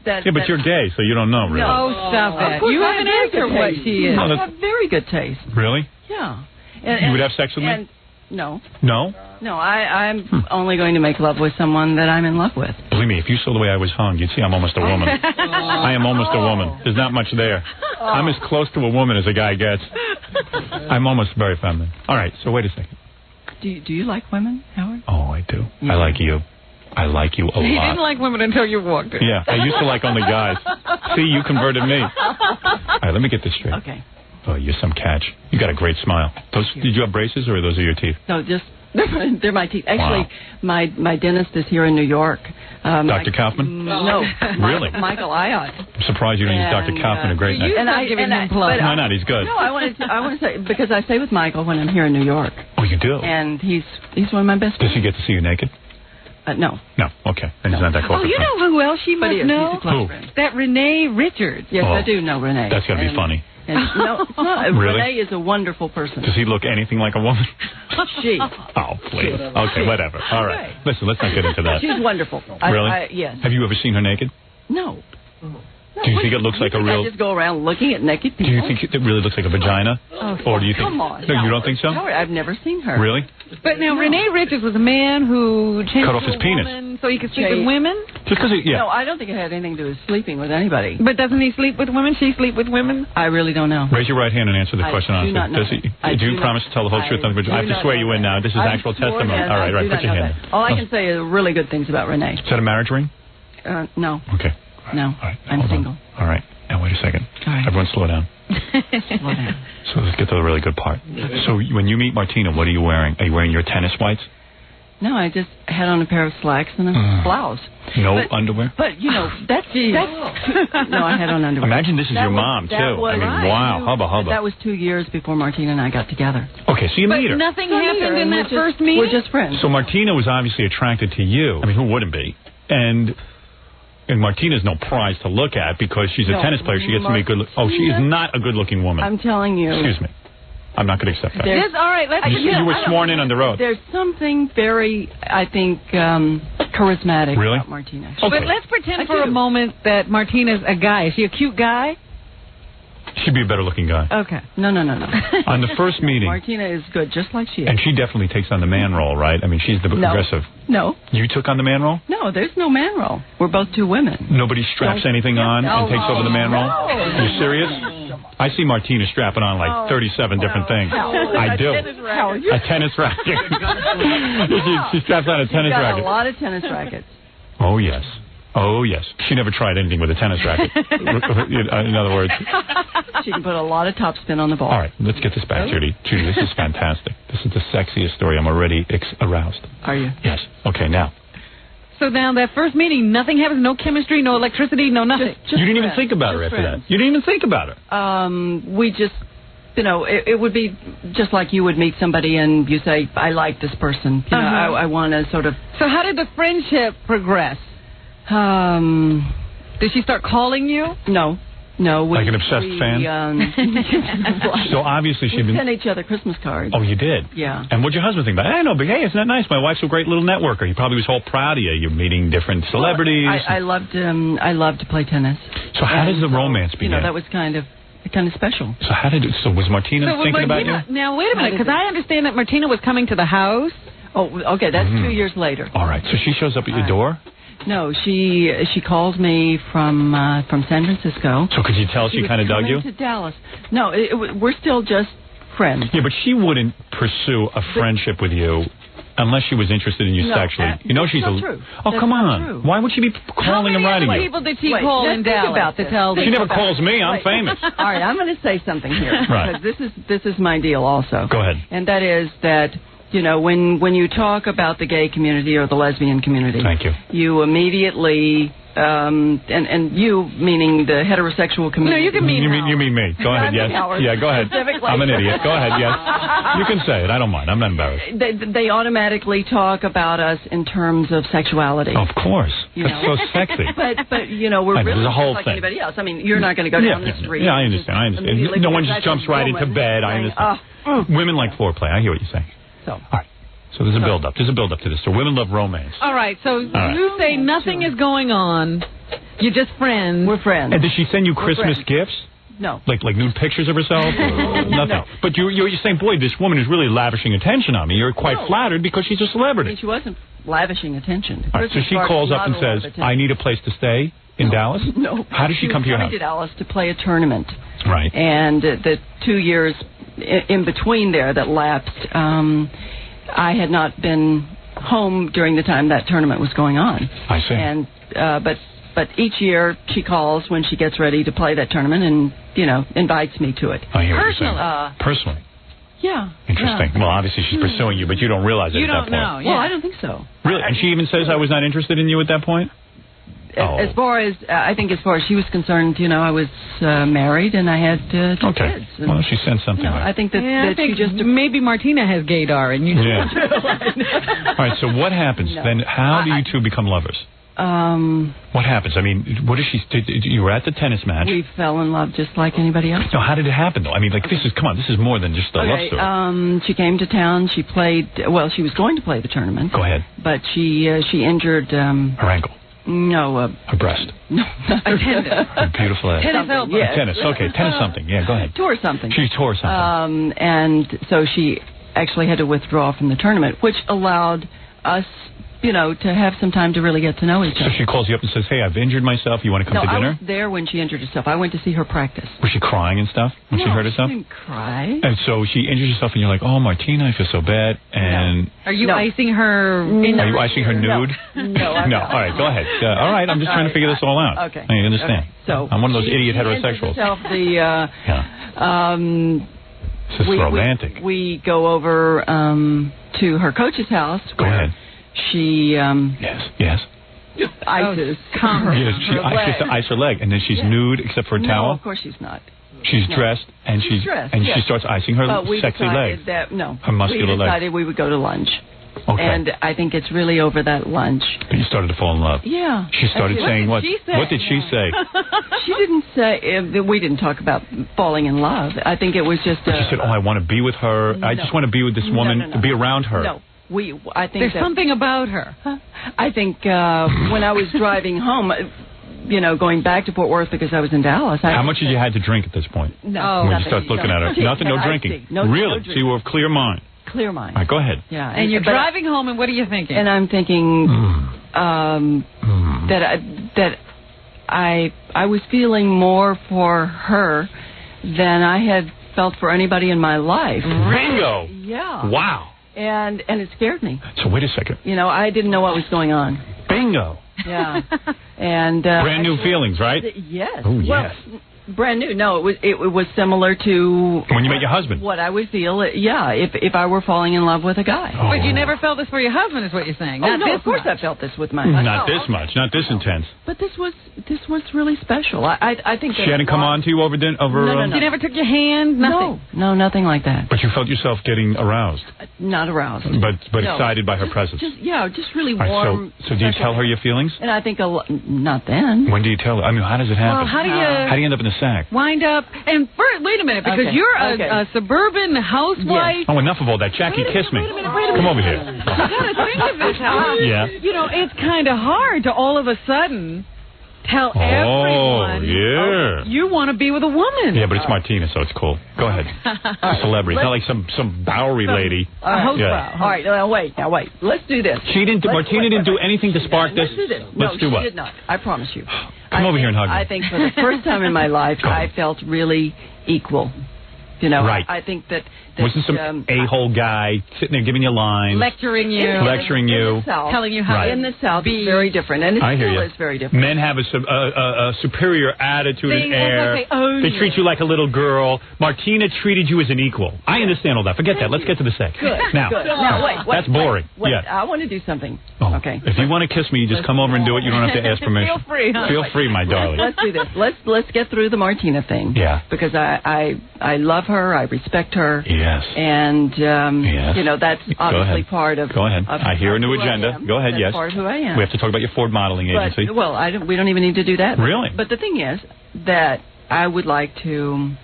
Yeah, but you're gay, so you don't know, really. No, stop that. You haven't asked her what she is. I have very good taste. Really? Yeah. You would have sex with me? No. No? No, I'm only going to make love with someone that I'm in love with. Believe me, if you saw the way I was hung, you'd see I'm almost a woman. I am almost a woman. There's not much there. I'm as close to a woman as a guy gets. I'm almost very feminine. All right, so wait a second. Do you like women, Howard? Oh, I do. Yeah. I like you. I like you a lot. He didn't like women until you walked in. Yeah, I used to like only guys. See, you converted me. All right, let me get this straight. Okay. Oh, you're some catch. You got a great smile. Did you have braces, or those are your teeth? No, just they're my teeth. Actually, my dentist is here in New York. Dr. Kaufman? No. Really? Michael Iott. I'm surprised you didn't use Dr. Kaufman. A great name. Why not? He's good. No, I want to say because I stay with Michael when I'm here in New York. Oh, you do? And he's one of my best friends. Does he get to see you naked? No. No. Okay. Then he's not that close. Oh, you know who else she must know? Who? That Renee Richards. Yes, I do know Renee. That's got to be funny. And no, it's not. Really? Renee is a wonderful person. Does he look anything like a woman? She. Oh, please. Okay, whatever. All right. Listen, let's not get into that. She's wonderful. Really? Yes. Have you ever seen her naked? No. Do you think it looks like a real... I just go around looking at naked people. Do you think it really looks like a vagina? Oh, or do you think... Come on. No, you don't think so? No, I've never seen her. Really? But now, Renee Richards was a man who changed cut off his penis so he could sleep with women? Just because No, I don't think it had anything to do with sleeping with anybody. But doesn't he sleep with women? She sleep with women? I really don't know. Raise your right hand and answer the question honestly. Do you promise to tell the whole truth? I have to swear you in now. This is actual testimony. All right, put your hand in. All I can say is really good things about Renee. Is that a marriage ring? No. Okay. No. All right. I'm single. All right. Now, wait a second. All right. Everyone slow down. Slow down. So let's get to the really good part. So when you meet Martina, what are you wearing? Are you wearing your tennis whites? No, I just had on a pair of slacks and a blouse. No underwear? But, that's... No, I had on underwear. Imagine this is your mom, too. I mean, wow. Hubba, hubba. That was 2 years before Martina and I got together. Okay, so you meet her. But nothing happened in that first meeting? We're just friends. So Martina was obviously attracted to you. I mean, who wouldn't be? And Martina's no prize to look at because she's a tennis player. She gets to be good. Oh, she is not a good-looking woman. I'm telling you. Excuse me. I'm not going to accept that. All right, you were sworn in on the road. There's something very, I think, charismatic about Martina. Okay. But let's pretend for a moment that Martina's a guy. Is she a cute guy? She'd be a better-looking guy. Okay. No. On the first meeting. Martina is good, just like she is. And she definitely takes on the man role, right? I mean, she's the aggressive. No. You took on the man role? No, there's no man role. We're both two women. Nobody straps anything on and takes over the man role? No. Are you serious? I see Martina strapping on like 37 different things. I do. A tennis racket. She straps on a tennis racket. She's got a lot of tennis rackets. Oh, yes. Oh, yes. She never tried anything with a tennis racket. In other words. She can put a lot of topspin on the ball. All right, let's get this back, Judy. Judy, this is fantastic. This is the sexiest story. I'm already aroused. Are you? Yes. Okay, now. So now that first meeting, nothing happens, no chemistry, no electricity, no nothing. You didn't even think about her after that. You didn't even think about her. We just, it would be just like you would meet somebody and you say, I like this person. I want to sort of... So how did the friendship progress? Did she start calling you? No. Like an obsessed fan? So obviously she'd been... sent each other Christmas cards. Oh, you did? Yeah. And what'd your husband think about it? I know, but hey, isn't that nice? My wife's a great little networker. He probably was all proud of you. You're meeting different celebrities. I loved to play tennis. So how does the romance begin? That was kind of special. So was Martina thinking about you? Now, wait a minute, because I understand that Martina was coming to the house. Oh, okay, that's 2 years later. All right, so she shows up at your door? No, she calls me from San Francisco. So could you tell she kind of dug you? To Dallas. No, we're still just friends. Yeah, but she wouldn't pursue a friendship with you unless she was interested in you sexually. She's not true. Oh, come on. True. Why would she be calling and writing you? How many people did she call in Dallas to tell them? She never calls me. I'm famous. All right, I'm going to say something here. Right. Because this is my deal also. Go ahead. And that is that... when you talk about the gay community or the lesbian community, thank you. You immediately, and you meaning the heterosexual community. No, you can mean you mean me. Go ahead, yes. Yeah, go ahead. I'm an idiot. Go ahead, yes. You can say it. I don't mind. I'm not embarrassed. They automatically talk about us in terms of sexuality. Of course. That's so sexy. But we're really there's a whole just like thing. anybody else. I mean, you're not going to go down the street. Yeah, I understand. No one just jumps right into bed. I understand. Women like foreplay. I hear what you're saying. So. All right. So there's a build-up. There's a build-up to this. So women love romance. All right. So you say nothing is going on. You're just friends. We're friends. And does she send you Christmas gifts? No. Like nude pictures of herself? Or nothing. No. But you're saying, boy, this woman is really lavishing attention on me. You're quite flattered because she's a I celebrity. mean, she wasn't lavishing attention. All right, so she calls up and says, I need a place to stay in Dallas? No. How does she come to your was house? coming to Dallas to play a tournament. Right. And the 2 years in between there that lapsed, I had not been home during the time that tournament was going on. I see. And but each year she calls when she gets ready to play that tournament and, invites me to it. I hear what you're saying. Personally. Yeah. Interesting. Yeah. Well, obviously she's pursuing you, but you don't realize it You at don't that point. know. Yeah. Well, I don't think so. Really? And she even says I was not interested in you at that point? As far as I think, as far as she was concerned, I was married and I had 2 kids. And, well, she sensed something. I think that, I think she just maybe Martina has gaydar and you. Yeah. All right. So what happens then? How do you two become lovers? What happens? I mean, what is she? You were at the tennis match. We fell in love just like anybody else. No, how did it happen though? I mean, like this is more than just a love story. She came to town. She played. Well, she was going to play the tournament. Go ahead. But she injured her ankle. No, her breast. No, a tendon. A beautiful tennis elbow. Yeah. Tennis. Okay, tennis something. Yeah, go ahead. Tore something. She tore something. And so she actually had to withdraw from the tournament, which allowed us, to have some time to really get to know each other. So she calls you up and says, "Hey, I've injured myself. You want to come to dinner?" I was there when she injured herself. I went to see her practice. Was she crying and stuff when she hurt herself? She didn't cry. And so she injures herself, and you're like, "Oh, Martina, I feel so bad." And are you icing her? Are you icing her nude? No. No. All right, go ahead. All right, I'm just trying to figure this all out. Okay. I understand. Okay. So I'm one of those idiot she heterosexuals. This is romantic. We go over to her coach's house. Go ahead. She yes. Ices her. Yes, she has to ice her leg, and then she's nude except for a towel. No, of course she's not. She's dressed, and she's dressed, and she starts icing her sexy leg. Her muscular leg. We decided we would go to lunch. Okay. And I think it's really over that lunch. But you started to fall in love. Yeah. She started saying what? What did she say? She didn't say. We didn't talk about falling in love. I think it was just. But she said, "Oh, I want to be with her. I just want to be with this woman, to be around her." No. I think there's something about her. I think when I was driving home, going back to Fort Worth because I was in Dallas. How much did you had to drink at this point? No. When you start looking at her, nothing, no drinking. Really? So you were of clear mind. Clear mind. All right, go ahead. Yeah. And you're driving home, and what are you thinking? And I'm thinking that I was feeling more for her than I had felt for anybody in my life. Bingo. Yeah. Wow. And it scared me. So wait a second. I didn't know what was going on. Bingo. Yeah. And brand new feelings, right? Yes. Oh, yes. Brand new. No, it was similar to when you met your husband. What I would feel, if I were falling in love with a guy. Oh. But you never felt this for your husband, is what you're saying? Not no, this of course much. I felt this with my husband. Not this much, not this intense. But this was really special. I think she hadn't come on to you over dinner. No. You never took your hand. Nothing. No, nothing like that. But you felt yourself getting aroused. Not aroused. But excited by her presence. Just really warm. Right, so do you tell her your feelings? And I think not then. When do you tell her? I mean, how does it happen? Well, how do you end up in the sack? Wind up and first, wait a minute, because you're a suburban housewife. Yes. Oh, enough of all that. Jackie, kiss me. Come over here. You gotta think of this, Howard. Yeah. It's kind of hard to all of a sudden tell everyone you want to be with a woman. Yeah, but it's Martina, so it's cool. Go ahead. A celebrity. It's not like some Bowery lady. All right, now wait. Let's do this. Martina didn't do anything to spark this? Let's do this. Let's do what? She did not. I promise you. Come over here and hug me. I think for the first time in my life, I felt really equal. Right. I think that wasn't some a-hole guy sitting there giving you lines, lecturing you, telling you how. In the South, it's very different, and it still is very different. Men have a superior attitude and air. They treat you like a little girl. Martina treated you as an equal. I understand all that. Forget that. Let's get to the sex. Good. Now, wait. That's boring. Wait, yeah. I want to do something. Oh. Okay. If you want to kiss me, you just come over and do it. You don't have to ask permission. Feel free. Huh? Feel free, my darling. Let's do this. Let's get through the Martina thing. Yeah. Because I love her. I respect her. Yes. And that's obviously part of. Go ahead. I hear a new agenda. Go ahead. That's yes. Part of who I am. We have to talk about your Ford modeling agency. Well, we don't even need to do that. Really? But the thing is that I would like to,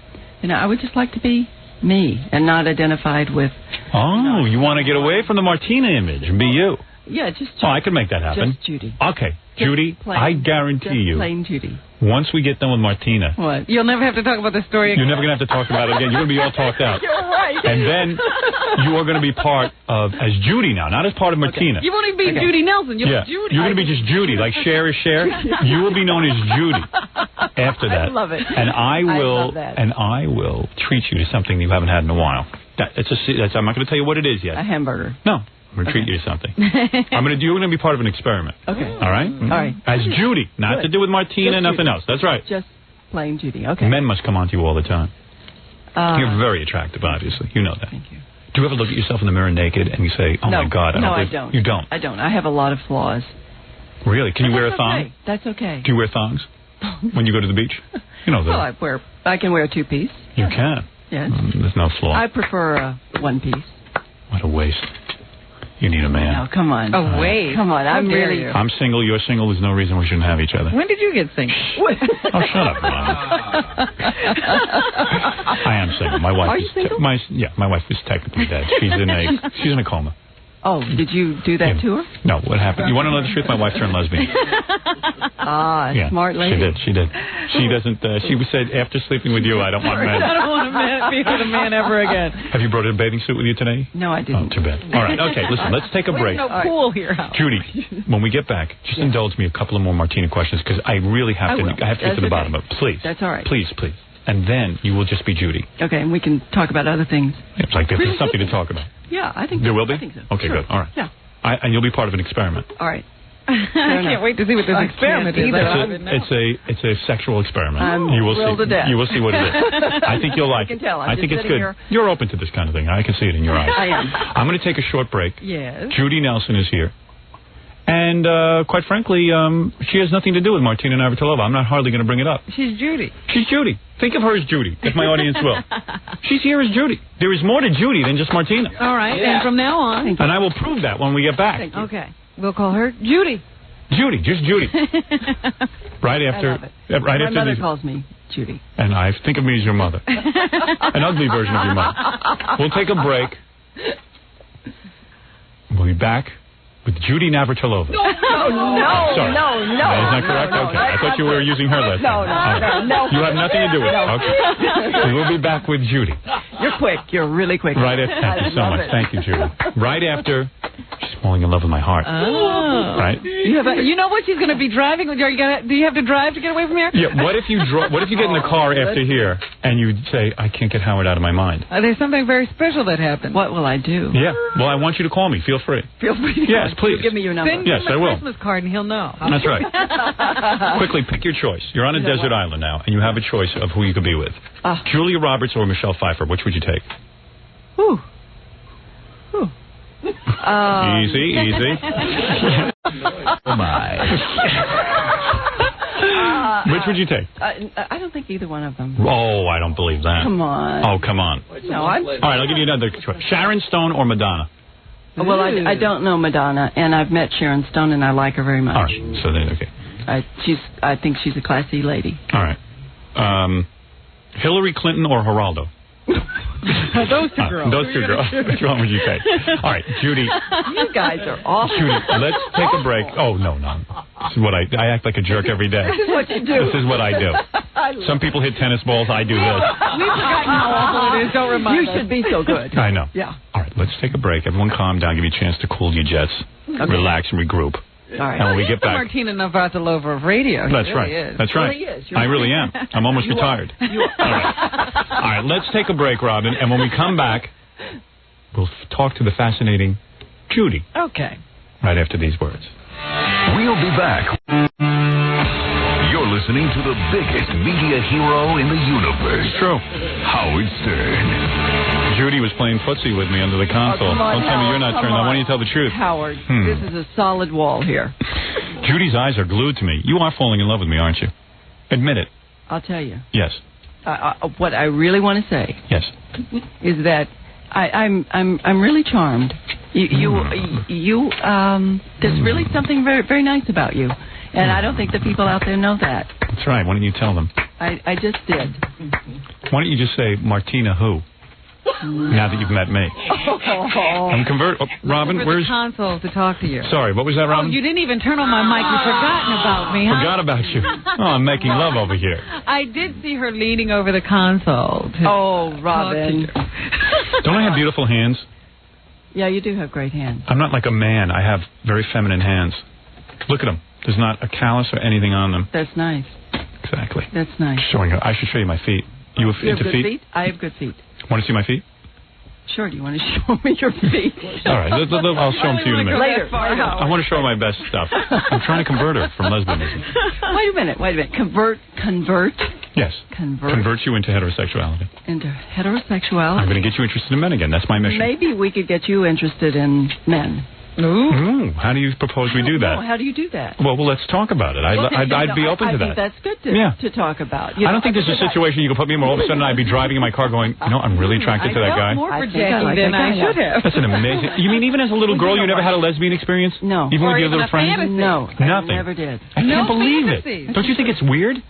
I would just like to be me and not identified with. Oh, you want to get away from the Martina image and be you. Yeah, just Oh, I can make that happen. Just Judy. Okay, Judy, plain- I guarantee just you, plain Judy. once we get done with Martina, What? You'll never have to talk about the story again. you're never going to have to talk about it again. You're going to be all talked out. You're right. And then you are going to be part of, as Judy now, not as part of Martina. You won't even be Judy Nelson. You'll be Judy. You're going to be just Judy, like Cher is Cher. You will be known as Judy after that. I love it. And I will, love that. and I will treat you to something you haven't had in a while. I'm not going to tell you what it is yet. A hamburger. No. I'm going to treat you to something. You're going to be part of an experiment. Okay. All right? All right. As Judy, not Good. to do with Martina, Just nothing Judy. else. That's right. Just plain Judy. Okay. Men must come on to you all the time. You're very attractive, obviously. You know that. Thank you. Do you ever look at yourself in the mirror naked and you say, oh, No. my God, No, I believe-" don't. You don't? I don't. I have a lot of flaws. Really? Can you wear a That's thong? okay. That's okay. Do you wear thongs when you go to the beach? You know that. Well, I can wear a two-piece. You can. Yes. There's no flaw. I prefer a one-piece. What a waste. You need a man. No, come on. Oh, wait. Come on. I'm really... I'm single, you're single, there's no reason we shouldn't have each other. When did you get single? Oh, shut up, Mom. I am single. My wife Are you is single? my wife is technically dead. She's in a coma. Oh, did you do that to her? No, what happened? You want to know the truth? My wife turned lesbian. Yeah, smart lady. She did. She doesn't, she said, after sleeping with you, I don't want men. I don't want to be with a man ever again. Have you brought a bathing suit with you today? No, I didn't. Oh, too bad. All right, okay, listen, let's take a break. There's no pool here. Judy, when we get back, just indulge me a couple of more Martina questions because I really have to. will. I have to get to the That's bottom of it. Please. That's all right. Please. And then you will just be Judy. Okay, and we can talk about other things. It's like there's something to talk about. Yeah, I think There will be? I think so. Okay, Sure. good. All right. Yeah. And you'll be part of an experiment. All right. I can't wait to see what this experiment is. It's a sexual experiment. I'm you will thrilled see. to death. You will see what it is. I think you'll like I can it. tell. I'm I just think it's sitting good. here. You're open to this kind of thing. I can see it in your eyes. I am. I'm going to take a short break. Yes. Judy Nelson is here. And quite frankly, she has nothing to do with Martina Navratilova. I'm not hardly going to bring it up. She's Judy. She's Judy. Think of her as Judy, if my audience will. She's here as Judy. There is more to Judy than just Martina. All right, and from now on. And I will prove that when we get back. Okay. We'll call her Judy. Judy, just Judy. Right after, I love it. right My after mother these. calls me Judy. And I think of me as your mother. An ugly version of your mother. We'll take a break. We'll be back with Judy Navratilova. No, Sorry. no. Is that correct? No, okay. I thought you were using her list. No. You have nothing to do with it. Okay. We'll be back with Judy. You're quick. You're really quick. Right after. Thank you so love much. it. Thank you, Judy. Right after. She's falling in love with my heart. Oh. Right? You know what she's going to be driving? Do you have to drive to get away from here? Yeah. What if you get in the car after here and you say, I can't get Howard out of my mind? There's something very special that happened. What will I do? Yeah. Well, I want you to call me. Feel free. Feel free to Yes, call. please. Give me your number. Send Yes, him a I will. Christmas card and he'll know. That's right. Quickly, pick your choice. You're on a desert island now, and you have a choice of who you could be with. Julia Roberts or Michelle Pfeiffer. Which would you take? Whew. Easy. Oh, my. Which would you take? I don't think either one of them. Oh, I don't believe that. Come on. Oh, come on. No, All right, I'll give you another choice. Sharon Stone or Madonna? Well, I don't know Madonna, and I've met Sharon Stone, and I like her very much. All right, so then, okay. I think she's a classy lady. All right. Hillary Clinton or Geraldo? Those two girls. Those two girls. Which one would you take? All right, Judy. You guys are awful. Judy, let's take a break. Oh, no. This is what I act like a jerk every day. This is what you do. This is what I do. Some people hit tennis balls. I do this. We've forgotten how awful it is. Don't remind us. You should be so good. I know. Yeah. All right, let's take a break. Everyone calm down. Give you a chance to cool your jets. Okay. Relax and regroup. All right. And when we get back. Martina Navratilova of radio. He That's really right. Is. That's right. He really is. I really am. I'm almost retired. All right, let's take a break, Robin. And when we come back, we'll talk to the fascinating Judy. Okay. Right after these words. We'll be back. You're listening to the biggest media hero in the universe. It's true. Howard Stern. Judy was playing footsie with me under the console. come on, Don't tell me you're not Howard, turned come on. Why don't on. you tell the truth? Howard, this is a solid wall here. Judy's eyes are glued to me. You are falling in love with me, aren't you? Admit it. I'll tell you. Yes. What I really want to say Yes. is that I'm really charmed. You there's really something very, very nice about you, and I don't think the people out there know that. That's right. Why don't you tell them? I just did. Why don't you just say Martina who? Now that you've met me. I'm converted. Oh, Robin, where's... the console to talk to you. Sorry, what was that, Robin? Oh, you didn't even turn on my mic. You've forgotten about me, huh? Forgot about you. Oh, I'm making love over here. I did see her leaning over the console. Robin. Don't I have beautiful hands? Yeah, you do have great hands. I'm not like a man. I have very feminine hands. Look at them. There's not a callus or anything on them. That's nice. Exactly. That's nice. Showing her. I should show you my feet. You have into good feet? I have good feet. Want to see my feet? Sure. Do you want to show me your feet? All right. I'll show them to you in a minute. Later. I want to show her my best stuff. I'm trying to convert her from lesbianism. Wait a minute. Convert? Yes. Convert you into heterosexuality. Into heterosexuality? I'm going to get you interested in men again. That's my mission. Maybe we could get you interested in men. Ooh. How do you propose we do that? How do you do that? Well, let's talk about it. I'd be open to that. I think that's good to talk about. I don't think there's a situation you can put me in where all of a sudden I'd be driving in my car going, I'm really attracted to that guy. More for Jackie than I should have. That's an amazing... You mean even as a little girl you never had a lesbian experience? No. Even with your little friends? No. Nothing. I never did. I can't believe it. Don't you think it's weird?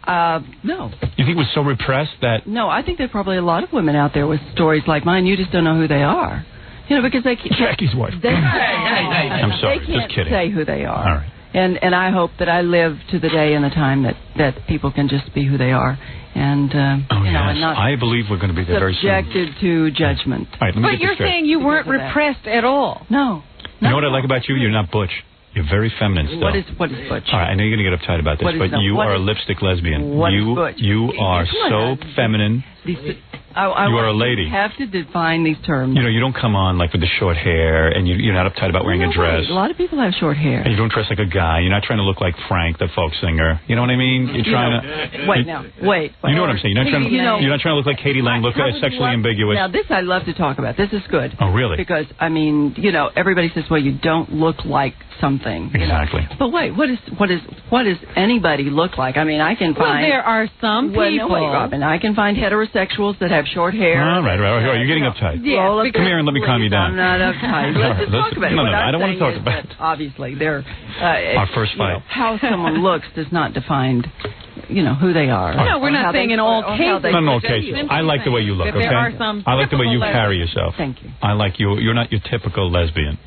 No. You think it was so repressed that... No, I think there are probably a lot of women out there with stories like mine. You just don't know who they are. Because they can't... Jackie's wife. I'm sorry, they can't just kidding. say who they are. All right. And I hope that I live to the day and the time that people can just be who they are. And, and not I believe we're going to be there very soon. Subjected to judgment. All right, let me But get you're this straight. saying you weren't repressed at all. No. You know what I like about you? You're not butch. You're very feminine still. What is butch? All right, I know you're going to get uptight about this, but you are a lipstick lesbian. What is butch? You are so feminine. You are a lady. You have to define these terms. You don't come on like with the short hair, and you're not uptight about wearing a dress. A lot of people have short hair. And you don't dress like a guy. You're not trying to look like Frank, the folk singer. You know what I mean? You're trying to... Wait. You know what I'm saying? You're not trying to look like Katie Lang, look sexually ambiguous. Now, this I love to talk about. This is good. Oh, really? Because, everybody says, well, you don't look like something. Exactly. But wait, what does anybody look like? I mean, I can find... Well, there are some people... No, wait, Robin. I can find heterosexuals that have short hair. All right. You're getting uptight. Yeah, come here and let me calm you down. I'm not uptight. Let's talk about it. No, I don't want to talk about it. Obviously, they're... Our first fight. How someone looks does not define... who they are. No, we're not saying in all cases. Not in all cases. I like the way you look, okay? I like the way you carry yourself. Thank you. I like you. You're not your typical lesbian.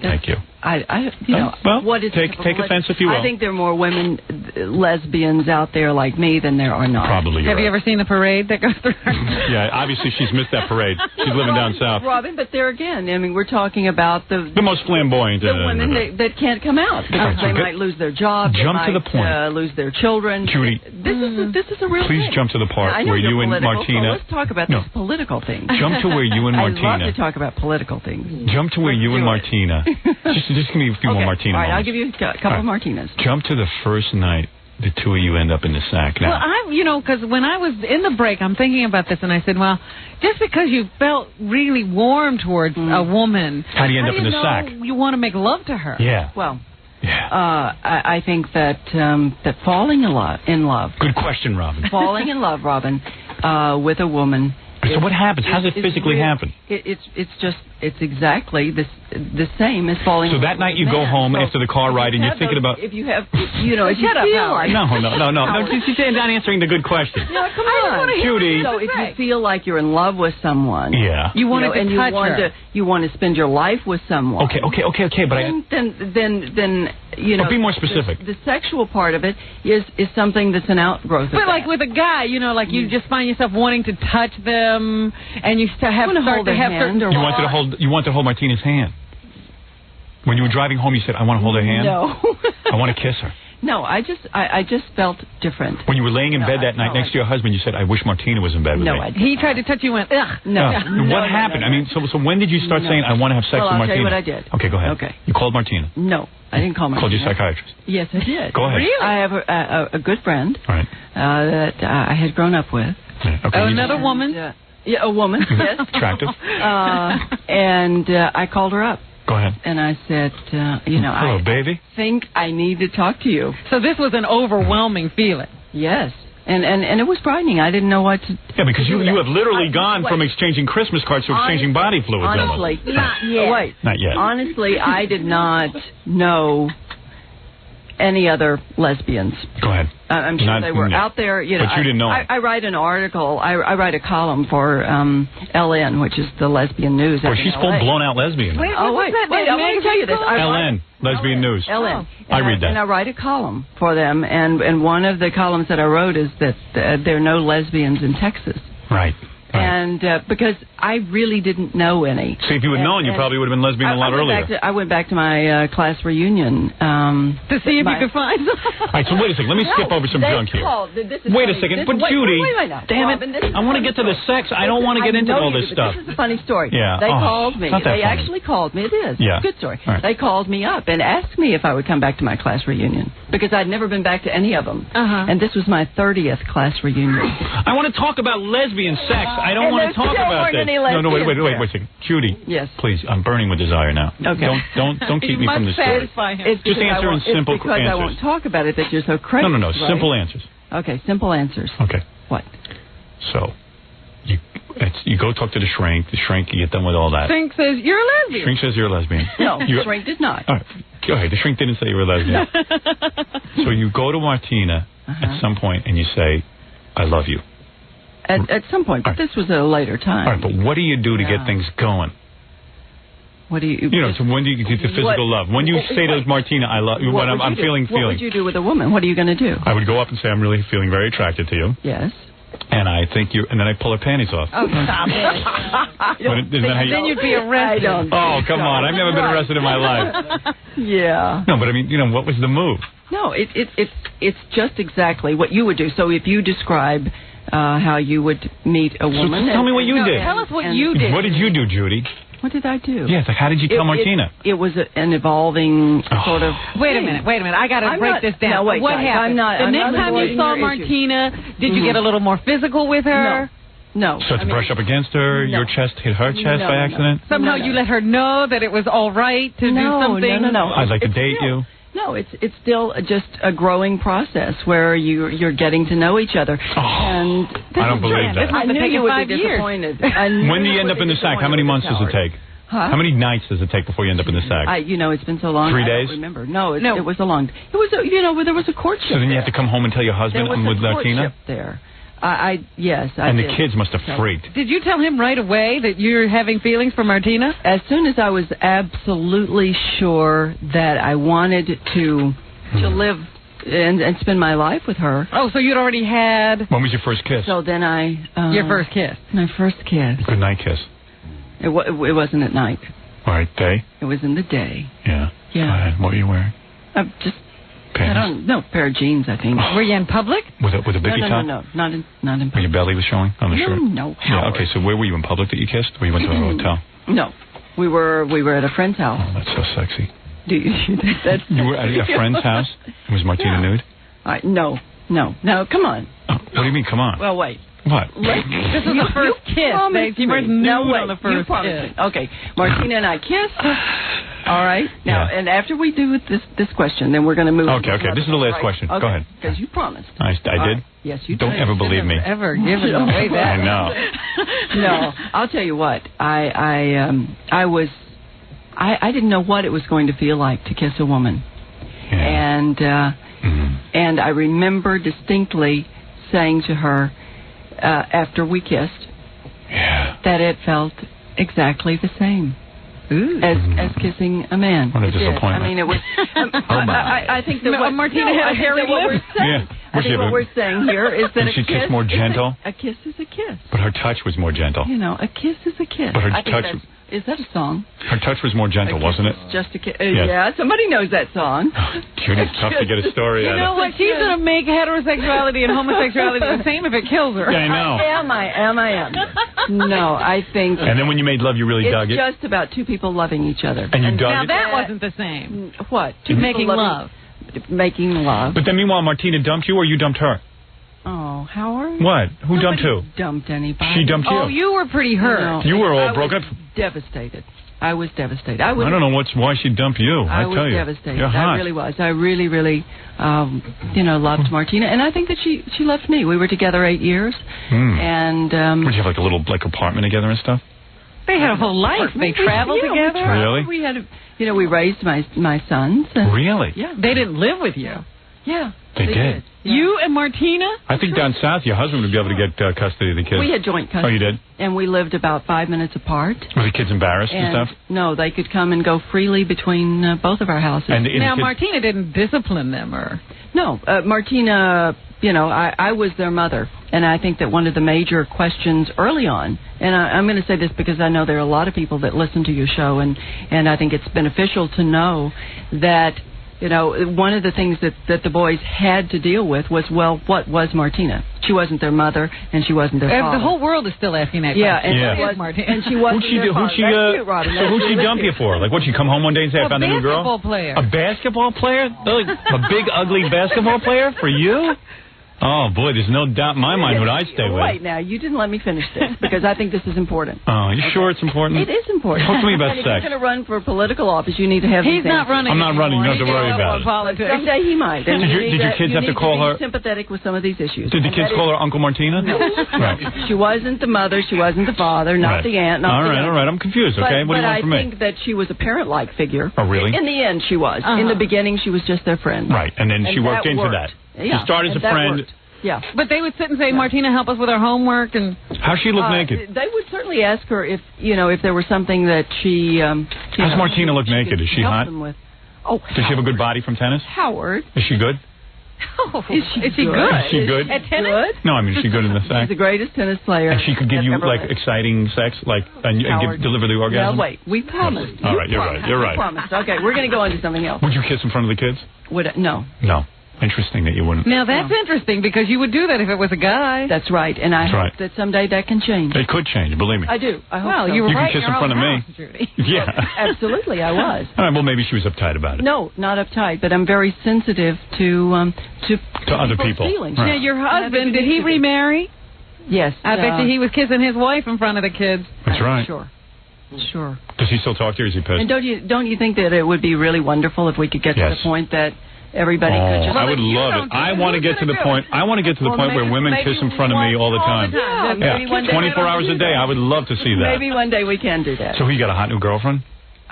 Thank you. What is take offense if you will. I think there are more women lesbians out there like me than there are not. Probably. Have you ever seen the parade that goes through? Yeah, obviously she's missed that parade. She's living down south. Robin, but there again, we're talking about the most flamboyant. The women that can't come out because they might lose their job. Jump to the point. Lose their children. Judy, this is a real please thing. jump to the part where you and Martina. So let's talk about this political thing. Jump to where you and Martina. I love to talk about political things. Jump to where you and Martina. Just give me a few more Martina All right, moments. I'll give you a couple of Martinas. Jump to the first night the two of you end up in the sack now. Well, because when I was in the break, I'm thinking about this, and I said, well, just because you felt really warm towards a woman, how do you end up in the sack? You want to make love to her. Yeah. Well, I think that falling in love. Good question, Robin. Falling in love, Robin, with a woman. So what happens? How does it physically happen? It's exactly the same as falling. So that night you go home after the car ride and you're thinking about. If you have, if you feel like. No. She's not answering the good question. No, come on, Judy. So if you feel like you're in love with someone, you want to touch her. You want to spend your life with someone. Okay. But then be more specific. The sexual part of it is something that's an outgrowth. But like with a guy, like you just find yourself wanting to touch them, and you start to have certain. You wanted to hold Martina's hand. When you were driving home, you said, "I want to hold her hand." No. I want to kiss her. No, I just felt different. When you were laying in bed that night next to your husband, you said, "I wish Martina was in bed with me." No, he tried to touch you and went, ugh. No. What happened? I mean, so when did you start saying, "I want to have sex with Martina"? I'll tell you what I did. Okay, go ahead. Okay. You called Martina. No, I didn't call Martina. Called your psychiatrist. Yes, I did. Go ahead. Really? I have a good friend. Right. That I had grown up with. Yeah, okay. Another woman. Yeah, a woman. Yes. Attractive. And I called her up. Go ahead. And I said, hello, baby. I think I need to talk to you. So this was an overwhelming feeling. Yes. And it was frightening. I didn't know what to Yeah, because you have literally gone from exchanging Christmas cards to exchanging body fluids. Honestly, not yet. Wait. Not yet. Honestly, I did not know any other lesbians. Go ahead. I'm sure they were out there. You know, but you didn't know. I write an article. I write a column for LN, which is the lesbian news. Well, she's full blown out lesbian. Wait, I want to tell you this. LN, lesbian news. LN. I read that. And I write a column for them, and one of the columns that I wrote is that there are no lesbians in Texas. Right. And because I really didn't know any. See, if you had known, you probably would have been lesbian a lot earlier. I went back to my class reunion to see if you could find some. All right, so wait a second. Let me skip over some junk here. Wait a second. But Judy, damn it, I want to get to the sex. I don't want to get into all this stuff. This is a funny story. Yeah. They called me. They actually called me. It is. Yeah. Good story. Right. They called me up and asked me if I would come back to my class reunion because I'd never been back to any of them. And this was my 30th class reunion. I want to talk about lesbian sex. I don't want to talk about this. No, wait a second. Judy. Yes. Please, I'm burning with desire now. Okay. Don't keep me from the story. Just answer in simple answers. It's because I won't talk about it that you're so crazy. No. Right? Simple answers. Okay, simple answers. Okay. What? So, you go talk to the shrink. The shrink, you get done with all that. Shrink says you're a lesbian. Shrink says you're a lesbian. No, shrink did not. All right. Okay, the shrink didn't say you were a lesbian. So you go to Martina at some point and you say, I love you. At some point, but this was at a later time. All right, but what do you do to get things going? What do you... so when do you get the physical love? When you say to Martina, I love you, when I'm feeling What would you do with a woman? What are you going to do? I would go up and say, I'm really feeling very attracted to you. Yes. And I think you... And then I pull her panties off. Oh, stop it. Then you'd be arrested. Oh, come on. I've never been arrested in my life. Yeah. No, but I mean, what was the move? No, it's just exactly what you would do. So if you describe... how you would meet a woman. So tell me what you did. Tell us what you did. What did you do, Judy? What did I do? Yes, how did you tell Martina? It was an evolving sort of... Wait a minute. I got to break this down. No, wait, what happened? The next time you saw Martina, did you get a little more physical with her? No. So to brush up against her, your chest hit her chest by accident? Somehow you let her know that it was all right to do something? No. I'd like to date you. No, it's still just a growing process where you're getting to know each other. And I don't believe that. I knew you would be disappointed. When do you end up in the sack? How many months does it take? Huh? How many nights does it take before you end up in the sack? It's been so long. 3 days? I don't remember. No, it was a long... It was, there was a courtship. So then you have to come home and tell your husband I'm with Martina? There. Yes, I and did. the kids must have freaked. Did you tell him right away that you're having feelings for Martina? As soon as I was absolutely sure that I wanted to live and spend my life with her. Oh, so you'd already had... When was your first kiss? So then your first kiss. My first kiss. Good night kiss. It wasn't at night. All right, day? It was in the day. Yeah. Yeah. Go ahead. What were you wearing? Just... Pants? I don't know. Pair of jeans, I think. Were you in public? With a bicky top? No. Not in public. Where your belly was showing on the shirt? No. Yeah, okay, so where were you, in public that you kissed? Or you went to a hotel? No. We were at a friend's house. Oh, that's so sexy. Do you think that's... You were at a friend's house? Was Martina nude? No, come on. Oh, what do you mean, come on? Well, wait. What? This was the first kiss. You weren't nude on the first kiss. Okay, Martina and I kissed. All right. Now, and after we do this question, then we're going to move. Okay. This is the last question. Go ahead. Because you promised. I did? Yes, you did. Don't ever believe me. Ever given away that. I know. No, I'll tell you what. I didn't know what it was going to feel like to kiss a woman. Yeah. And I remember distinctly saying to her after we kissed that it felt exactly the same as kissing a man. What a disappointment. I mean, it was... I think that what Martina had a hairy lip. I think what we're saying here is that she kissed more gentle? A kiss is a kiss. But her touch was more gentle. A kiss is a kiss. But her touch... Is that a song? Her touch was more gentle, wasn't it? Just a kiss. Yeah, somebody knows that song. It's tough to get a story out of. You know what? She's going to make heterosexuality and homosexuality the same if it kills her. Yeah, I know. Am. No, I think... And then when you made love, you really dug it? It's just about two people loving each other. And you dug now it? Now that wasn't the same. What? Making love. Making love. But then meanwhile, Martina dumped you or you dumped her? Oh, Howard. What? Who dumped who? Dumped anybody. She dumped you. Oh, you were pretty hurt. You were all broken up. Devastated. I was devastated. I don't know why she dumped you. I tell you. I was devastated. You're hot. I really was. I really, really, loved Martina, and I think that she loved me. We were together 8 years, and would you have like a little apartment together and stuff? They had a whole life. They traveled together. Really? We had, we raised my sons. And, Really? Yeah. They didn't live with you. Yeah. They did. Yeah. You and Martina? I think down south, your husband would be able to get custody of the kids. We had joint custody. Oh, you did? And we lived about 5 minutes apart. Were the kids embarrassed and stuff? No, they could come and go freely between both of our houses. And now, Martina didn't discipline them, or? No, Martina, I was their mother. And I think that one of the major questions early on, and I'm going to say this because I know there are a lot of people that listen to your show, and I think it's beneficial to know that, one of the things that the boys had to deal with was, well, what was Martina? She wasn't their mother, and she wasn't their father. The whole world is still asking that question. And what is Martina? And she wasn't their father. So who'd she dump you for? Like, what'd she come home one day and say, I found a new girl? A basketball player. A basketball player? A big, ugly basketball player for you? Oh, boy, there's no doubt in my mind what I'd stay with. Wait, now, you didn't let me finish this, because I think this is important. Oh, you sure it's important? It is important. Talk to me about and sex. if you're going to run for political office, you need to have He's not running. I'm not running. You don't have to worry about it. Politics. Someday he might. And Did your kids have to call her? Sympathetic with some of these issues. Did the kids call her Uncle Martina? No. Right. She wasn't the mother. She wasn't the father. Not the aunt. Not the all right. I'm confused, okay? What do you want from me? But I think that she was a parent-like figure. Oh, really? In the end, she was. In the beginning, she was just their friend. Right, and then she worked into that. Yeah. She started as a friend. Yeah. But they would sit and say, Martina, help us with our homework. And how's she look naked? They would certainly ask her if there was something that she... how's Martina look naked? Is she hot? Oh, does she have a good body from tennis? Howard. Is she good? Oh, is she good? Is she good? At tennis? Good? No, I mean, is she good in the sex? She's the greatest tennis player. And she could give you, exciting sex, and deliver the orgasm? No, wait. We promised. All right, you're right. You're right. We promised. Okay, we're going to go on to something else. Would you kiss in front of the kids? No. No. Interesting that you wouldn't. Now, that's interesting, because you would do that if it was a guy. That's right, and I hope that someday that can change. It could change, believe me. I do. I hope so. You were you right can kiss in front of me. Judy. Yeah. Absolutely, I was. All right, well, maybe she was uptight about it. No, not uptight, but I'm very sensitive to other people. Feelings. Right. Now, your husband, did he remarry? Yes. I bet you he was kissing his wife in front of the kids. That's right. Sure. Does he still talk to you, or is he pissed? And don't you think that it would be really wonderful if we could get to the point that everybody could just... I would love it. I want to get to the point. I want to get to the point where women kiss in front of me all the time. Yeah, 24 hours a day. I would love to see that. Maybe one day we can do that. So you got a hot new girlfriend?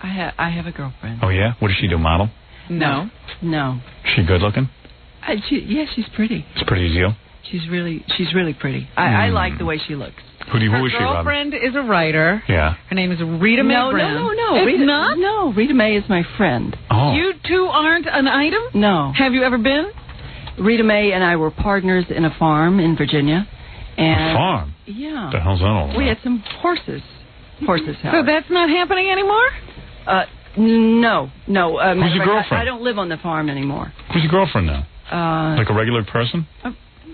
I have a girlfriend. Oh yeah? What does she do? Model? No. She good looking? Yes, she's pretty. It's pretty easy. She's really pretty. I like the way she looks. Who is she, Robin? Her girlfriend is a writer. Yeah. Her name is Rita Mae Brown. No. It's not? No, Rita Mae is my friend. Oh. You two aren't an item? No. Have you ever been? Rita Mae and I were partners in a farm in Virginia. And a farm? Yeah. What the hell's that all about? We had some horses. Howard. So that's not happening anymore? No. Who's your girlfriend? I don't live on the farm anymore. Who's your girlfriend now? Like a regular person?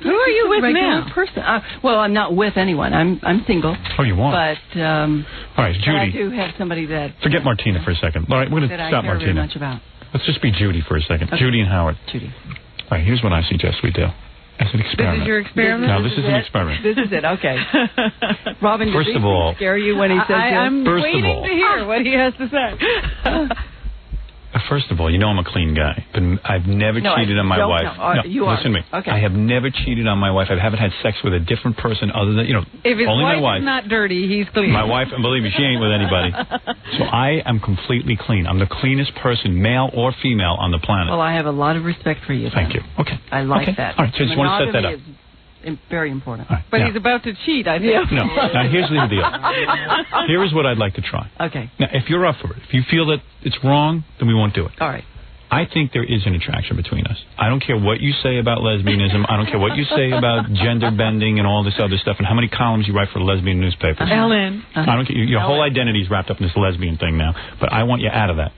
Who are you with now? Person. Well, I'm not with anyone. I'm single. Oh, you are? But all right, Judy. I do have somebody that... Forget Martina for a second. All right, we're going to stop Martina. Very much about. Let's just be Judy for a second. Okay. Judy and Howard. Judy. All right, here's what I suggest we do. As an experiment. This is your experiment? No, this is an experiment. This is it, okay. Robin, first of all, scare you when he says I'm first waiting of all, to hear what he has to say. First of all, you know I'm a clean guy. But I've never cheated on my wife. No, you are. Listen to me. Okay. I have never cheated on my wife. I haven't had sex with a different person other than, if his only wife my wife. is not dirty, he's clean. My wife, and believe me, she ain't with anybody. So I am completely clean. I'm the cleanest person, male or female, on the planet. Well, I have a lot of respect for you. Thank you. Okay. I like that. All right, so I just want to set that up. Very important. Right, but he's about to cheat, I think. No. Now, here's the deal. Here is what I'd like to try. Okay. Now, if you're up for it, if you feel that it's wrong, then we won't do it. All right. I think there is an attraction between us. I don't care what you say about lesbianism. I don't care what you say about gender bending and all this other stuff and how many columns you write for lesbian newspapers. Ellen. I don't care. Your whole identity is wrapped up in this lesbian thing now. But I want you out of that.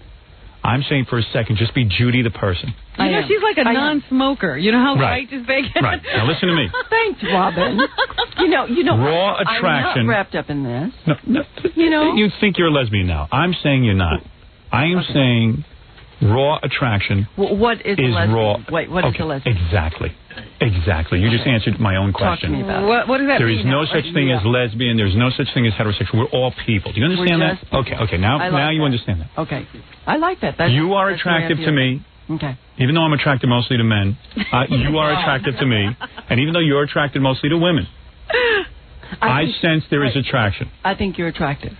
I'm saying for a second, just be Judy the person. You know, she's like a non-smoker. You know how right is bacon? Right. Now listen to me. Thanks, Robin. You know. Raw attraction. I'm not wrapped up in this. No. You think you're a lesbian now. I'm saying you're not. I am saying raw attraction what is raw. Wait, what is a lesbian? Exactly. You just answered my own question. Talk to me about it. What does that There mean? is no such thing as lesbian. There's no such thing as heterosexual. We're all people. Do you understand that? Okay. Now you understand that. Okay. I like that. You are attractive to me. Okay. Even though I'm attracted mostly to men, you are attractive to me. And even though you're attracted mostly to women, I sense there is attraction. I think you're attractive.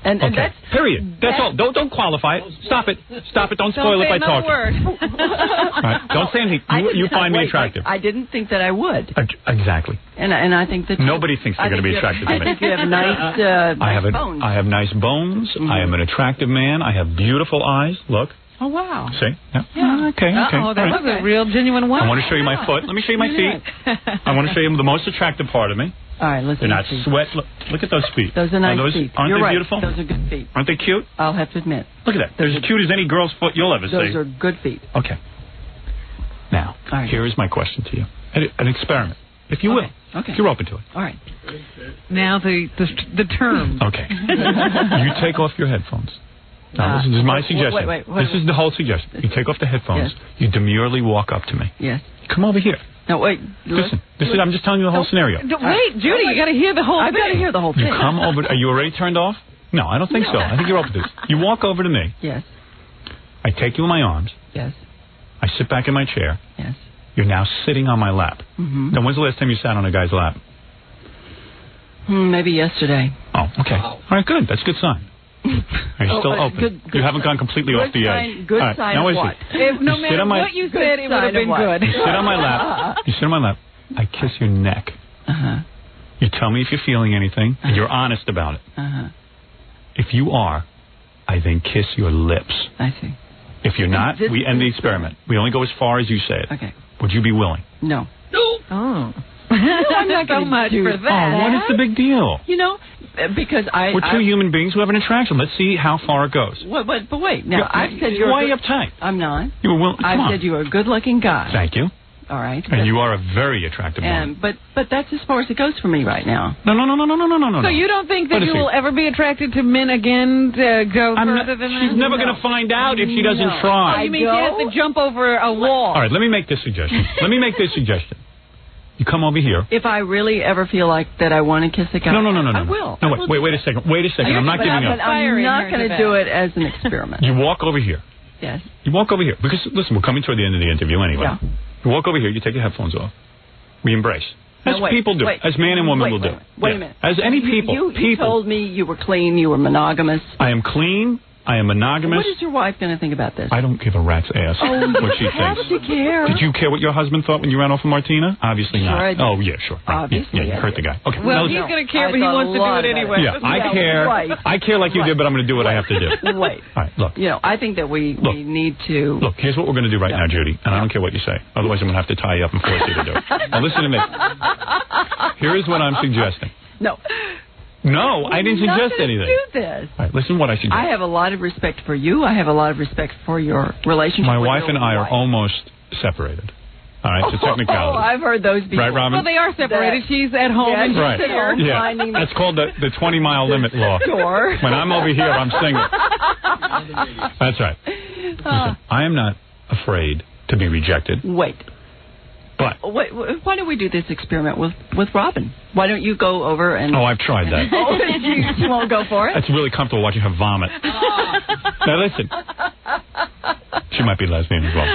And Okay. Period. That's all. Don't qualify it. Stop it. Stop it. Don't spoil it by talking. Right. Don't say anything. You find me attractive. I didn't think that I would. Exactly. And I think that Nobody thinks they're going to be attractive to me. I think you have nice, nice bones. I have nice bones. I am an attractive man. I have beautiful eyes. Look. Oh, wow. See? Yeah. Okay. Oh, that was a real genuine one. I want to show you my foot. Let me show you my feet. I want to show you the most attractive part of me. All right, let's They're not see. sweat. Look at those feet. Those are nice feet. Aren't You're they right. beautiful? Those are good feet. Aren't they cute? I'll have to admit. Look at that. They're as cute as any girl's foot you'll ever see. Those are good feet. Okay. Now, here is my question to you. An experiment, if you will. Okay. If you're open to it. All right. Now the term. Okay. You take off your headphones. Now, this is my suggestion. Wait, this is the whole suggestion. You take off the headphones. Yes. You demurely walk up to me. Yes. Come over here. No, wait. Listen. I'm just telling you the whole scenario. Wait, Judy, you got to hear the whole thing. I've got to hear the whole thing. You come over. Are you already turned off? No, I don't think so. I think you're open to this. You walk over to me. Yes. I take you in my arms. Yes. I sit back in my chair. Yes. You're now sitting on my lap. Mm-hmm. Now, when's the last time you sat on a guy's lap? Maybe yesterday. Oh, okay. All right, good. That's a good sign. Are you still open? Good you haven't gone completely off the edge. Good All right, sign now of wait a what? second. No You matter sit on my- what you said, it would have been good. You sit on my lap. You sit on my lap. I kiss your neck. Uh-huh. You tell me if you're feeling anything, and you're honest about it. Uh-huh. If you are, I then kiss your lips. I see. If you're not, we end the experiment. We only go as far as you say it. Okay. Would you be willing? No. Oh. I'm not so going much to do for that. Oh, what is the big deal? You know, because We're two human beings who have an attraction. Let's see how far it goes. But wait. Now, I've said you're Why are you uptight? I'm not. You were willing. I said you're a good-looking guy. Thank you. All right. And you are a very attractive woman. But that's as far as it goes for me right now. No. So you don't think that you will ever be attracted to men again to go further than that? She's never going to find out if she doesn't try. Oh, you mean she has to jump over a wall? All right, let me make this suggestion. You come over here. If I really ever feel like that I want to kiss a guy, No. I will. No, wait a second. I'm not giving up. But I'm not going to do it as an experiment. You walk over here. Yes. You walk over here. Because, listen, we're coming toward the end of the interview anyway. Yeah. You walk over here. You take your headphones off. We embrace. As No, wait, people do. wait. As man and woman will do. Wait a minute. As any people. You told me you were clean, you were monogamous. I am clean. I am monogamous. What is your wife going to think about this? I don't give a rat's ass what she How thinks. does she care? Did you care what your husband thought when you ran off of Martina? Obviously Sure not. I did. Oh, yeah, sure. Right. Obviously Yeah, you I hurt did. the guy. Okay. Well, now he's listen. going to care, but he wants to do it anyway. Yeah, I care. Right. I care like you did, but I'm going to do what I have to do. Wait. All right, look. You know, I think that we need to... Look, here's what we're going to do right now, Judy, and I don't care what you say. Otherwise, I'm going to have to tie you up and force you to do it. Now, listen to me. Here is what I'm suggesting. No, I didn't suggest anything. Do this. All right, listen to what I suggest. I have a lot of respect for you. I have a lot of respect for your relationship. My with wife your and I are wife. almost separated. All right, it's a technicality. Oh, I've heard those before. Right, Robin? Well, they are separated. She's at home and she's Right. at here. Yeah, that's called the 20-mile limit law. Sure. When I'm over here, I'm single. That's right. Listen, I am not afraid to be rejected. Wait. But Wait, why don't we do this experiment with Robin? Why don't you go over and... Oh, I've tried that. Oh, you won't go for it? It's really comfortable watching her vomit. Now listen. She might be lesbian as well.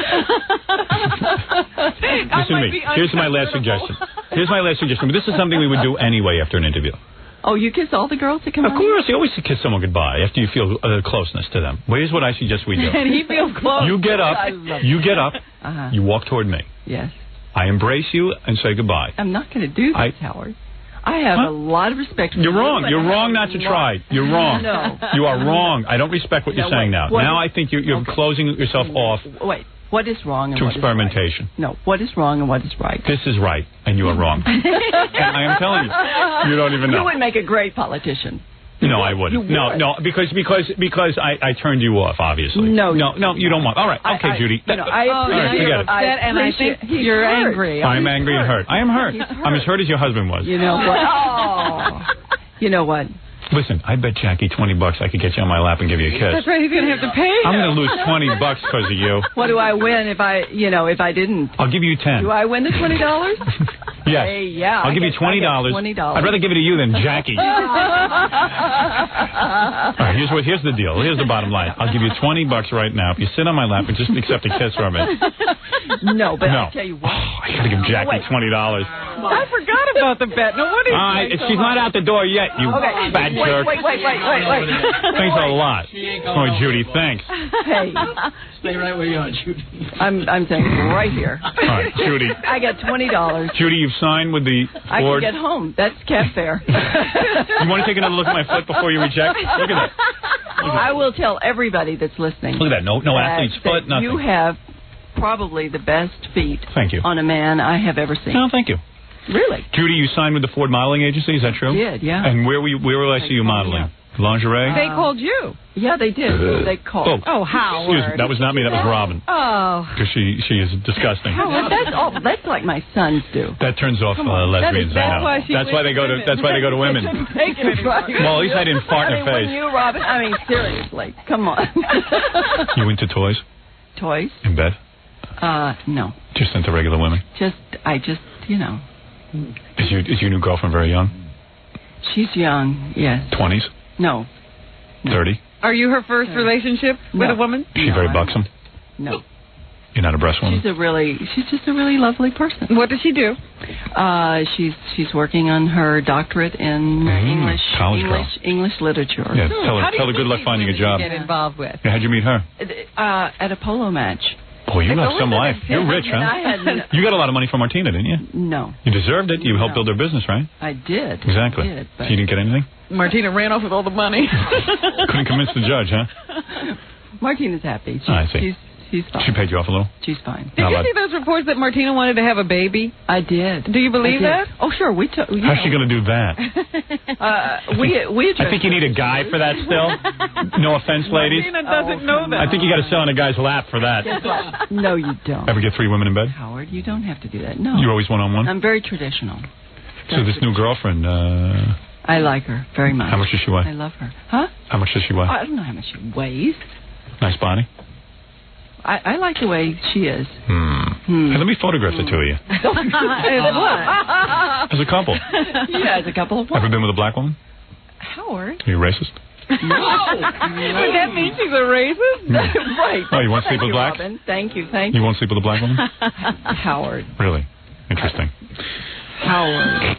Listen to me. Here's my last suggestion. But this is something we would do anyway after an interview. Oh, you kiss all the girls that come Of course, you always kiss someone goodbye after you feel closeness to them. Well, here's what I suggest we do. And he feels close. You get up. Uh-huh. You walk toward me. Yes. I embrace you and say goodbye. I'm not going to do this, Howard. I have a lot of respect for you. You're wrong. You're wrong not to try. You're wrong. No. You are wrong. I don't respect what you're saying now. What Now I think you're closing yourself off Wait. What is wrong and to what experimentation. is right? No. What is wrong and what is right? This is right, and you are wrong. And I am telling you. You don't even know. You would make a great politician. No, I wouldn't. No, because I turned you off, obviously. No, you don't want. All right, okay, Judy. I appreciate forget it. And I think you're angry. I'm angry and hurt. I am hurt. I'm as hurt as your husband was. You know what? Oh. You know what? Listen, I bet Jackie $20 I could get you on my lap and give you a kiss. That's right. He's going to have to pay. I'm going to lose $20 because of you. What do I win if I didn't? I'll give you 10. Do I win the $20? Yes. Hey, yeah. I'll give you $20. I'd rather give it to you than Jackie. All right, here's the deal. Here's the bottom line. I'll give you $20 right now if you sit on my lap and just accept a kiss from it. No, but I'll tell you what. I got to give Jackie $20. I forgot about the bet. No wonder. She's not out the door yet, you fat jerk. Wait. Thanks a lot. Oh, Judy, thanks. Hey. Stay right where you are, Judy. I'm saying right here. All right, Judy. I got $20. Judy, you've signed with the I board. can get home. That's cab fare. You want to take another look at my foot before you reject? Look at that. I will tell everybody that's listening. Look at that. No athlete's foot, nothing. You have probably the best feet on a man I have ever seen. No, thank you. Really? Judy, you signed with the Ford Modeling Agency, is that true? I did, yeah. And where will I see you modeling? Lingerie? They called you. Yeah, they did. They called. Oh, Howard. Excuse me, that was not me, that was Robin. Oh. Because she is disgusting. Howard, that's like my sons do. That turns off lesbians, I know. That's why they go to women. Well, at least I didn't fart in her face. When you, Robin, I mean, seriously, come on. You into toys? Toys? In bed? No. Just into regular women? I just, you know. Is your new girlfriend very young? She's young, yes. 20s? No. 30? Are you her first relationship with a woman? Is she very buxom? No. You're not a breast woman? She's just a really lovely person. What does she do? She's working on her doctorate in English literature. Yeah, tell her good luck finding a job. Get involved with. Yeah, how'd you meet her? At a polo match. Boy, you have some life. You're rich, huh? You got a lot of money from Martina, didn't you? No. You deserved it. You helped build their business, right? I did. Exactly. I did, but You didn't get anything? Martina ran off with all the money. Couldn't convince the judge, huh? Martina's happy. I see. She's fine. She paid you off a little? She's fine. Did you see those reports that Martina wanted to have a baby? I did. Do you believe that? Oh, sure. How's she going to do that? I think you need a guy for that still. No offense, ladies. Martina doesn't know that. I think you got to sit on a guy's lap for that. No, you don't. Ever get 3 women in bed? Howard, you don't have to do that. No. You're always one-on-one? I'm very traditional. So this new girlfriend, I like her very much. How much does she weigh? I love her. Huh? How much does she weigh? I don't know how much she weighs. Nice body? I like the way she is. Hey, let me photograph the two of you. What? As a couple. Yeah, as a couple. Ever been with a black woman? Howard. Are you racist? No. Would that mean she's a racist? Right. Oh, you won't sleep with black? Robin. Thank you. You won't sleep with a black woman? Howard. Really? Interesting. Howard.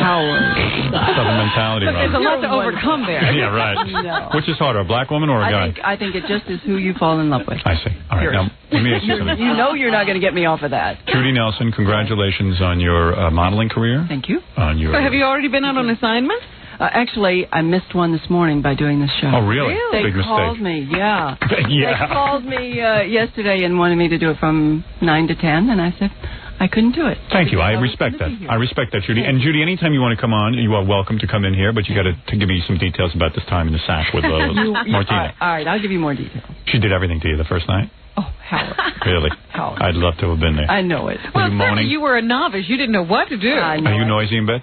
Southern mentality, But there's a lot to overcome there. Yeah, right. No. Which is harder, a black woman or a guy? I think it just is who you fall in love with. I see. All right. Now, let me ask you something. You know you're not going to get me off of that. Judy Nelson, congratulations on your modeling career. Thank you. So have you already been out on assignment? Actually, I missed one this morning by doing this show. Oh, really? They Big called mistake. me, yeah. Yeah. They called me yesterday and wanted me to do it from 9 to 10, and I said I couldn't do it. Thank you. I respect that. I respect that, Judy. And, Judy, anytime you want to come on, you are welcome to come in here, but you got to give me some details about this time in the sack with Martina. All right, I'll give you more details. She did everything to you the first night? Oh, Howard. Really? Howard. I'd love to have been there. I know it. Well, you moaning? certainly you were a novice. You didn't know what to do. I know Are you it. noisy in bed?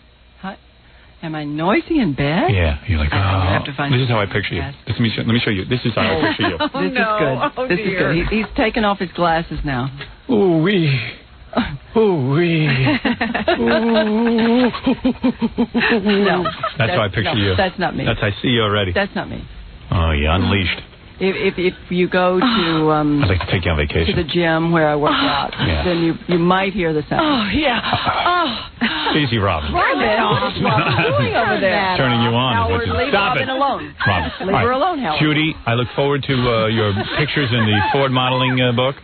Am I noisy in bed? Yeah. You're like, I have to find this is how I picture you. Let me show you. This is how I picture you. This is good. This is good. He's taken off his glasses now. Ooh wee. Ooh wee. No. That's how I picture you. That's not me. I see you already. That's not me. Oh, yeah, unleashed. If you go to I'd like to take you on vacation. to the gym where I work out, Yeah. then you might hear the sound. Oh, yeah. Easy, Robin. Robin, what's Robin doing over there? Turning you on. Howard, is what you- leave Stop Robin it. alone. Robin. Leave her alone, Howard. Judy, I look forward to your pictures in the Ford modeling book.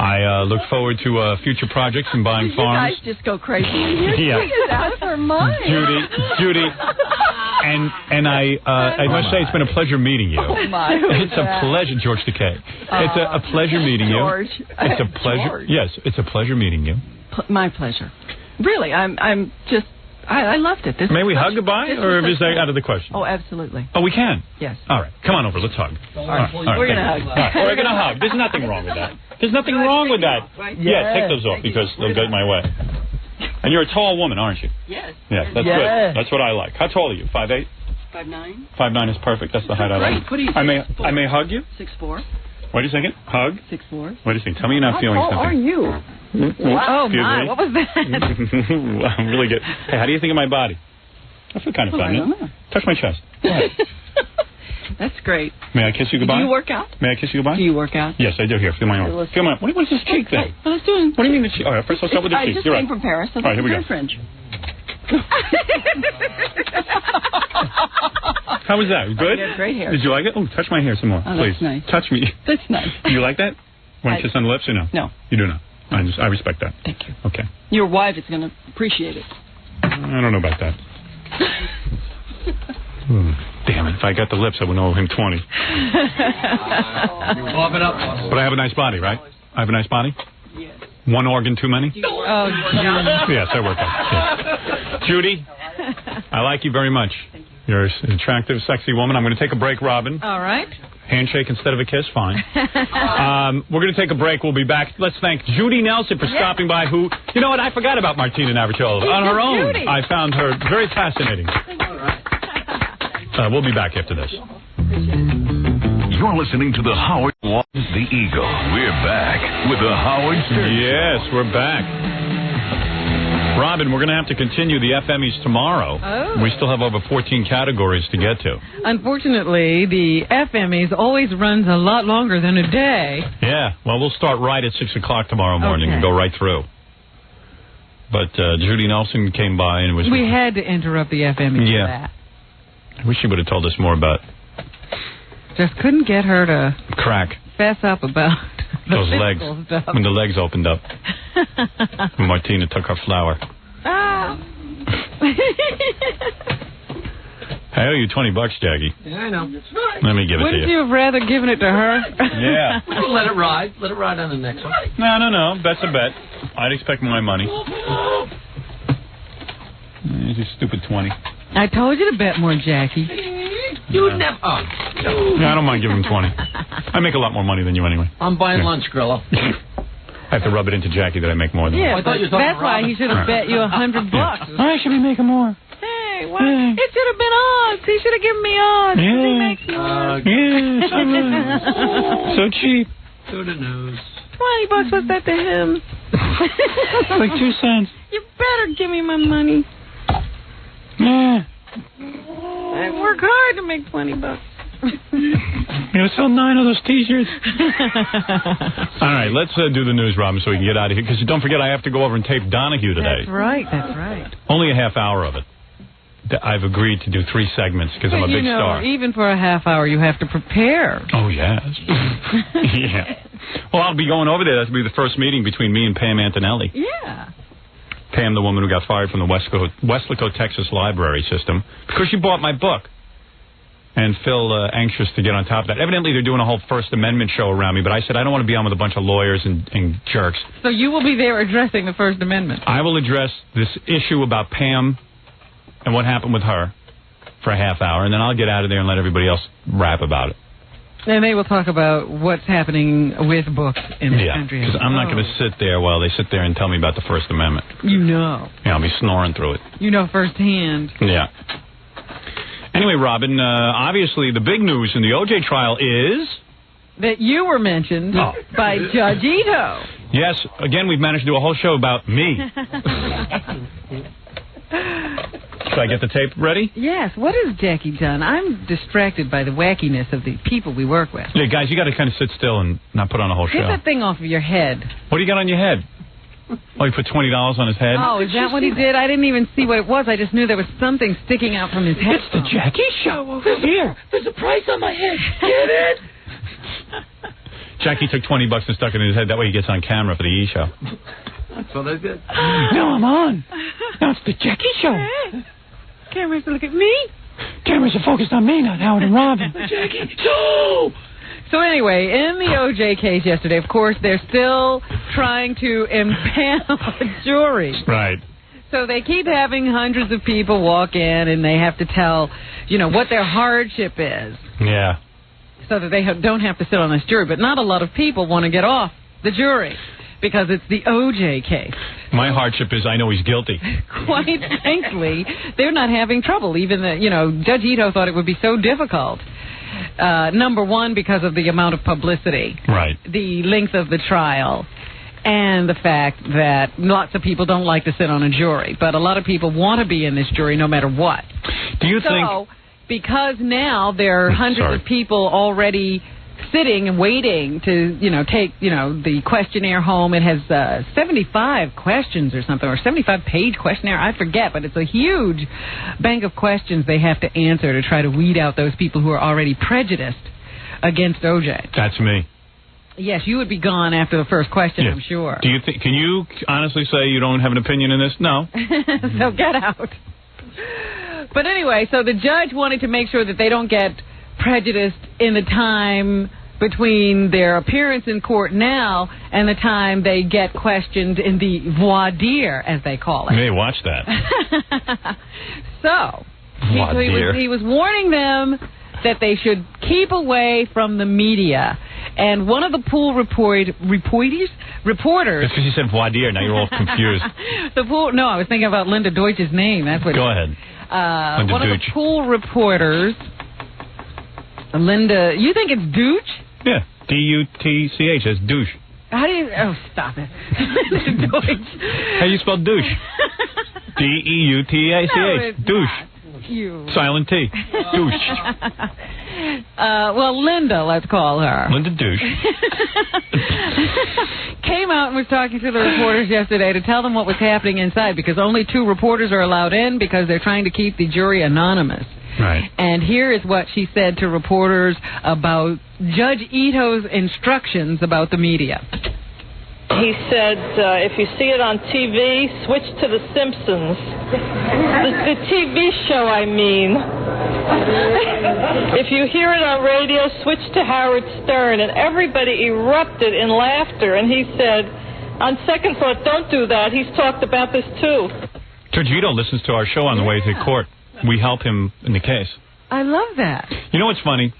I look forward to future projects and buying You farms. guys just go crazy in here. Yeah. She is out of her mind. Judy, and I must say it's been a pleasure meeting you. Oh, my. It's a pleasure, George Takei. It's a pleasure meeting George. you. It's a pleasure. George. Yes, it's a pleasure meeting you. My pleasure. Really, I'm just. I loved it. May we hug goodbye, or is that out of the question? Oh, absolutely. Oh, we can? Yes. All right. Come on over. Let's hug. All right. We're going to hug. All right. We're going to hug. There's nothing wrong with that. There's nothing wrong with that. Yeah, take those off because they'll get my way. And you're a tall woman, aren't you? Yes. Yes, that's good. That's what I like. How tall are you? 5'8"? 5'9". 5'9" is perfect. That's the height I like. What do you I may hug you? 6'4". Wait a second. Hug? 6'4". Wait a second. Tell me you're not feeling something. How are you? Oh, Excuse my. me. What was that? I'm really good. Hey, how do you think of my body? I feel kind of fun. I don't know. Touch my chest. That's great. May I kiss you goodbye? Do you work out? May I kiss you goodbye? Do you work out? Yes, I do. Here, feel my arm. Feel my arm. What is this cheek thing? I was doing. What do you mean the cheek? All right, first I'll start with the cheek. I just You're came right. from Paris. So all right, here we go. French. How was that? Good? You have great hair. Did you like it? Oh, touch my hair some more, Oh, please. that's nice. Touch me. That's nice. Do you like that? Want to kiss on the lips or no? No. You do not. I respect that. Thank you. Okay. Your wife is going to appreciate it. I don't know about that. Damn it. If I got the lips, I would owe him 20. Bob it up. But I have a nice body, right? I have a nice body? Yes. One organ too many? Oh, Yes, I work out. Yes. Judy, I like you very much. You're an attractive, sexy woman. I'm going to take a break, Robin. all right. Handshake instead of a kiss, fine. We're going to take a break. We'll be back. Let's thank Judy Nelson for stopping by, who, you know what, I forgot about Martina Navratilova. On her own, Judy. I found her very fascinating. We'll be back after this. You're listening to the Howard the Eagle. We're back with the Howard Stern. Yes, we're back. Robin, we're going to have to continue the FMEs tomorrow. Oh. We still have over 14 categories to get to. Unfortunately, the FMEs always runs a lot longer than a day. Yeah, well, we'll start right at 6 o'clock tomorrow morning and go right through. But Judy Nelson came by and was... We had to interrupt the FMEs for that. I wish she would have told us more about... Just couldn't get her to... Crack. Fess up about Those legs. stuff. When the legs opened up. When Martina took her flower. Ah. I owe you $20, Jackie. Yeah, I know. Let me give it Wouldn't to you. you have rather given it to her? Yeah. Let it ride. Let it ride on the next one. No. Bet's a bet. I'd expect my money. Here's a stupid 20. I told you to bet more, Jackie. You would never. Oh. Yeah, I don't mind giving him 20. I make a lot more money than you anyway. I'm buying lunch, Grillo. I have to rub it into Jackie that I make more than Yeah, her. but that's why he should have bet you $100. I should be making more. Hey, what? It should have been odds. He should have given me odds. Yeah. He makes more. Yes, I lose. So cheap. To the news. $20. What's that to him? Like 2 cents. You better give me my money. Yeah. I work hard to make $20. You sell 9 of those T-shirts. All right, let's do the news, Robin, so we can get out of here. Because don't forget, I have to go over and tape Donahue today. That's right. That's right. Only a half hour of it. I've agreed to do 3 segments because I'm a big star. Even for a half hour, you have to prepare. Oh, yes. Yeah. Well, I'll be going over there. That'll be the first meeting between me and Pam Antonelli. Yeah. Pam, the woman who got fired from the Weslaco, Texas library system, because she bought my book. And Phil, anxious to get on top of that. Evidently, they're doing a whole First Amendment show around me, but I said I don't want to be on with a bunch of lawyers and jerks. So you will be there addressing the First Amendment. I will address this issue about Pam and what happened with her for a half hour, and then I'll get out of there and let everybody else rap about it. And they will talk about what's happening with books in the country. Because I'm not going to sit there while they sit there and tell me about the First Amendment. You know. Yeah, I'll be snoring through it. You know firsthand. Yeah. Anyway, Robin, obviously the big news in the O.J. trial is... that you were mentioned by Judge Ito. Yes, again, we've managed to do a whole show about me. Should I get the tape ready? Yes. What has Jackie done? I'm distracted by the wackiness of the people we work with. Yeah, guys, you got to kind of sit still and not put on a whole Get show. that thing off of your head. What do you got on your head? Oh, you put $20 on his head? Oh, is that what he did? I didn't even see what it was. I just knew there was something sticking out from his head. It's the Jackie Show over here. There's a price on my head. Get it? Jackie took $20 and stuck it in his head. That way he gets on camera for the E! Show. That's what I did. Now I'm on. Now it's the Jackie Show. Cameras look at me. Cameras are focused on me, not Howard and Robin. Jackie Show! So anyway, in the O.J. case yesterday, of course, they're still trying to impanel a jury. Right. So they keep having hundreds of people walk in, and they have to tell, what their hardship is. Yeah. So that they don't have to sit on this jury. But not a lot of people want to get off the jury because it's the O.J. case. My hardship is I know he's guilty. Quite frankly, they're not having trouble. Even Judge Ito thought it would be so difficult. Number one, because of the amount of publicity. Right. The length of the trial. And the fact that lots of people don't like to sit on a jury. But a lot of people want to be in this jury no matter what. Do you think... because now there are hundreds of people already sitting and waiting to, take, the questionnaire home. It has 75 questions or something, or 75-page questionnaire. I forget, but it's a huge bank of questions they have to answer to try to weed out those people who are already prejudiced against O.J. That's me. Yes, you would be gone after the first question, I'm sure. Do you can you honestly say you don't have an opinion in this? No. So get out. But anyway, so the judge wanted to make sure that they don't get prejudiced in the time between their appearance in court now and the time they get questioned in the voir dire, as they call it. Hey, watch that. So, he was warning them that they should keep away from the media. And one of the pool reporters... That's because you said voir dire, now you're all confused. No, I was thinking about Linda Deutsch's name. That's what. Go ahead. One of the pool reporters, Linda... You think it's Deutsch? Yeah, D-U-T-C-H, that's douche. How do you... Oh, stop it. Deutsch. How do you spell douche? D-E-U-T-A-C-H. No, douche. You. Silent T. Douche. Well, Linda, let's call her. Linda Douche. Came out and was talking to the reporters yesterday to tell them what was happening inside, because only 2 reporters are allowed in because they're trying to keep the jury anonymous. Right. And here is what she said to reporters about Judge Ito's instructions about the media. He said, if you see it on TV, switch to The Simpsons. The TV show, I mean. If you hear it on radio, switch to Howard Stern. And everybody erupted in laughter. And he said, on second thought, don't do that. He's talked about this, too. Judge Ito listens to our show on the way to court. We help him in the case. I love that. You know what's funny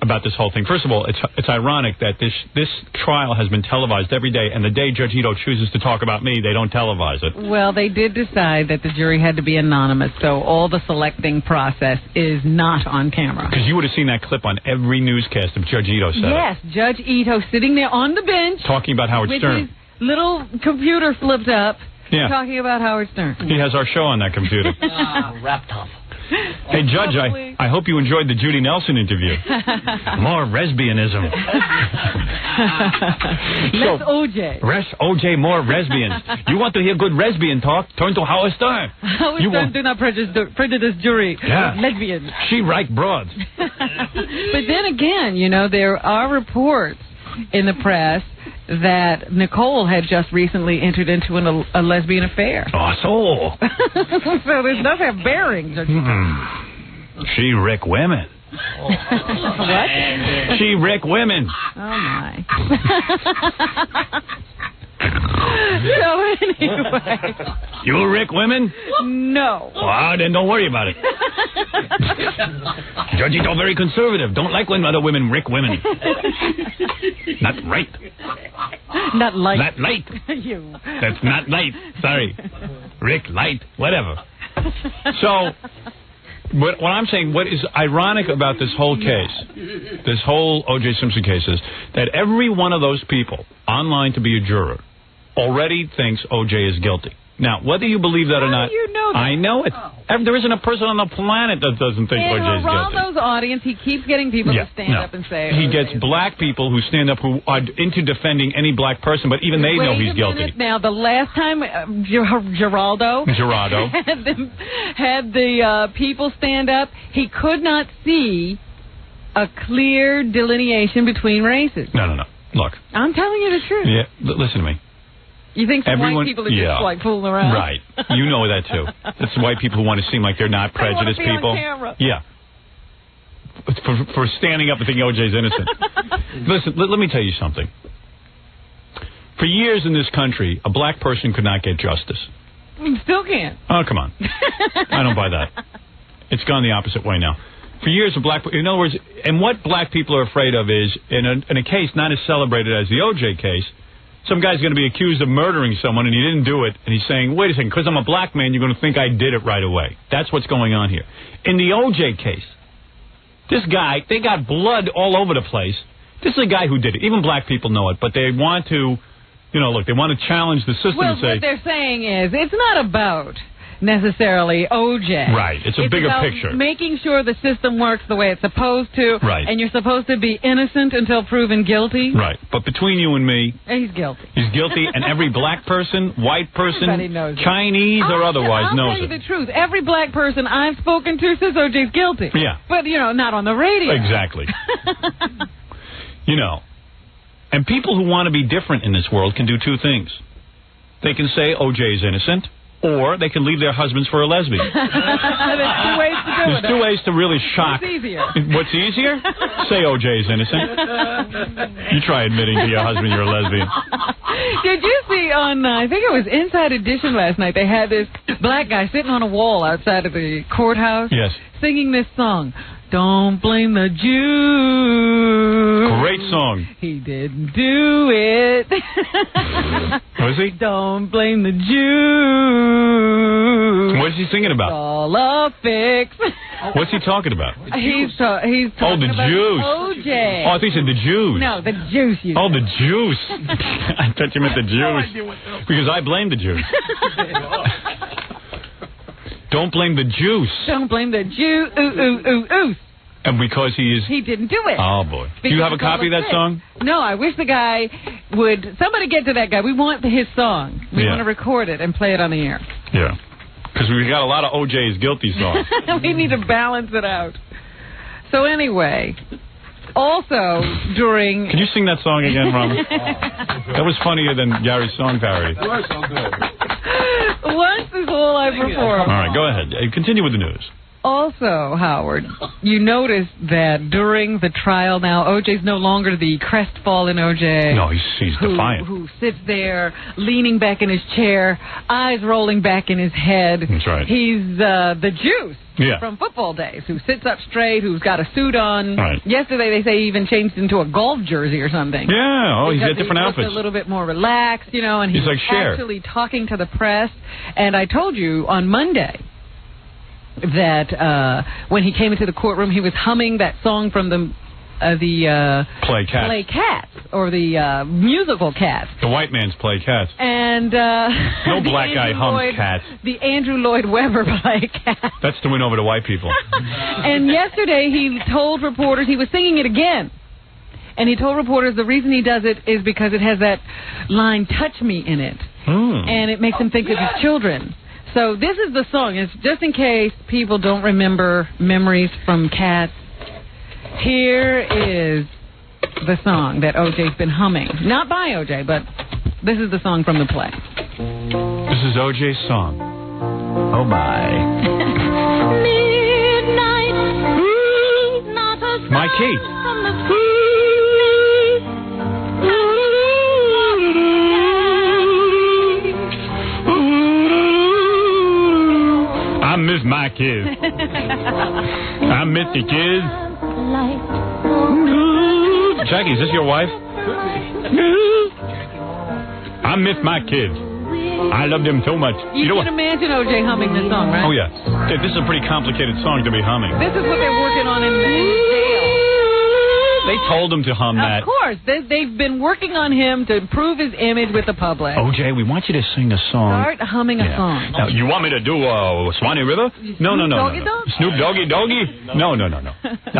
about this whole thing? First of all, it's ironic that this trial has been televised every day, and the day Judge Ito chooses to talk about me, they don't televise it. Well, they did decide that the jury had to be anonymous, so all the selecting process is not on camera. Because you would have seen that clip on every newscast if Judge Ito said it. Yes, Judge Ito sitting there on the bench. Talking about Howard Stern. With his little computer flipped up. Yeah. Talking about Howard Stern. He has our show on that computer. Wrapped up. Hey, Judge, I hope you enjoyed the Judy Nelson interview. More lesbianism. Less OJ. Less OJ, more lesbians. You want to hear good lesbian talk? Turn to Howard Stern. Howard Stern do not prejudice jury. Yeah. Lesbians. She like broads. But then again, there are reports in the press that Nicole had just recently entered into a lesbian affair. Oh, so. So this does have bearings. She wreck women. What? She wreck women. Oh, my. So anyway. You wreck women? No. Well, then don't worry about it. Judge Ito very conservative. Don't like when other women wreck women. Not right. Not light. Not light. You. That's not light. Sorry. Rick, light, whatever. So, what I'm saying, what is ironic about this whole case, this whole O.J. Simpson case, is that every one of those people online to be a juror already thinks O.J. is guilty. Now, whether you believe that or not, you know that? I know it. There isn't a person on the planet that doesn't think O.J. is guilty. In Geraldo's audience, he keeps getting people to stand up and say... He gets black people who stand up who are into defending any black person, but even they know he's guilty. Now, the last time Geraldo had the people stand up, he could not see a clear delineation between races. No. Look. I'm telling you the truth. Yeah, listen to me. You think some white people are just like fooling around? Right. You know that too. It's white people who want to seem like they're not prejudiced people. On camera. Yeah. For standing up and thinking OJ's innocent. Listen, let me tell you something. For years in this country, a black person could not get justice. Still can't. Oh, come on. I don't buy that. It's gone the opposite way now. For years, in other words, and what black people are afraid of is, in a case not as celebrated as the OJ case, some guy's going to be accused of murdering someone and he didn't do it, and he's saying, wait a second, because I'm a black man, you're going to think I did it right away. That's what's going on here. In the OJ case, this guy, they got blood all over the place. This is a guy who did it. Even black people know it, but they want to, they want to challenge the system and say... what they're saying is, it's not about necessarily OJ. Right. It's a bigger about picture. Making sure the system works the way it's supposed to. Right. And you're supposed to be innocent until proven guilty. Right. But between you and me, He's guilty. he's guilty, and every black person, white person, Everybody knows it. Chinese or otherwise I'll knows tell you it. the truth. Every black person I've spoken to says OJ's guilty. Yeah. But, not on the radio. Exactly. And people who want to be different in this world can do two things. They can say OJ is innocent, or they can leave their husbands for a lesbian. There's 2 ways to do it. There's 2 ways to really shock. What's easier? What's easier? Say OJ is innocent. You try admitting to your husband you're a lesbian. Did you see on, I think it was Inside Edition last night, they had this black guy sitting on a wall outside of the courthouse Yes. singing this song, Don't Blame the Jews. Great song. He didn't do it. Was he? Don't blame the Jews. What is he singing It's about? all a fix. What's he talking about? He's talking the about Jews. OJ. Oh, I thought you said the Jews. No, the juice. Oh, the Jews. I thought you meant the Jews. Because I blame the Jews. Don't blame the Jews. Don't blame the Jew. Ooh, ooh, ooh, ooh. And because he didn't do it. Oh, boy. Do you have a copy of that song? No, I wish the guy would. Somebody get to that guy. We want his song. We want to record it and play it on the air. Yeah. Because we've got a lot of OJ's guilty songs. We need to balance it out. So anyway, also during... Can you sing that song again, Robert? That was funnier than Gary's song parody. You are so good. Once is all I perform. All right, go ahead. Continue with the news. Also, Howard, you noticed that during the trial now, OJ's no longer the crestfallen OJ. No, he's defiant. Who sits there leaning back in his chair, eyes rolling back in his head. That's right. He's the juice Yeah. from football days, who sits up straight, who's got a suit on. Right. Yesterday, they say he even changed into a golf jersey or something. Yeah, oh, he's Because got different he looked outfits. a little bit more relaxed, and He's like Cher. actually talking to the press. And I told you on Monday that when he came into the courtroom, he was humming that song from the Play Cats. Play Cats, or the musical Cats. The white man's Play Cats. And No black guy hums Cats. The Andrew Lloyd Webber Play Cats. That's to win over the white people. And yesterday he told reporters he was singing it again. And he told reporters the reason he does it is because it has that line, touch me, in it. And it makes him think of his children. So this is the song. It's just in case people don't remember memories from Cats. Here is the song that OJ's been humming. Not by OJ, but this is the song from the play. This is OJ's song. Oh, my. Midnight, My key. I miss my kids. I miss the kids. Jackie, is this your wife? I miss my kids. I love them so much. You know can what? imagine OJ humming this song, right? Oh, yeah. This is a pretty complicated song to be humming. This is what they're working on in jail. They told him to hum that. Of course. They've been working on him to improve his image with the public. OJ, we want you to sing a song. Start humming a song. Now, you want me to do Swanee River? No. Doggy Dog? Snoop Doggy Doggy? No. No,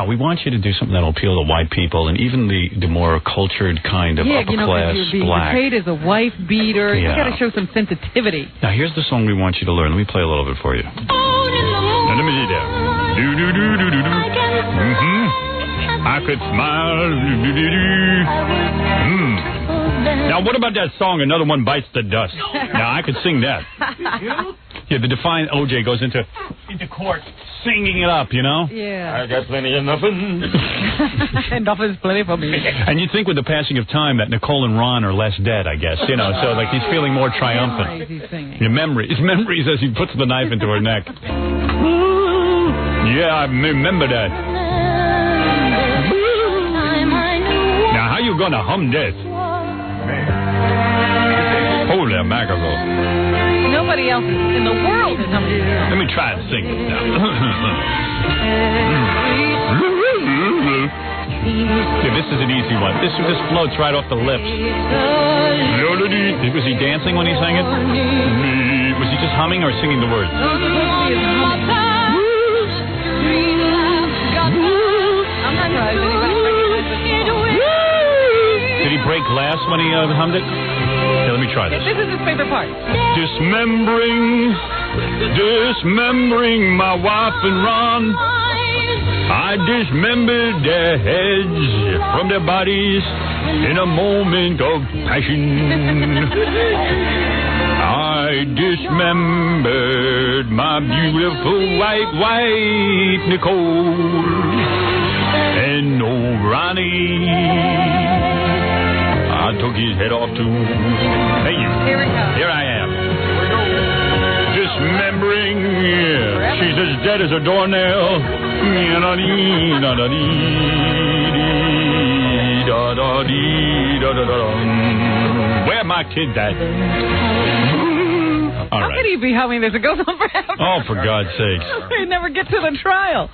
we want you to do something that'll appeal to white people and even the more cultured kind of upper class you're being black. portrayed as a wife beater. Yeah. You got to show some sensitivity. Now, here's the song we want you to learn. Let me play a little bit for you. Now, let me see that. Do-do-do-do-do-do. I could smile. Now, what about that song, Another One Bites the Dust? Now, I could sing that. Yeah, the defiant OJ goes into court singing it up, Yeah. I got plenty of nothing. Enough is plenty for me. And you'd think with the passing of time that Nicole and Ron are less dead, I guess. So like he's feeling more triumphant. Memories he's singing. Your memories as he puts the knife into her neck. Yeah, I remember that. Now, how you gonna hum this? Holy mackerel. Nobody else in the world is humming this song. Let me try and sing it now. Yeah, this is an easy one. This floats right off the lips. Was he dancing when he sang it? Was he just humming or singing the words? I'm not sure anybody recognized it. Did he break glass when he hummed it? Okay, let me try this. This is his favorite part. Dismembering my wife and Ron. I dismembered their heads from their bodies in a moment of passion. I dismembered my beautiful white wife, Nicole. And old Ronnie, I took his head off too. Hey, you. Here we go. Here I am. Dismembering. She's as dead as a doornail. Where my kids at? All How right. could he be humming this? It goes on forever. Oh, for God's sakes. He never get to the trial.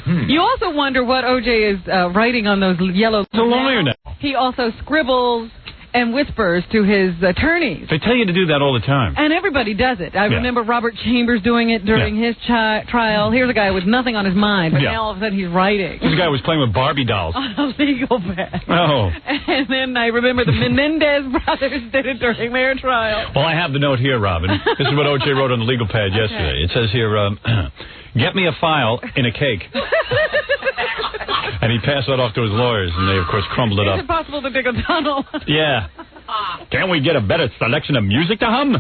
You also wonder what O.J. is writing on those yellow... He's a lawyer now. He also scribbles and whispers to his attorneys. They tell you to do that all the time. And everybody does it. I Yeah. remember Robert Chambers doing it during his trial. Here's a guy with nothing on his mind, but Yeah. now all of a sudden he's writing. This guy was playing with Barbie dolls. On a legal pad. Oh. And then I remember the Menendez brothers did it during their trial. Well, I have the note here, Robin. This is what O.J. wrote on the legal pad yesterday. It says here, get me a file in a cake. And he passed that off to his lawyers, and they, of course, crumbled it Is up. it possible to dig a tunnel? Yeah. Can't we get a better selection of music to hum?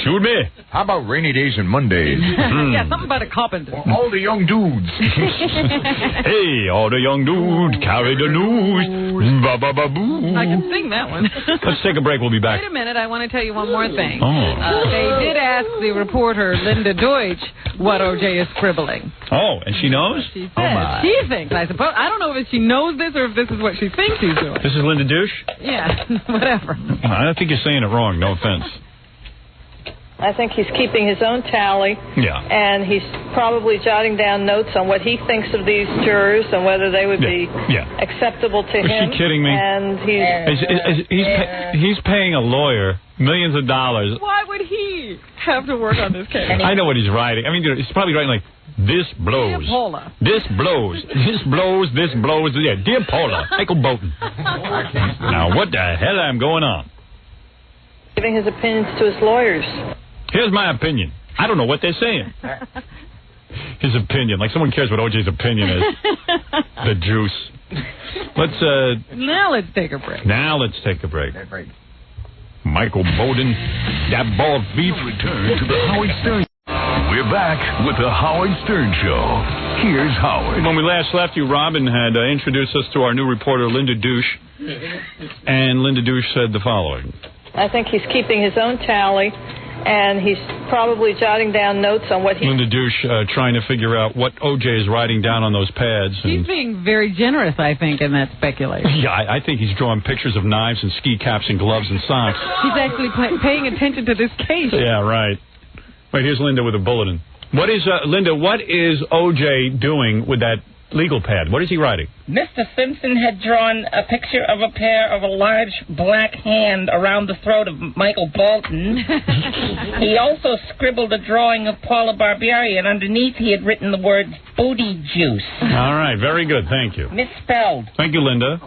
Shoot me. How about rainy days and Mondays? Yeah, something about a carpenter. All the young dudes. Hey, all the young dudes carry the news. Ba-ba-ba-boo. I can sing that one. Let's take a break. We'll be back. Wait a minute, I want to tell you one more thing. Oh. They did ask the reporter, Linda Deutsch, what O.J. is scribbling. Oh, and she knows? She said she thinks, I suppose. I don't know if she knows this or if this is what she thinks he's doing. This is Linda Douche? Yeah, whatever. I don't think you're saying it wrong. No offense. I think he's keeping his own tally. Yeah. And he's probably jotting down notes on what he thinks of these jurors and whether they would be acceptable to him. Is she kidding me? And he's paying a lawyer millions of dollars. Why would he have to work on this case? I know what he's writing. I mean, he's probably writing like, this blows. Dear Paula. This blows. This blows. This blows. Yeah, dear Paula. Michael Bolton. Now, what the hell am going on? Giving his opinions to his lawyers. Here's my opinion. I don't know what they're saying. His opinion. Like someone cares what O.J.'s opinion is. The juice. Now let's take a break. Michael Bowden, that bald beef. Return to the Howard Stern. We're back with the Howard Stern Show. Here's Howard. When we last left you, Robin had introduced us to our new reporter, Linda Douche. And Linda Douche said the following. I think he's keeping his own tally, and he's probably jotting down notes on what he... Linda Douche trying to figure out what O.J. is writing down on those pads. He's being very generous, I think, in that speculation. Yeah, I think he's drawing pictures of knives and ski caps and gloves and socks. He's actually paying attention to this case. Yeah, right. Wait, here's Linda with a bulletin. What is Linda? What is O.J. doing with that legal pad? What is he writing? Mr. Simpson had drawn a picture of a pair of a large black hand around the throat of Michael Bolton. He also scribbled a drawing of Paula Barbieri, and underneath he had written the word booty juice. All right, very good. Thank you. Misspelled. Thank you, Linda.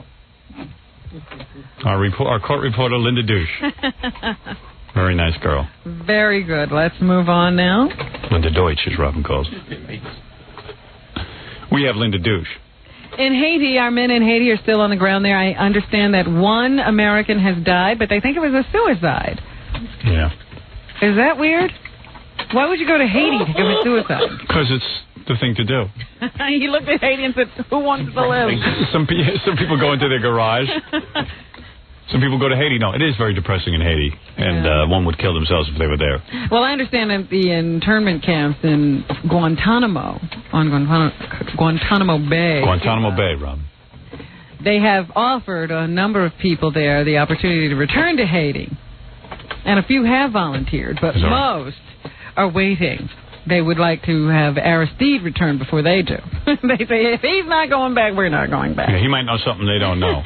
Our court reporter, Linda Douche. Very nice girl. Very good. Let's move on now. Linda Deutsch, as Robin calls. We have Linda Douche. In Haiti, our men in Haiti are still on the ground there. I understand that one American has died, but they think it was a suicide. Yeah. Is that weird? Why would you go to Haiti to commit suicide? Because it's the thing to do. He looked at Haiti and said, who wants to live? Some people go into their garage. Some people go to Haiti. No, it is very depressing in Haiti, and one would kill themselves if they were there. Well, I understand that the internment camps in Guantanamo, on Guantanamo Bay. Guantanamo Bay, Rob. They have offered a number of people there the opportunity to return to Haiti. And a few have volunteered, but most are waiting. They would like to have Aristide return before they do. They say, if he's not going back, we're not going back. Yeah, he might know something they don't know.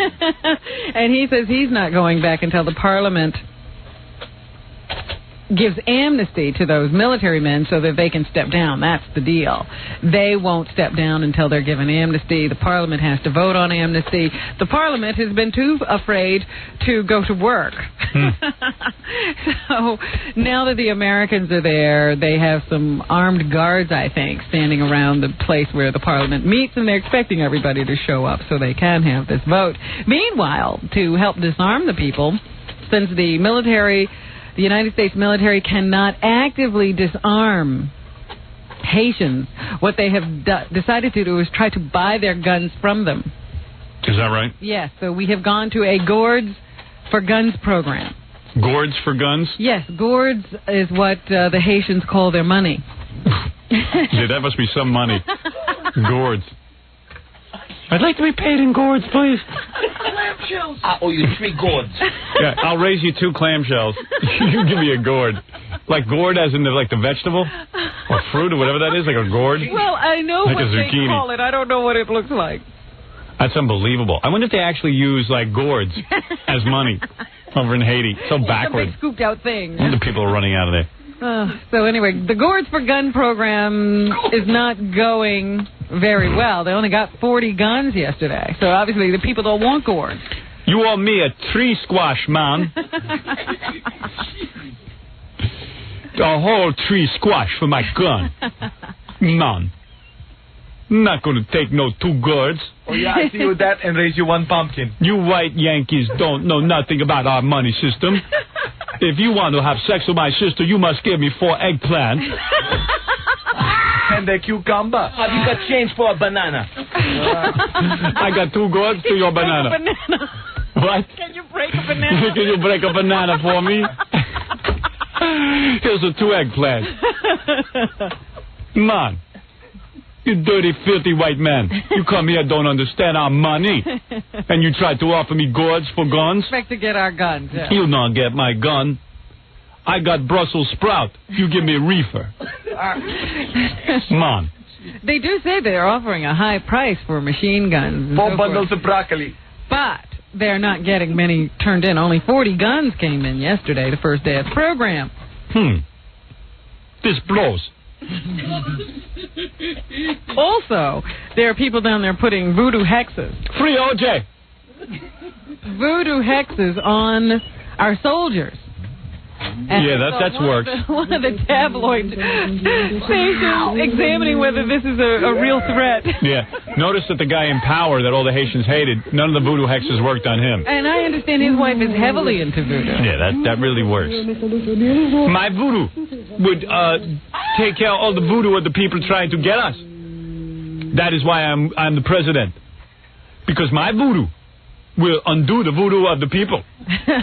And he says he's not going back until the Parliament gives amnesty to those military men so that they can step down. That's the deal. They won't step down until they're given amnesty. The Parliament has to vote on amnesty. The Parliament has been too afraid to go to work. So now that the Americans are there, they have some armed guards, I think, standing around the place where the Parliament meets, and they're expecting everybody to show up so they can have this vote. Meanwhile, to help disarm the people, since the United States military cannot actively disarm Haitians, what they have decided to do is try to buy their guns from them. Is that right? Yes, so we have gone to a Gourds for Guns program. Gourds for guns? Yes, Gourds is what the Haitians call their money. Yeah, that must be some money. Gourds. I'd like to be paid in gourds, please. Clamshells. I owe you 3 gourds. Yeah, I'll raise you 2 clamshells. You give me a gourd. Like gourd as in the vegetable? Or fruit or whatever that is, like a gourd? Well, I know like what a they zucchini. call it. I don't know what it looks like. That's unbelievable. I wonder if they actually use, like, gourds as money over in Haiti. So backward. It's a big scooped out thing. The people are running out of there. So anyway, the Gourds for Gun program is not going very well. They only got 40 guns yesterday. So obviously the people don't want gourds. You owe me a tree squash, man. A whole tree squash for my gun. Man. Not going to take no 2 gourds. Oh, yeah, I see you that and raise you 1 pumpkin. You white Yankees don't know nothing about our money system. If you want to have sex with my sister, you must give me 4 eggplants. And a cucumber. Have you got change for a banana? I got 2 gourds to your banana. What? Can you break a banana? Can you break a banana for me? Here's the 2 eggplants. Man. You dirty, filthy white man. You come here, don't understand our money. And you try to offer me gourds for guns? Expect to get our guns, yeah. You'll not get my gun. I got Brussels sprout. You give me reefer. Man. They do say they're offering a high price for machine guns. 4 bundles of broccoli. But they're not getting many turned in. Only 40 guns came in yesterday, the first day of the program. This blows. Also, there are people down there putting voodoo hexes. Free OJ! Voodoo hexes on our soldiers. And yeah, that's worked. One of the tabloid stations examining whether this is a real threat. Yeah. Notice that the guy in power that all the Haitians hated, none of the voodoo hexes worked on him. And I understand his wife is heavily into voodoo. Yeah, that really works. My voodoo would take care of all the voodoo of the people trying to get us. That is why I'm the president. Because my voodoo will undo the voodoo of the people.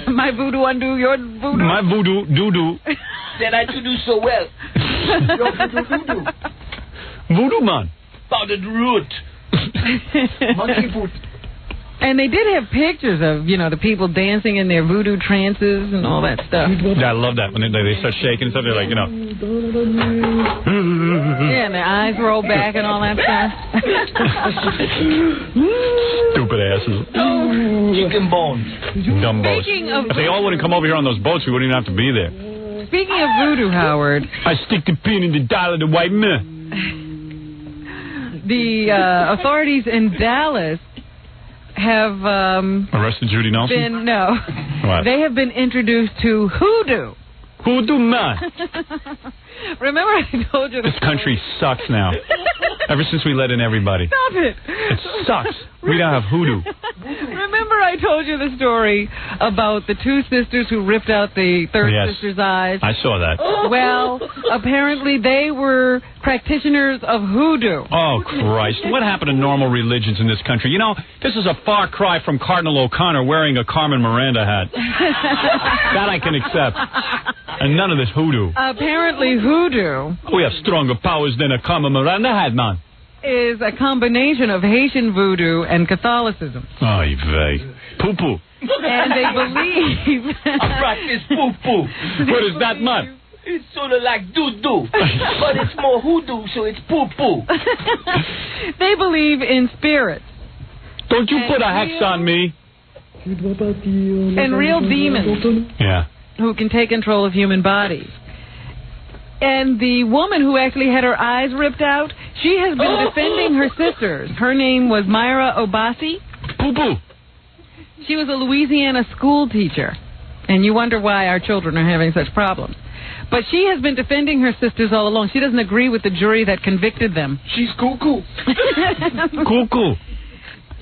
My voodoo undo your voodoo? My voodoo doo-doo. Then I do so well. Your voodoo. Voodoo man. Powdered root. Monkey foot. And they did have pictures of, the people dancing in their voodoo trances and all that stuff. Yeah, I love that. When they start shaking and stuff, they're like, Yeah, and their eyes roll back and all that stuff. Stupid asses. Chicken bones. Dumbos. If they all wouldn't come over here on those boats, we wouldn't even have to be there. Speaking of voodoo, Howard. I stick the pin in the dial of the white man. The authorities in Dallas have arrested Judy Nelson? What? They have been introduced to hoodoo. Hoodoo man. Remember I told you this country sucks now. Ever since we let in everybody. Stop it. It sucks. We don't have hoodoo. Remember I told you the story about the 2 sisters who ripped out the third sister's eyes? I saw that. Well, apparently they were practitioners of hoodoo. Oh, Christ. What happened to normal religions in this country? This is a far cry from Cardinal O'Connor wearing a Carmen Miranda hat. That I can accept. And none of this hoodoo. Apparently hoodoo... We have stronger powers than a Carmen Miranda hat, man. ...is a combination of Haitian voodoo and Catholicism. Oy vey. Poo-poo. And they believe... I practice poo-poo. What is that, man? It's sort of like doo-doo. But it's more hoodoo, so it's poo-poo. They believe in spirits. Don't you put a hex on me. And real demons. Yeah. who can take control of human bodies. And the woman who actually had her eyes ripped out, she has been defending her sisters. Her name was Myra Obasi. Boo-boo. She was a Louisiana school teacher. And you wonder why our children are having such problems. But she has been defending her sisters all along. She doesn't agree with the jury that convicted them. She's cuckoo. Cuckoo.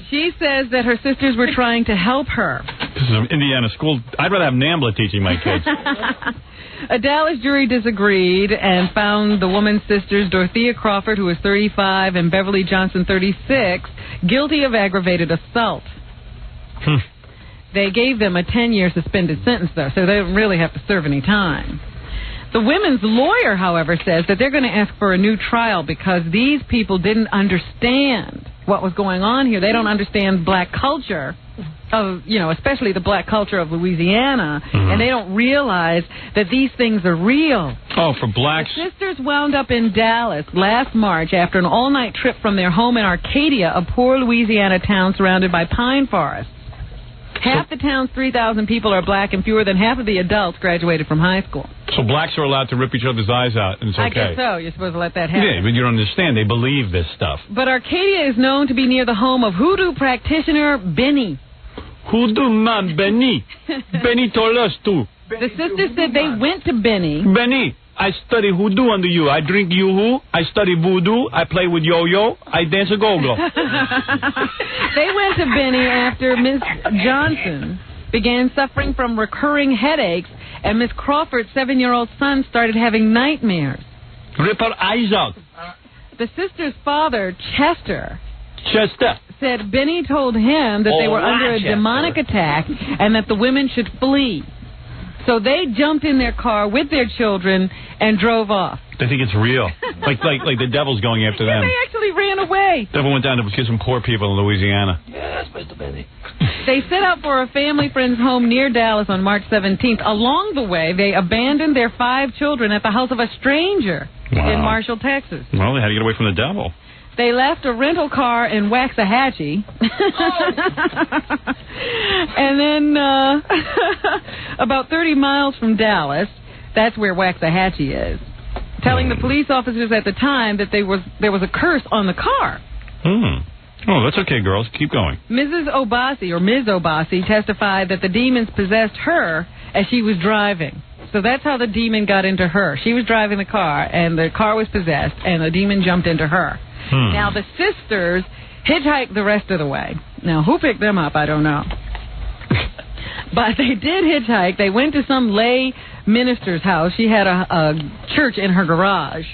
She says that her sisters were trying to help her. This is an Indiana school. I'd rather have NAMBLA teaching my kids. A Dallas jury disagreed and found the woman's sisters, Dorothea Crawford, who was 35, and Beverly Johnson, 36, guilty of aggravated assault. They gave them a 10-year suspended sentence, though, so they don't really have to serve any time. The women's lawyer, however, says that they're going to ask for a new trial because these people didn't understand what was going on here. They don't understand black culture, especially the black culture of Louisiana, and they don't realize that these things are real. Oh, for blacks. The sisters wound up in Dallas last March after an all-night trip from their home in Arcadia, a poor Louisiana town surrounded by pine forests. Half the town's 3,000 people are black, and fewer than half of the adults graduated from high school. So blacks are allowed to rip each other's eyes out, and it's okay. I guess so. You're supposed to let that happen. Yeah, but you don't understand. They believe this stuff. But Arcadia is known to be near the home of hoodoo practitioner Benny. Hoodoo man, Benny. Benny told us to. The sisters said they went to Benny. Benny, I study hoodoo under you. I drink yoo-hoo. I study voodoo. I play with yo-yo. I dance a go-go. They went to Benny after Miss Johnson began suffering from recurring headaches, and Miss Crawford's 7-year-old son started having nightmares. Rip her eyes out. The sister's father, Chester, said Benny told him that they were under a demonic attack and that the women should flee. So they jumped in their car with their children and drove off. They think it's real. like the devil's going after them. They actually ran away. Devil went down to get some poor people in Louisiana. Yeah, that's Mr. Benny. They set out for a family friend's home near Dallas on March 17th. Along the way, they abandoned their 5 children at the house of a stranger in Marshall, Texas. Well, they had to get away from the devil. They left a rental car in Waxahachie. And then about 30 miles from Dallas, that's where Waxahachie is, telling the police officers at the time that there was a curse on the car. Oh, that's okay, girls. Keep going. Mrs. Obasi, or Ms. Obasi, testified that the demons possessed her as she was driving. So that's how the demon got into her. She was driving the car, and the car was possessed, and the demon jumped into her. Now, the sisters hitchhiked the rest of the way. Now, who picked them up, I don't know. But they did hitchhike. They went to some lay minister's house. She had a church in her garage.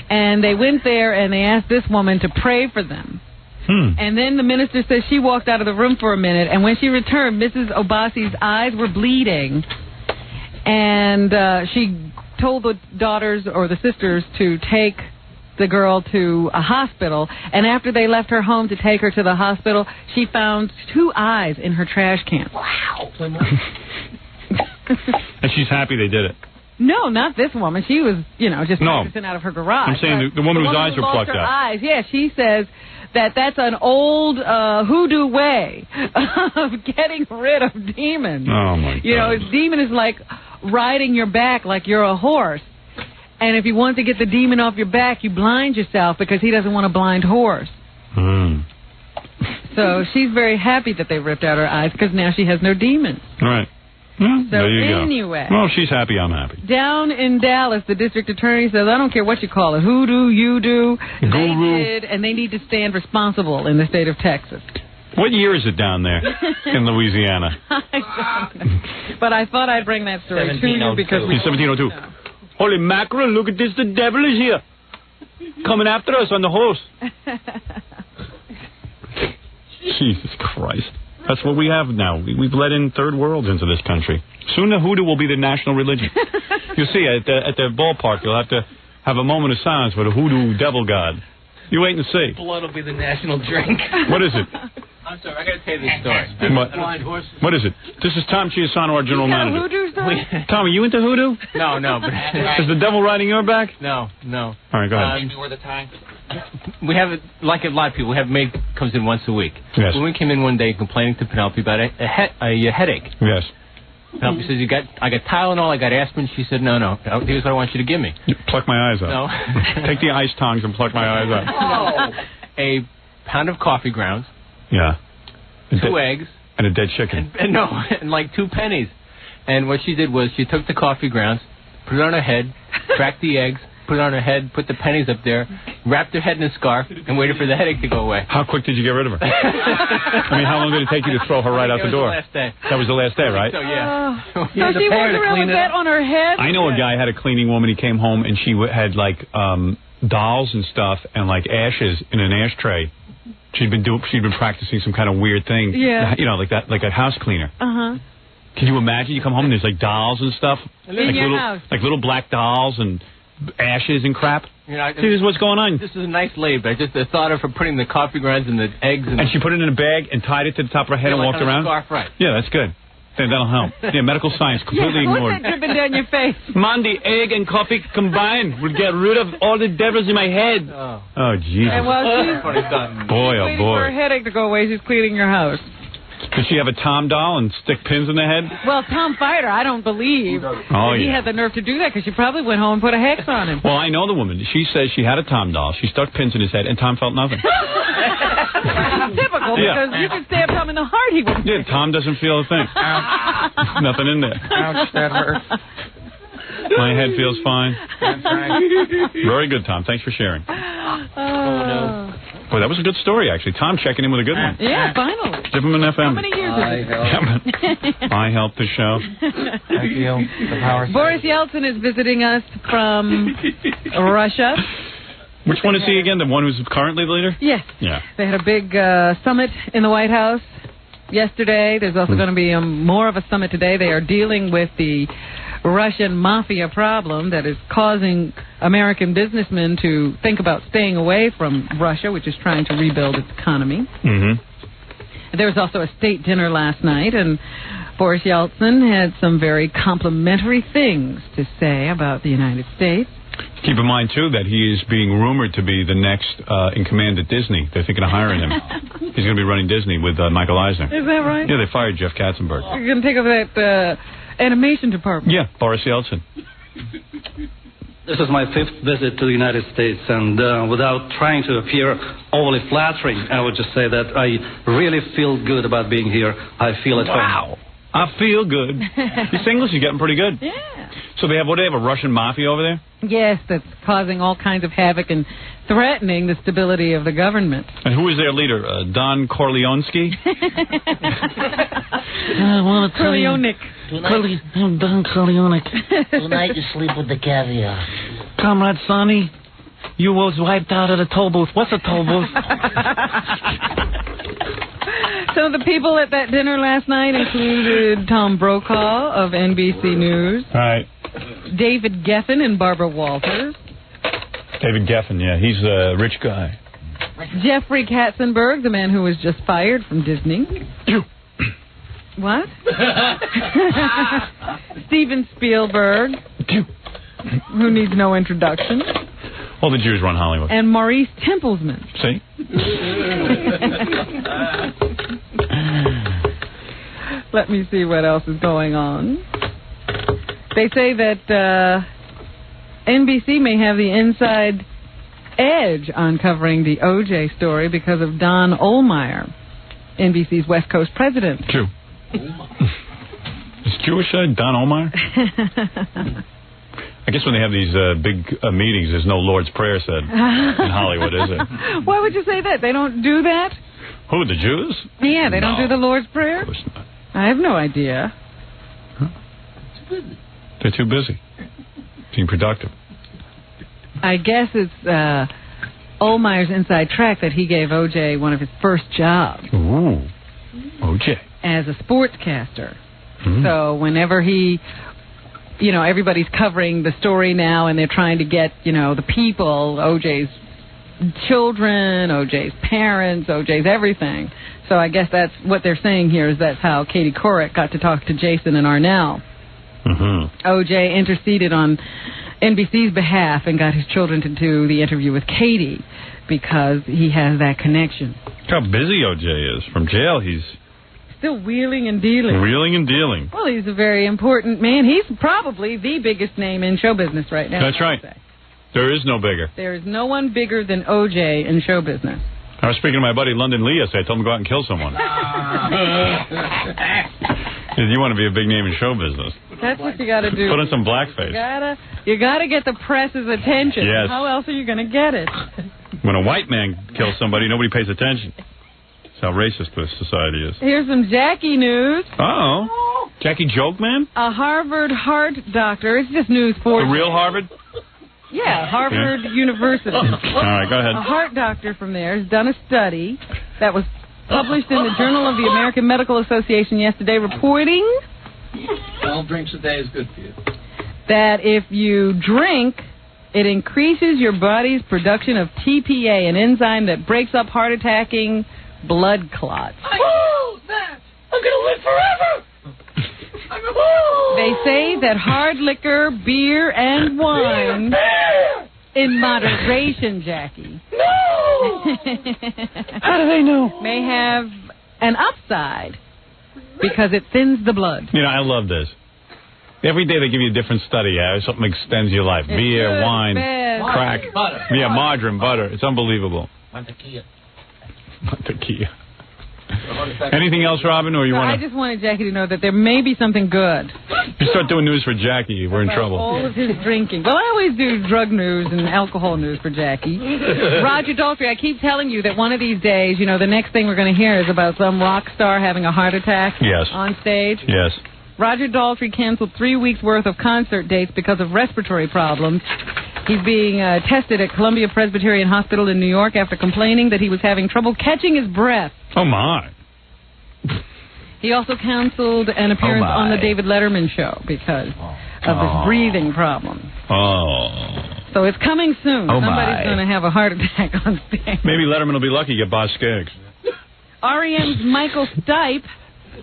And they went there, and they asked this woman to pray for them. And then the minister says she walked out of the room for a minute, and when she returned, Mrs. Obasi's eyes were bleeding. And she told the daughters or the sisters to take the girl to a hospital, and after they left her home to take her to the hospital, she found 2 eyes in her trash can. Wow. And she's happy they did it. No, not this woman. She was, just practicing out of her garage. I'm saying the woman whose eyes were plucked out. Eyes. Yeah, she says that's an old hoodoo way of getting rid of demons. Oh, my God. A demon is like riding your back like you're a horse. And if you want to get the demon off your back, you blind yourself because he doesn't want a blind horse. So she's very happy that they ripped out her eyes because now she has no demons. Right. Well, so there you anyway. go. Well, she's happy, I'm happy. Down in Dallas, the district attorney says, I don't care what you call it, hoodoo, you-do, they did, and they need to stand responsible in the state of Texas. What year is it down there in Louisiana? I don't know. But I thought I'd bring that story to you because we... 1702. Holy mackerel, look at this, the devil is here. Coming after us on the horse. Jesus Christ. That's what we have now. We've let in third worlds into this country. Soon the hoodoo will be the national religion. You'll see, at the ballpark, you'll have to have a moment of silence for the hoodoo devil god. You wait and see. Blood will be the national drink. What is it? I'm sorry, I got to tell you this story. What is it? This is Tom Chiasano, our general manager. Hoodoo story? Tom, are you into hoodoo? No, but... Is the devil riding your back? No. All right, go ahead. Maybe worth the time. We have, like a lot of people, we have a maid comes in once a week. Yes. When we came in one day complaining to Penelope about a headache. Yes. Help. He says, I got Tylenol, I got aspirin. She said, no. Here's what I want you to give me. Pluck my eyes out. No. Take the ice tongs and pluck my eyes out. A pound of coffee grounds. Yeah. 2 eggs. And a dead chicken. And like 2 pennies. And what she did was she took the coffee grounds, put it on her head, cracked the eggs, put it on her head, put the pennies up there, wrapped her head in a scarf, and waited for the headache to go away. How quick did you get rid of her? I mean, how long did it take you to throw her right out the door? That was the last day. That was the last day, right? So, yeah. So she walked around with that on her head? I know a guy had a cleaning woman. He came home, and she had, like, dolls and stuff and, like, ashes in an ashtray. She'd been practicing some kind of weird thing. Yeah. You know, like that, like a house cleaner. Uh-huh. Can you imagine? You come home and there's like dolls and stuff, In your house. like little black dolls and ashes and crap. You know, See, this is what's going on. This is a nice laid, but just the thought of her putting the coffee grounds and the eggs and she put it in a bag and tied it to the top of her head and walked around. Scarf, right? Yeah, that's good. That'll help. Yeah, medical science completely ignored. What's that dripping down your face? Monday, egg and coffee combined would get rid of all the devils in my head. Oh Jesus! And while she's boy, oh waiting for her boy. headache to go away, she's cleaning your house. Does she have a Tom doll and stick pins in the head? Well, Tom fired her. I don't believe Oh, he yeah. had the nerve to do that because she probably went home and put a hex on him. Well, I know the woman. She says she had a Tom doll. She stuck pins in his head, and Tom felt nothing. Typical, Yeah. because you can stab Tom in the heart, he wouldn't. Yeah, Tom doesn't feel a thing. Nothing in there. Ouch, that hurt. My head feels fine. That's right. Very good, Tom. Thanks for sharing. Boy, that was a good story, actually. Tom checking in with a good one. Yeah, finally. Give him an FM. How many years is it? I helped the show. Thank you. The power Boris Yeltsin is visiting us from Russia. Which one is he again? The one who's currently the leader? Yes. Yeah. They had a big summit in the White House yesterday. There's also going to be more of a summit today. They are dealing with the Russian mafia problem that is causing American businessmen to think about staying away from Russia, which is trying to rebuild its economy. Mm-hmm. There was also a state dinner last night, and Boris Yeltsin had some very complimentary things to say about the United States. Keep in mind, too, that he is being rumored to be the next in command at Disney. They're thinking of hiring him. He's going to be running Disney with Michael Eisner. Is that right? Yeah, they fired Jeff Katzenberg. You're going to take over that animation department. Yeah, Boris Yeltsin. This is my 5th visit to the United States, and without trying to appear overly flattering, I would just say that I really feel good about being here. I feel at home. Wow. I feel good. This English is getting pretty good. Yeah. So they have a Russian mafia over there? Yes, that's causing all kinds of havoc and threatening the stability of the government. And who is their leader? Don Corleonsky? I want to tell you. Corleonic. I'm Don Corleonic. Tonight you sleep with the caviar. Comrade Sonny, you was wiped out at a toll booth. What's a toll booth? Some of the people at that dinner last night included Tom Brokaw of NBC News, Right. David Geffen and Barbara Walters, David Geffen, yeah, he's a rich guy. Jeffrey Katzenberg, the man who was just fired from Disney. What? Steven Spielberg, who needs no introduction, All the Jews run Hollywood. and Maurice Templesman. See? Let me see what else is going on. They say that NBC may have the inside edge on covering the O.J. story because of Don Ohlmeyer, NBC's West Coast president. Jew. Is Jewish Don Ohlmeyer? I guess when they have these big meetings, there's no Lord's Prayer said in Hollywood, is it? Why would you say that? They don't do that? Who, the Jews? Yeah, they don't do the Lord's Prayer? Of course not. I have no idea. They're too busy being productive. I guess it's Ohlmeyer's inside track that he gave O.J. one of his first jobs. Ooh. O.J. As a sportscaster. So whenever everybody's covering the story now and they're trying to get, the people, O.J.'s children, O.J.'s parents, O.J.'s everything. So I guess that's what they're saying here is that's how Katie Couric got to talk to Jason and Arnell. O.J. interceded on NBC's behalf and got his children to do the interview with Katie because he has that connection. Look how busy O.J. is. From jail, he's still wheeling and dealing. Wheeling and dealing. Well, he's a very important man. He's probably the biggest name in show business right now. That's right. There is no bigger. There is no one bigger than O.J. in show business. I was speaking to my buddy London Lee yesterday. I told him to go out and kill someone. You want to be a big name in show business. That's what you got to do. Put on some blackface. You gotta get the press's attention. Yes. How else are you going to get it? When a white man kills somebody, nobody pays attention. That's how racist this society is. Here's some Jackie news. Uh-oh. Jackie Joke Man? A Harvard heart doctor. It's just news for The real Harvard? Yeah, Harvard University. All right, go ahead. A heart doctor from there has done a study that was published in the Journal of the American Medical Association yesterday, reporting 12 drinks a day is good for you. That if you drink, it increases your body's production of TPA, an enzyme that breaks up heart-attacking blood clots. Oh, that! I'm going to live forever! They say that hard liquor, beer, and wine, in moderation, Jackie. No! How do they know? May have an upside because it thins the blood. You know, I love this. Every day they give you a different study. Something extends your life. Beer, good, wine, bad. crack. Butter. Yeah, margarine, butter. It's unbelievable. Mantequilla. Anything else, Robin, or you I want to... just wanted Jackie to know that there may be something good. You start doing news for Jackie, we're in trouble. All of his drinking. Well, I always do drug news and alcohol news for Jackie. Roger Daltrey, I keep telling you that one of these days, you know, the next thing we're going to hear is about some rock star having a heart attack on stage. Yes. Roger Daltrey canceled 3 weeks' worth of concert dates because of respiratory problems. He's being tested at Columbia Presbyterian Hospital in New York after complaining that he was having trouble catching his breath. Oh, my. He also canceled an appearance on the David Letterman show because of his breathing problem. Oh. So it's coming soon. Somebody's going to have a heart attack on stage. Maybe Letterman will be lucky to get Boz Skaggs. REM's Michael Stipe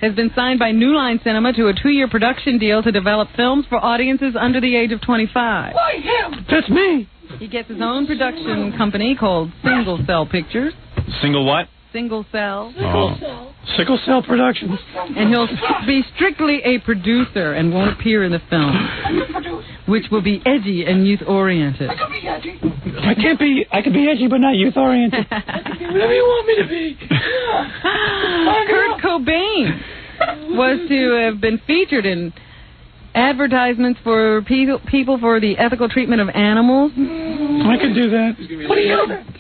has been signed by New Line Cinema to a 2-year production deal to develop films for audiences under the age of 25. Why him? That's me. He gets his own production company called Single Cell Pictures. Single what? Single Cell. Sickle Cell Productions. And he'll be strictly a producer and won't appear in the film, which will be edgy and youth-oriented. I can be edgy, but not youth-oriented. Whatever you want me to be. Kurt Cobain was to have been featured in advertisements for people for the ethical treatment of animals. I could do that. What he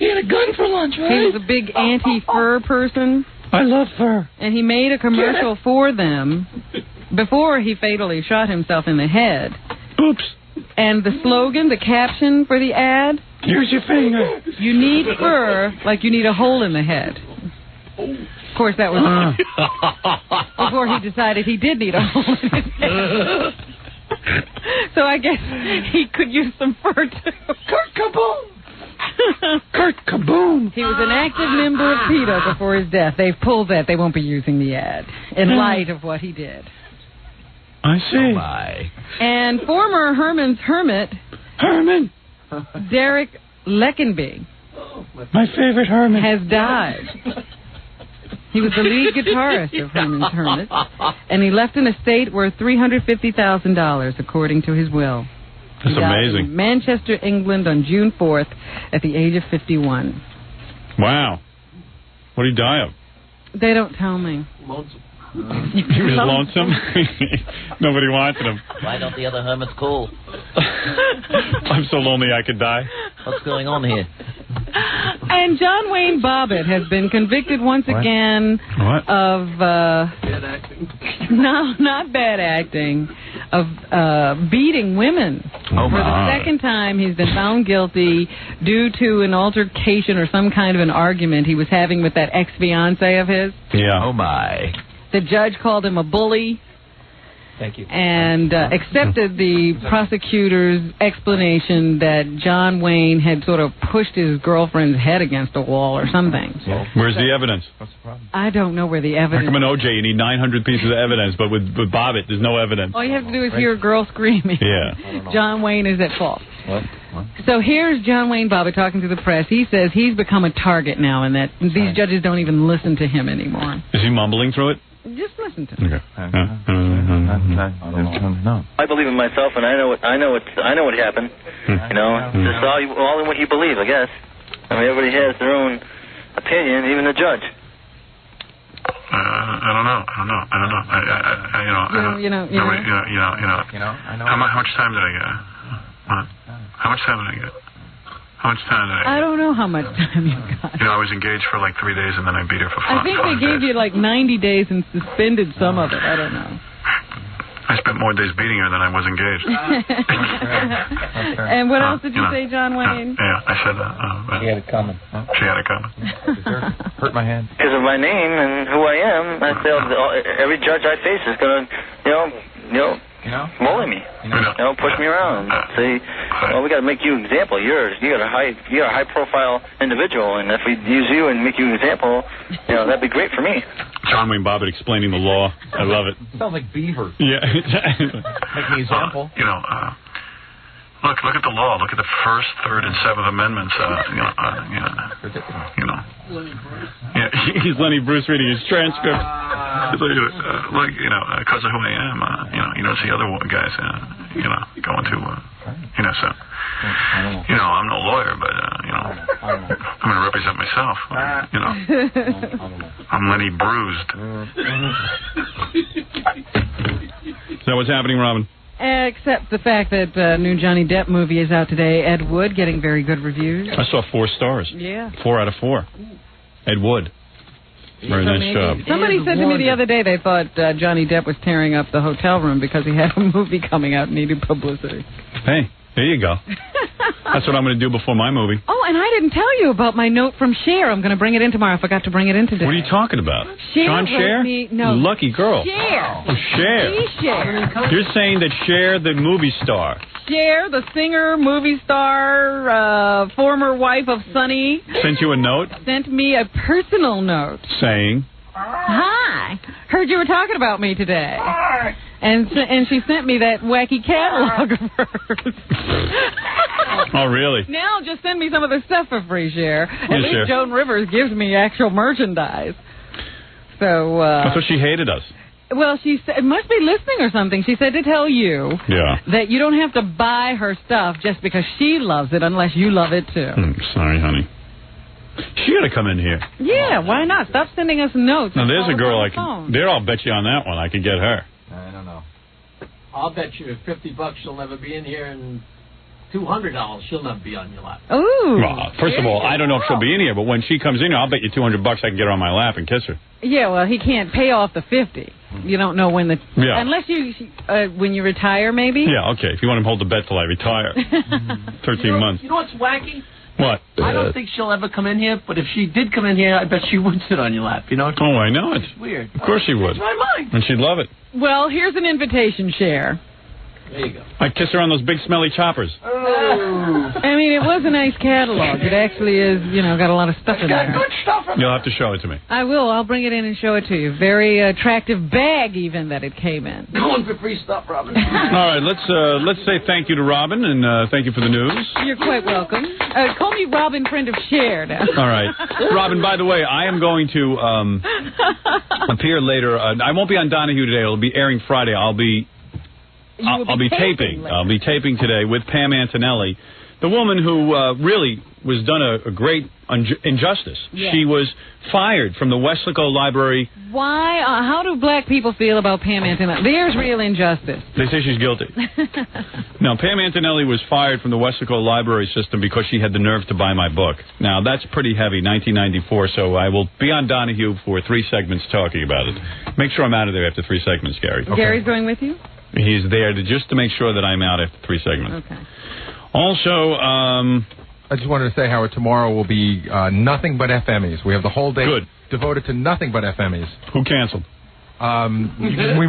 had a gun for lunch, right? He was a big anti-fur person. I love fur. And he made a commercial for them before he fatally shot himself in the head. Oops. And the slogan, the caption for the ad? Use your finger. You need fur like you need a hole in the head. Of course, that was before he decided he did need a hole in his head. So I guess he could use some fur, too. Kurt Kaboom! Kurt Kaboom! He was an active member of PETA before his death. They've pulled that. They won't be using the ad in light of what he did. I see. Oh, my. And former Herman's Hermit, Derek Leckenby, my favorite Herman, has died. He was the lead guitarist of Herman's Hermit, and he left an estate worth $350,000, according to his will. That's He died amazing. in Manchester, England, on June 4th at the age of 51. Wow. What did he die of? They don't tell me. He was lonesome. Nobody wanted him. Why don't the other hermits call? I'm so lonely I could die. What's going on here? And John Wayne Bobbitt has been convicted once again of Bad acting. no, not bad acting, of beating women. Oh, For the my. second time, he's been found guilty due to an altercation or some kind of an argument he was having with that ex-fiancée of his. Yeah. Oh, my. The judge called him a bully. Thank you. And accepted the prosecutor's explanation that John Wayne had sort of pushed his girlfriend's head against a wall or something. Where's the evidence? I don't know where the How evidence come an OJ you need 900 pieces of evidence, but with Bobbitt there's no evidence? All you have to do is hear a girl screaming. Yeah. John Wayne is at fault. What? So here's John Wayne Bobbitt talking to the press. He says he's become a target now and that these judges don't even listen to him anymore. Is he mumbling through it? Just listen to him. Okay. I believe in myself, and I know what happened. You know, just all in what you believe, I guess. I mean, everybody has their own opinion, even the judge. I don't know. How much time did I get? How much time did I get? How much time did I get? I don't know how much time you got. I was engaged for like 3 days, and then I beat her for 5 I think they gave you like 90 days and suspended some of it. I don't know. I spent more days beating her than I was engaged. And what else did you say, John Wayne? Yeah, I said that. She had it coming. She had it coming. Hurt my hand. Because of my name and who I am, I feel every judge I face is going to, bully me. Push me around. Say, well, we got to make you an example. You're a high profile individual, and if we use you and make you an example, that'd be great for me. John Wayne Bobbitt explaining the law. I love it. Sounds like Beaver. Yeah. Make an example. Look at the law. Look at the First, Third, and Seventh Amendments. He's Lenny Bruce reading his transcript. Because of who I am, you don't see other guys, going to, so. I'm no lawyer, but, I'm going to represent myself. I'm Lenny Bruised. Is that what's happening, Robin? Except the fact that new Johnny Depp movie is out today, Ed Wood, getting very good reviews. I saw 4 stars. Yeah. 4 out of 4. Ed Wood. Very nice job. Somebody said to me the other day they thought Johnny Depp was tearing up the hotel room because he had a movie coming out and needed publicity. Hey, there you go. That's what I'm going to do before my movie. Oh, and I didn't tell you about my note from Cher. I'm going to bring it in tomorrow. I forgot to bring it in today. What are you talking about? John Cher? No. Lucky girl. Cher. Oh, Cher. Cher. You're saying that Cher, the movie star. Cher, the singer, movie star, former wife of Sonny. Sent you a note? Sent me a personal note. Saying? Hi. Heard you were talking about me today. And she sent me that wacky catalog of hers. Oh, really? Now just send me some of the stuff for free, Cher. At least Cher. Joan Rivers gives me actual merchandise. So, I thought she hated us. Well, she said, it must be listening or something. She said to tell you that you don't have to buy her stuff just because she loves it unless you love it, too. Sorry, honey. She got to come in here. Yeah, why not? Stop sending us notes. Now, there's a girl I can... There, I'll bet you on that one. I could get her. I don't know. I'll bet you $50 she'll never be in here, and $200 she'll never be on your lap. Ooh. Well, first of all, I don't know if she'll be in here, but when she comes in here, I'll bet you $200 I can get her on my lap and kiss her. Yeah, well, he can't pay off the 50. You don't know when the... Yeah. Unless when you retire, maybe? Yeah, okay. If you want him to hold the bet till I retire. 13 months. You know what's wacky? What? I don't think she'll ever come in here, but if she did come in here, I bet she would sit on your lap, Oh, I know it. It's weird. Of course she would. It's my mind. And she'd love it. Well, here's an invitation, Cher. There you go. I'd kiss her on those big smelly choppers. I mean, it was a nice catalog. It actually is, got a lot of stuff in there. Good stuff in You'll have to show it to me. I will. I'll bring it in and show it to you. Very attractive bag, even, that it came in. Going for free stuff, Robin. All right, let's say thank you to Robin, and thank you for the news. You're quite welcome. Call me Robin, friend of Cher now. All right. Robin, by the way, I am going to appear later. I won't be on Donahue today. It'll be airing Friday. I'll be taping. I'll be taping today with Pam Antonelli, the woman who really was done a great injustice. Yes. She was fired from the Weslaco Library. Why? How do black people feel about Pam Antonelli? There's real injustice. They say she's guilty. No, Pam Antonelli was fired from the Weslaco Library system because she had the nerve to buy my book. Now, that's pretty heavy, 1994, so I will be on Donahue for 3 segments talking about it. Make sure I'm out of there after 3 segments, Gary. Okay. Gary's going with you? He's there just to make sure that I'm out after 3 segments. Okay. Also, I just wanted to say, Howard, tomorrow will be nothing but FMEs. We have the whole day devoted to nothing but FMEs. Who canceled? We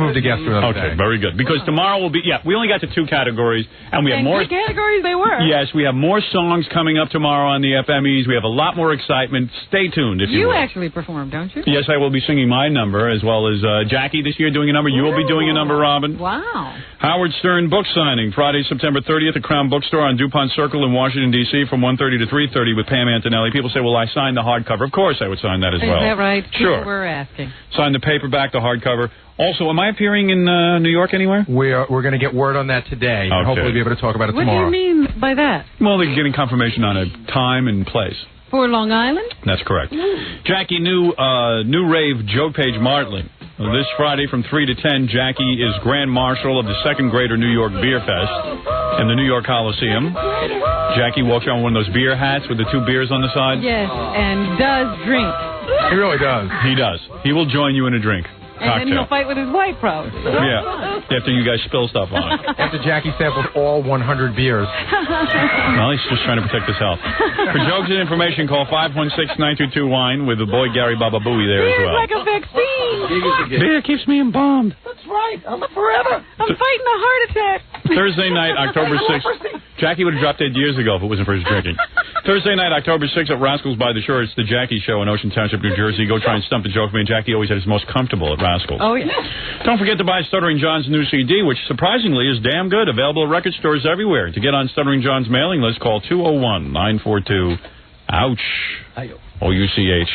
moved a guest to another day. Okay, very good. Because tomorrow will be, we only got to 2 categories, and we have more. Good categories they were. Yes, we have more songs coming up tomorrow on the FMEs. We have a lot more excitement. Stay tuned, if you will. You actually perform, don't you? Yes, I will be singing my number, as well as Jackie this year doing a number. You will be doing a number, Robin. Wow. Howard Stern book signing, Friday, September 30th at Crown Bookstore on DuPont Circle in Washington, D.C. from 1:30 to 3:30 with Pam Antonelli. People say, well, I signed the hardcover. Of course I would sign that as well. Is that right? Sure. People were asking. Sign the paperback, the hardcover. hardcover. Also, am I appearing in New York anywhere? We're going to get word on that today, and hopefully be able to talk about it tomorrow. What do you mean by that? Well, they're getting confirmation on a time and place. For Long Island? That's correct. Jackie, new rave Joe Page Martling. This Friday from 3 to 10, Jackie is Grand Marshal of the Second Greater New York Beer Fest in the New York Coliseum. Jackie walks around with one of those beer hats with the 2 beers on the side. Yes, and does drink. He really does. He does. He will join you in a drink. And then he'll fight with his wife, probably. Yeah, after you guys spill stuff on it. After Jackie samples all 100 beers. Well, he's just trying to protect his health. For jokes and information, call 516-922-WINE with the boy Gary Baba Booey there as Beer's well. like a vaccine. Beer keeps me embalmed. That's right. I'm forever. I'm fighting a heart attack. Thursday night, October 6th. Jackie would have dropped dead years ago if it wasn't for his drinking. Thursday night, October 6th at Rascals by the Shore. It's the Jackie Show in Ocean Township, New Jersey. Go try and stump the joke. Me and Jackie always had his most comfortable at Rascals. Oh, yeah. Don't forget to buy Stuttering John's new CD, which surprisingly is damn good. Available at record stores everywhere. To get on Stuttering John's mailing list, call 201-942-OUCH. OUCH.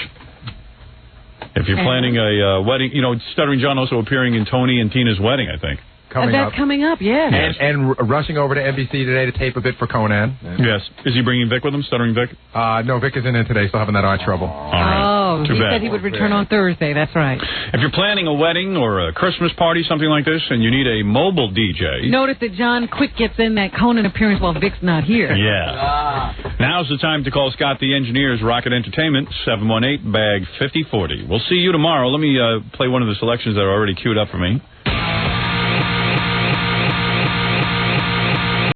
If you're planning a wedding, you know, Stuttering John also appearing in Tony and Tina's wedding, I think. That's coming up, yeah. And rushing over to NBC today to tape a bit for Conan. Yes. Is he bringing Vic with him, Stuttering Vic? No, Vic isn't in today, still having that eye trouble. All right. Oh, Too he bad. said he would return on Thursday. That's right. If you're planning a wedding or a Christmas party, something like this, and you need a mobile DJ... Notice that John quick gets in that Conan appearance while Vic's not here. Yeah. Now's the time to call Scott the Engineer's Rocket Entertainment, 718-BAG-5040. We'll see you tomorrow. Let me play one of the selections that are already queued up for me.